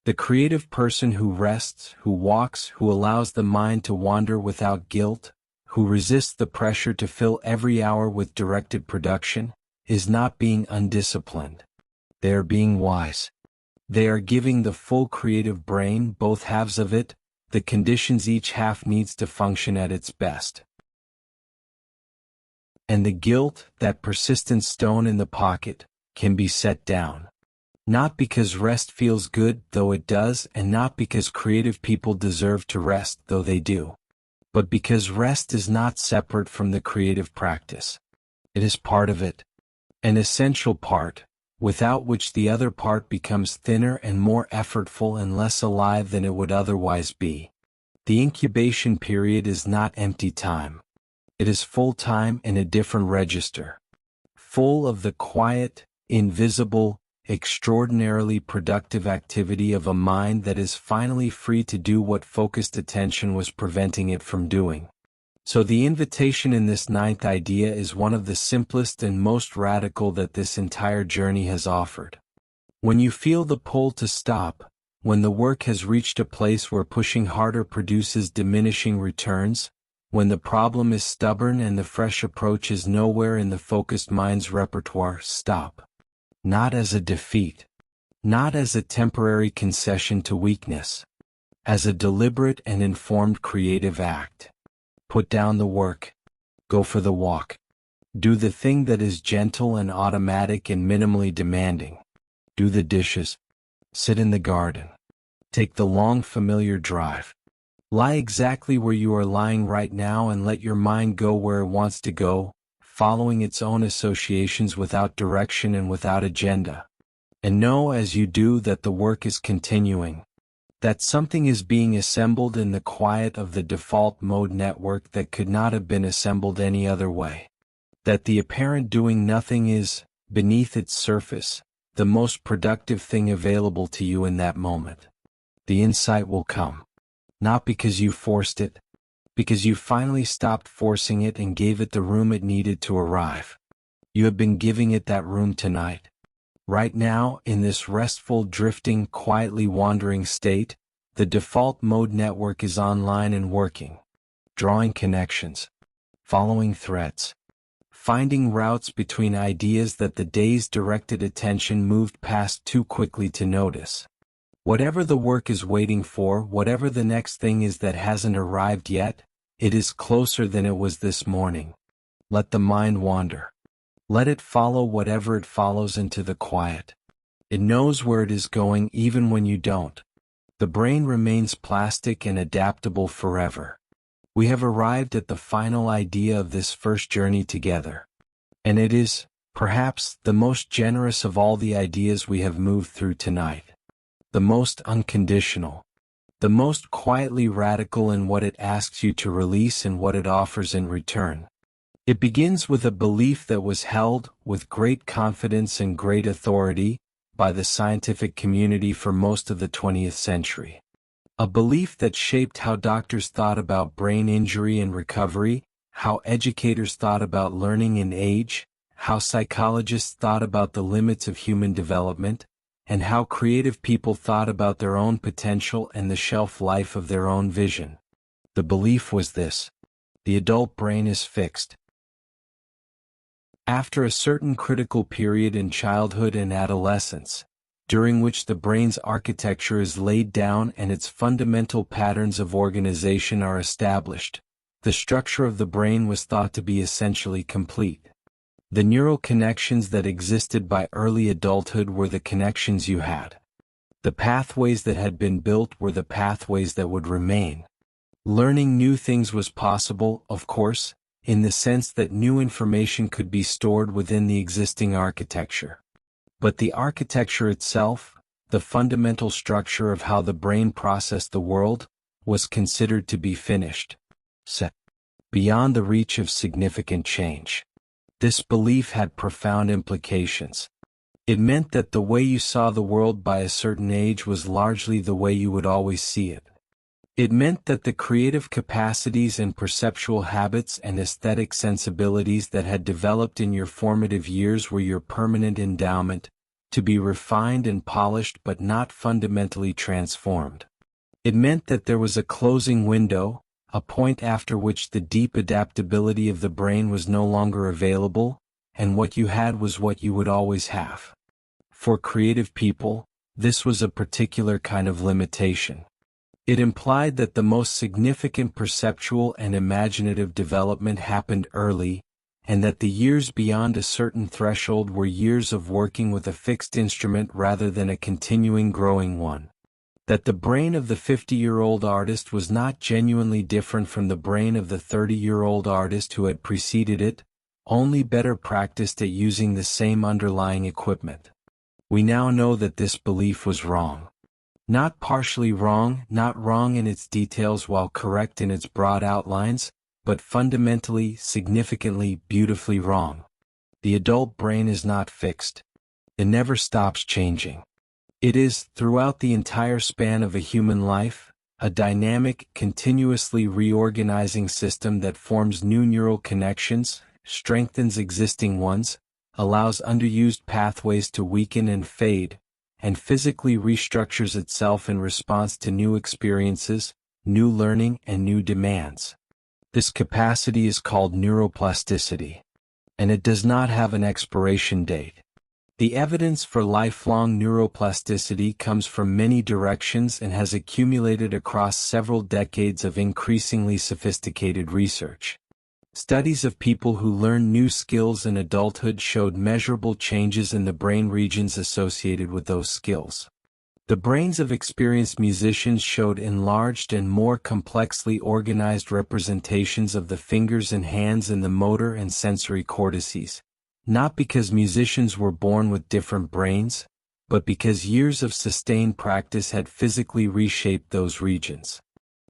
The creative person who rests, who walks, who allows the mind to wander without guilt, who resists the pressure to fill every hour with directed production, is not being undisciplined. They are being wise. They are giving the full creative brain, both halves of it, the conditions each half needs to function at its best. And the guilt, that persistent stone in the pocket, can be set down. Not because rest feels good, though it does, and not because creative people deserve to rest, though they do. But because rest is not separate from the creative practice. It is part of it. An essential part, without which the other part becomes thinner and more effortful and less alive than it would otherwise be. The incubation period is not empty time. It is full time in a different register. Full of the quiet, invisible, extraordinarily productive activity of a mind that is finally free to do what focused attention was preventing it from doing. So the invitation in this ninth idea is one of the simplest and most radical that this entire journey has offered. When you feel the pull to stop, when the work has reached a place where pushing harder produces diminishing returns, when the problem is stubborn and the fresh approach is nowhere in the focused mind's repertoire, stop. Not as a defeat. Not as a temporary concession to weakness. As a deliberate and informed creative act. Put down the work. Go for the walk. Do the thing that is gentle and automatic and minimally demanding. Do the dishes. Sit in the garden. Take the long familiar drive. Lie exactly where you are lying right now and let your mind go where it wants to go, following its own associations without direction and without agenda. And know as you do that the work is continuing, that something is being assembled in the quiet of the default mode network that could not have been assembled any other way. That the apparent doing nothing is, beneath its surface, the most productive thing available to you in that moment. The insight will come. Not because you forced it, because you finally stopped forcing it and gave it the room it needed to arrive. You have been giving it that room tonight. Right now, in this restful, drifting, quietly wandering state, the default mode network is online and working. Drawing connections. Following threads. Finding routes between ideas that the day's directed attention moved past too quickly to notice. Whatever the work is waiting for, whatever the next thing is that hasn't arrived yet, it is closer than it was this morning. Let the mind wander. Let it follow whatever it follows into the quiet. It knows where it is going even when you don't. The brain remains plastic and adaptable forever. We have arrived at the final idea of this first journey together. And it is, perhaps, the most generous of all the ideas we have moved through tonight. The most unconditional. The most quietly radical in what it asks you to release and what it offers in return. It begins with a belief that was held, with great confidence and great authority, by the scientific community for most of the 20th century. A belief that shaped how doctors thought about brain injury and recovery, how educators thought about learning and age, how psychologists thought about the limits of human development, and how creative people thought about their own potential and the shelf life of their own vision. The belief was this: the adult brain is fixed. After a certain critical period in childhood and adolescence, during which the brain's architecture is laid down and its fundamental patterns of organization are established, the structure of the brain was thought to be essentially complete. The neural connections that existed by early adulthood were the connections you had. The pathways that had been built were the pathways that would remain. Learning new things was possible, of course, in the sense that new information could be stored within the existing architecture. But the architecture itself, the fundamental structure of how the brain processed the world, was considered to be finished, set, beyond the reach of significant change. This belief had profound implications. It meant that the way you saw the world by a certain age was largely the way you would always see it. It meant that the creative capacities and perceptual habits and aesthetic sensibilities that had developed in your formative years were your permanent endowment, to be refined and polished but not fundamentally transformed. It meant that there was a closing window, a point after which the deep adaptability of the brain was no longer available, and what you had was what you would always have. For creative people, this was a particular kind of limitation. It implied that the most significant perceptual and imaginative development happened early, and that the years beyond a certain threshold were years of working with a fixed instrument rather than a continuing growing one. That the brain of the 50-year-old artist was not genuinely different from the brain of the 30-year-old artist who had preceded it, only better practiced at using the same underlying equipment. We now know that this belief was wrong. Not partially wrong, not wrong in its details while correct in its broad outlines, but fundamentally, significantly, beautifully wrong. The adult brain is not fixed. It never stops changing. It is, throughout the entire span of a human life, a dynamic, continuously reorganizing system that forms new neural connections, strengthens existing ones, allows underused pathways to weaken and fade, and physically restructures itself in response to new experiences, new learning, and new demands. This capacity is called neuroplasticity, and it does not have an expiration date. The evidence for lifelong neuroplasticity comes from many directions and has accumulated across several decades of increasingly sophisticated research. Studies of people who learned new skills in adulthood showed measurable changes in the brain regions associated with those skills. The brains of experienced musicians showed enlarged and more complexly organized representations of the fingers and hands in the motor and sensory cortices, not because musicians were born with different brains, but because years of sustained practice had physically reshaped those regions.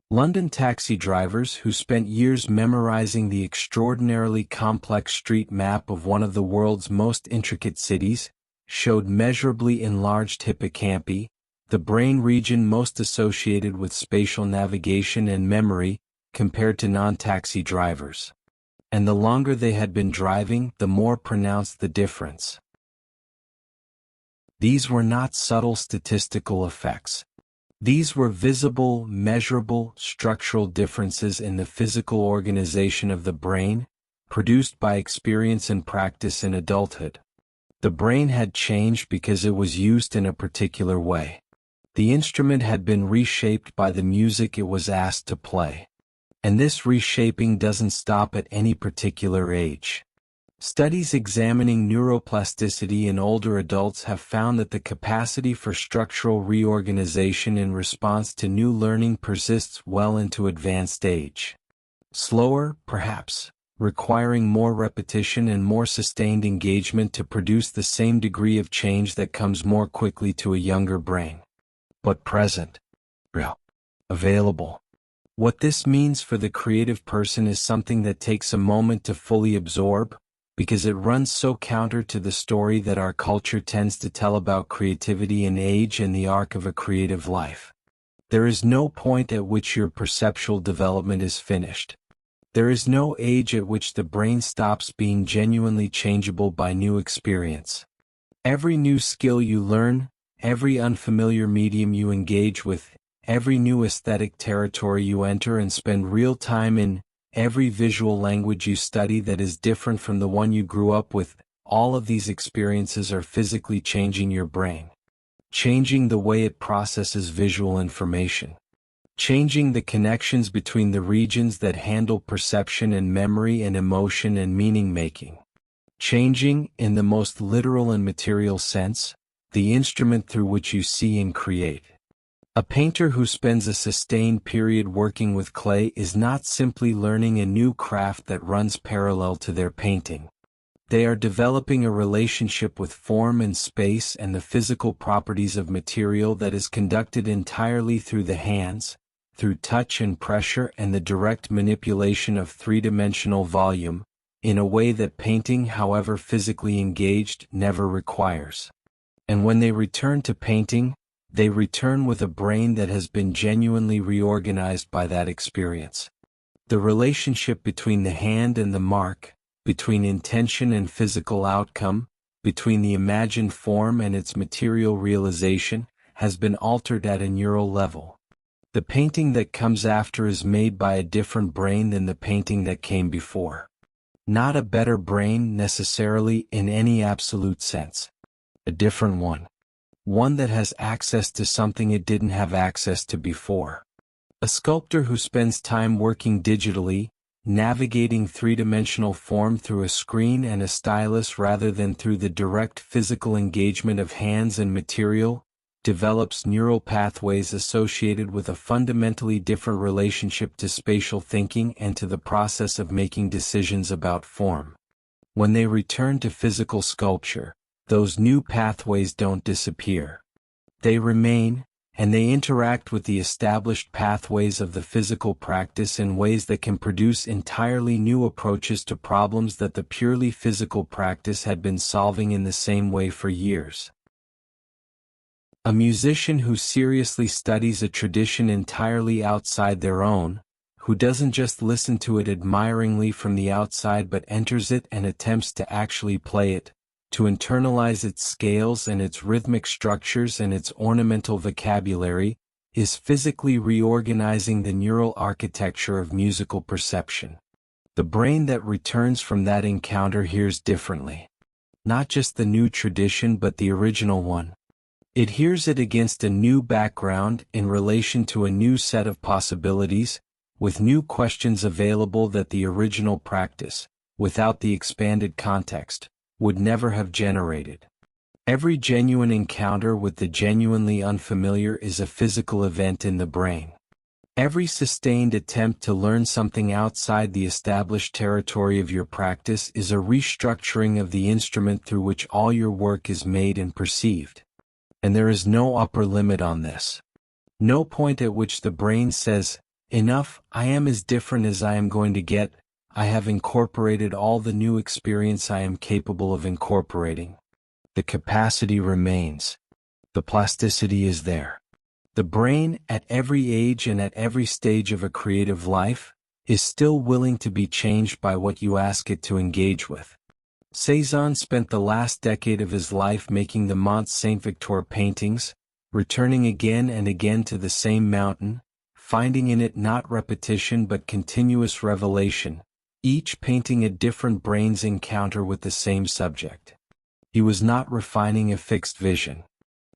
London taxi drivers who spent years memorizing the extraordinarily complex street map of one of the world's most intricate cities showed measurably enlarged hippocampi, the brain region most associated with spatial navigation and memory, compared to non-taxi drivers. And the longer they had been driving, the more pronounced the difference. These were not subtle statistical effects. These were visible, measurable, structural differences in the physical organization of the brain, produced by experience and practice in adulthood. The brain had changed because it was used in a particular way. The instrument had been reshaped by the music it was asked to play. And this reshaping doesn't stop at any particular age. Studies examining neuroplasticity in older adults have found that the capacity for structural reorganization in response to new learning persists well into advanced age. Slower, perhaps, requiring more repetition and more sustained engagement to produce the same degree of change that comes more quickly to a younger brain. But present, real, available. What this means for the creative person is something that takes a moment to fully absorb, because it runs so counter to the story that our culture tends to tell about creativity and age and the arc of a creative life. There is no point at which your perceptual development is finished. There is no age at which the brain stops being genuinely changeable by new experience. Every new skill you learn, every unfamiliar medium you engage with, every new aesthetic territory you enter and spend real time in, every visual language you study that is different from the one you grew up with, all of these experiences are physically changing your brain. Changing the way it processes visual information. Changing the connections between the regions that handle perception and memory and emotion and meaning-making. Changing, in the most literal and material sense, the instrument through which you see and create. A painter who spends a sustained period working with clay is not simply learning a new craft that runs parallel to their painting. They are developing a relationship with form and space and the physical properties of material that is conducted entirely through the hands, through touch and pressure and the direct manipulation of three-dimensional volume, in a way that painting, however physically engaged, never requires. And when they return to painting, they return with a brain that has been genuinely reorganized by that experience. The relationship between the hand and the mark, between intention and physical outcome, between the imagined form and its material realization, has been altered at a neural level. The painting that comes after is made by a different brain than the painting that came before. Not a better brain necessarily in any absolute sense. A different one. One that has access to something it didn't have access to before. A sculptor who spends time working digitally, navigating three-dimensional form through a screen and a stylus rather than through the direct physical engagement of hands and material, develops neural pathways associated with a fundamentally different relationship to spatial thinking and to the process of making decisions about form. When they return to physical sculpture, those new pathways don't disappear. They remain, and they interact with the established pathways of the physical practice in ways that can produce entirely new approaches to problems that the purely physical practice had been solving in the same way for years. A musician who seriously studies a tradition entirely outside their own, who doesn't just listen to it admiringly from the outside but enters it and attempts to actually play it, to internalize its scales and its rhythmic structures and its ornamental vocabulary, is physically reorganizing the neural architecture of musical perception. The brain that returns from that encounter hears differently. Not just the new tradition but the original one. It hears it against a new background in relation to a new set of possibilities, with new questions available that the original practice, without the expanded context, would never have generated. Every genuine encounter with the genuinely unfamiliar is a physical event in the brain. Every sustained attempt to learn something outside the established territory of your practice is a restructuring of the instrument through which all your work is made and perceived. And there is no upper limit on this. No point at which the brain says, "Enough, I am as different as I am going to get, I have incorporated all the new experience I am capable of incorporating." The capacity remains. The plasticity is there. The brain, at every age and at every stage of a creative life, is still willing to be changed by what you ask it to engage with. Cézanne spent the last decade of his life making the Mont Saint-Victor paintings, returning again and again to the same mountain, finding in it not repetition but continuous revelation, each painting a different brain's encounter with the same subject. He was not refining a fixed vision.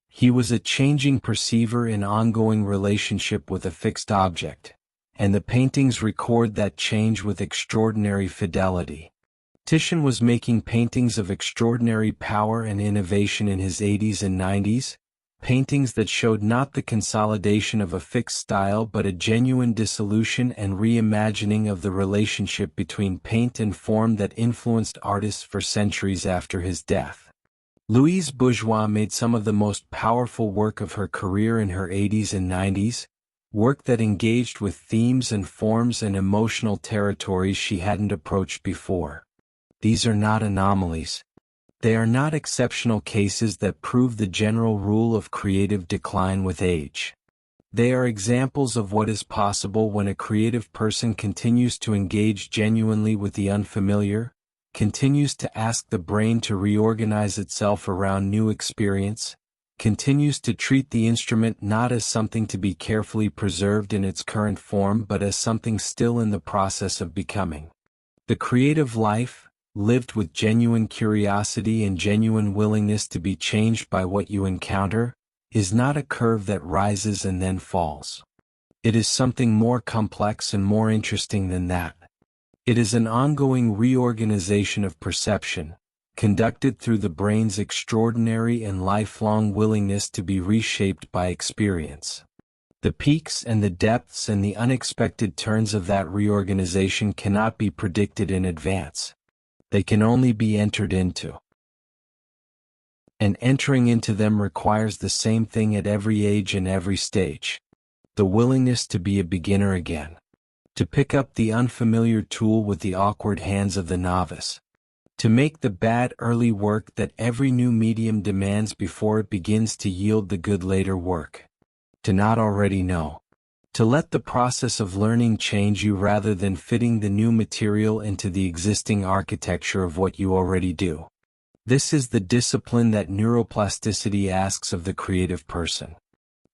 He was a changing perceiver in ongoing relationship with a fixed object, and the paintings record that change with extraordinary fidelity. Titian was making paintings of extraordinary power and innovation in his 80s and 90s, paintings that showed not the consolidation of a fixed style but a genuine dissolution and reimagining of the relationship between paint and form that influenced artists for centuries after his death. Louise Bourgeois made some of the most powerful work of her career in her 80s and 90s, work that engaged with themes and forms and emotional territories she hadn't approached before. These are not anomalies. They are not exceptional cases that prove the general rule of creative decline with age. They are examples of what is possible when a creative person continues to engage genuinely with the unfamiliar, continues to ask the brain to reorganize itself around new experience, continues to treat the instrument not as something to be carefully preserved in its current form but as something still in the process of becoming. The creative life, lived with genuine curiosity and genuine willingness to be changed by what you encounter, is not a curve that rises and then falls. It is something more complex and more interesting than that. It is an ongoing reorganization of perception, conducted through the brain's extraordinary and lifelong willingness to be reshaped by experience. The peaks and the depths and the unexpected turns of that reorganization cannot be predicted in advance. They can only be entered into. And entering into them requires the same thing at every age and every stage: the willingness to be a beginner again. To pick up the unfamiliar tool with the awkward hands of the novice. To make the bad early work that every new medium demands before it begins to yield the good later work. To not already know. To let the process of learning change you rather than fitting the new material into the existing architecture of what you already do. This is the discipline that neuroplasticity asks of the creative person.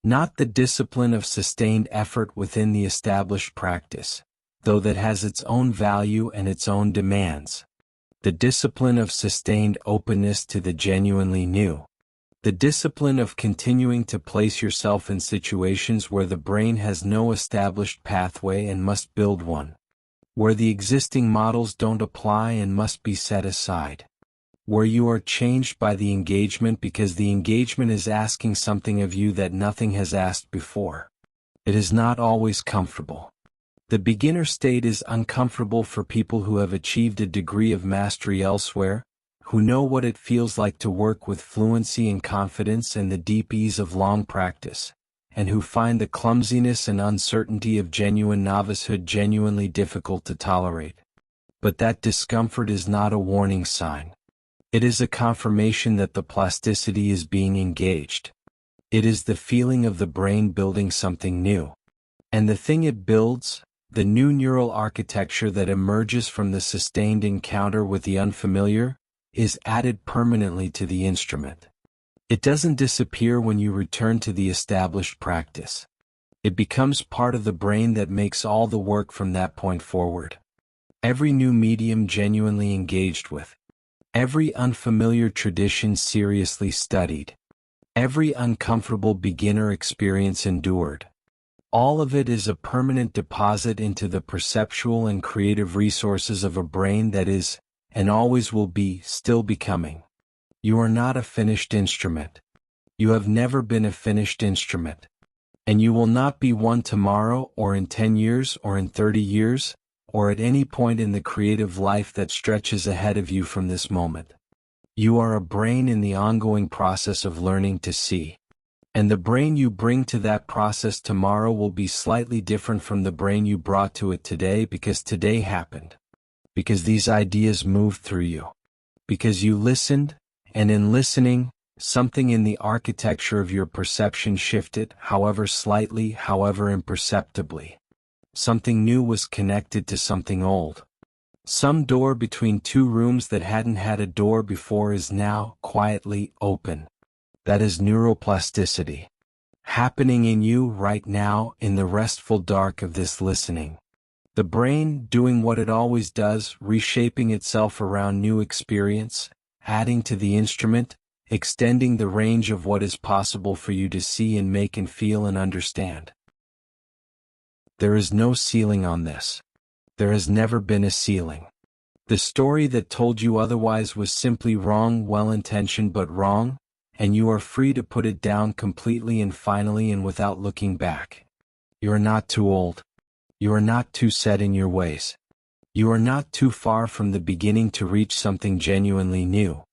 Not the discipline of sustained effort within the established practice, though that has its own value and its own demands. The discipline of sustained openness to the genuinely new. The discipline of continuing to place yourself in situations where the brain has no established pathway and must build one. Where the existing models don't apply and must be set aside. Where you are changed by the engagement because the engagement is asking something of you that nothing has asked before. It is not always comfortable. The beginner state is uncomfortable for people who have achieved a degree of mastery elsewhere, who know what it feels like to work with fluency and confidence and the deep ease of long practice, and who find the clumsiness and uncertainty of genuine novicehood genuinely difficult to tolerate. But that discomfort is not a warning sign. It is a confirmation that the plasticity is being engaged. It is the feeling of the brain building something new. And the thing it builds, the new neural architecture that emerges from the sustained encounter with the unfamiliar, is added permanently to the instrument. It doesn't disappear when you return to the established practice. It becomes part of the brain that makes all the work from that point forward. Every new medium genuinely engaged with. Every unfamiliar tradition seriously studied. Every uncomfortable beginner experience endured. All of it is a permanent deposit into the perceptual and creative resources of a brain that is, and always will be, still becoming. You are not a finished instrument. You have never been a finished instrument. And you will not be one tomorrow or in 10 years or in 30 years, or at any point in the creative life that stretches ahead of you from this moment. You are a brain in the ongoing process of learning to see. And the brain you bring to that process tomorrow will be slightly different from the brain you brought to it today, because today happened. Because these ideas moved through you. Because you listened, and in listening, something in the architecture of your perception shifted, however slightly, however imperceptibly. Something new was connected to something old. Some door between two rooms that hadn't had a door before is now, quietly, open. That is neuroplasticity. Happening in you right now in the restful dark of this listening. The brain doing what it always does, reshaping itself around new experience, adding to the instrument, extending the range of what is possible for you to see and make and feel and understand. There is no ceiling on this. There has never been a ceiling. The story that told you otherwise was simply wrong, well-intentioned but wrong, and you are free to put it down completely and finally and without looking back. You are not too old. You are not too set in your ways. You are not too far from the beginning to reach something genuinely new.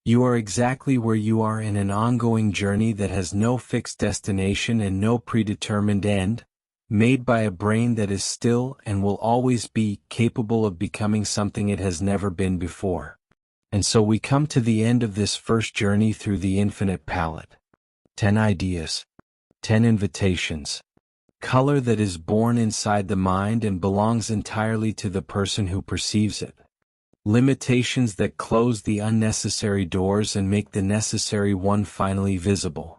You are exactly where you are in an ongoing journey that has no fixed destination and no predetermined end, made by a brain that is still and will always be capable of becoming something it has never been before. And so we come to the end of this first journey through the infinite palette. 10 ideas. 10 invitations. Color that is born inside the mind and belongs entirely to the person who perceives it. Limitations that close the unnecessary doors and make the necessary one finally visible.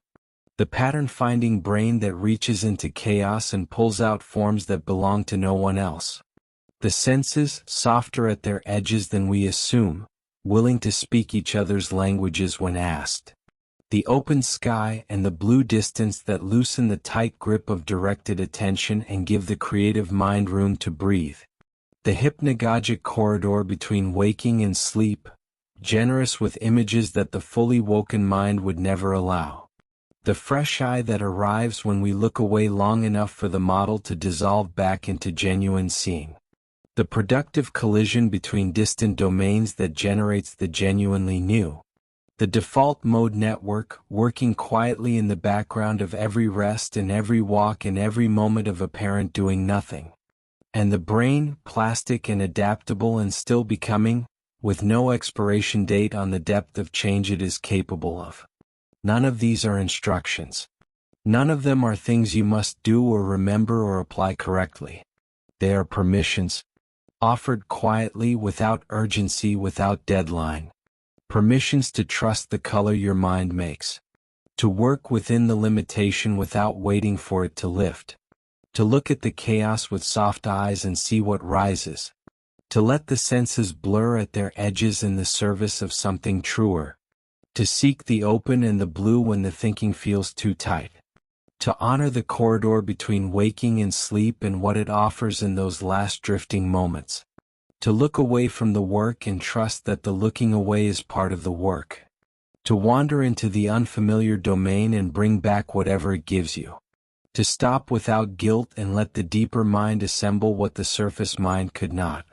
The pattern-finding brain that reaches into chaos and pulls out forms that belong to no one else. The senses, softer at their edges than we assume, willing to speak each other's languages when asked. The open sky and the blue distance that loosen the tight grip of directed attention and give the creative mind room to breathe. The hypnagogic corridor between waking and sleep, generous with images that the fully woken mind would never allow. The fresh eye that arrives when we look away long enough for the model to dissolve back into genuine seeing. The productive collision between distant domains that generates the genuinely new. The default mode network, working quietly in the background of every rest and every walk and every moment of apparent doing nothing. And the brain, plastic and adaptable and still becoming, with no expiration date on the depth of change it is capable of. None of these are instructions. None of them are things you must do or remember or apply correctly. They are permissions, offered quietly, without urgency, without deadline. Permissions to trust the color your mind makes. To work within the limitation without waiting for it to lift. To look at the chaos with soft eyes and see what rises. To let the senses blur at their edges in the service of something truer. To seek the open and the blue when the thinking feels too tight. To honor the corridor between waking and sleep and what it offers in those last drifting moments. To look away from the work and trust that the looking away is part of the work. To wander into the unfamiliar domain and bring back whatever it gives you. To stop without guilt and let the deeper mind assemble what the surface mind could not.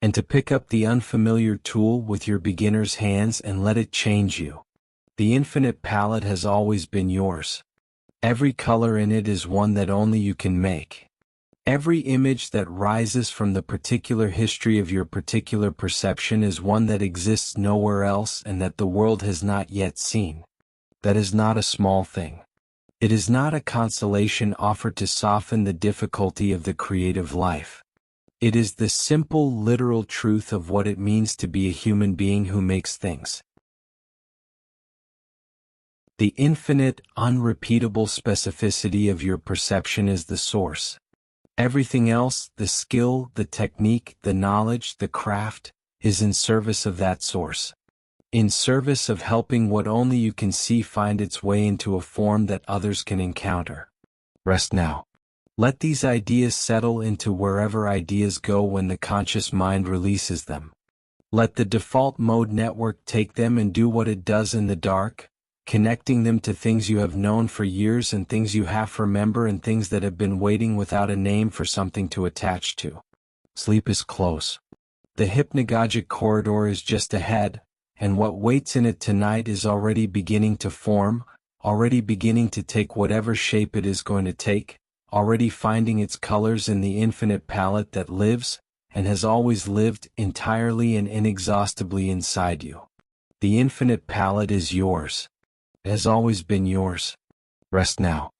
And to pick up the unfamiliar tool with your beginner's hands and let it change you. The infinite palette has always been yours. Every color in it is one that only you can make. Every image that rises from the particular history of your particular perception is one that exists nowhere else and that the world has not yet seen. That is not a small thing. It is not a consolation offered to soften the difficulty of the creative life. It is the simple, literal truth of what it means to be a human being who makes things. The infinite, unrepeatable specificity of your perception is the source. Everything else, the skill, the technique, the knowledge, the craft, is in service of that source. In service of helping what only you can see find its way into a form that others can encounter. Rest now. Let these ideas settle into wherever ideas go when the conscious mind releases them. Let the default mode network take them and do what it does in the dark, connecting them to things you have known for years and things you half remember and things that have been waiting without a name for something to attach to. Sleep is close. The hypnagogic corridor is just ahead, and what waits in it tonight is already beginning to form, already beginning to take whatever shape it is going to take, already finding its colors in the infinite palette that lives, and has always lived entirely and inexhaustibly inside you. The infinite palette is yours. It has always been yours. Rest now.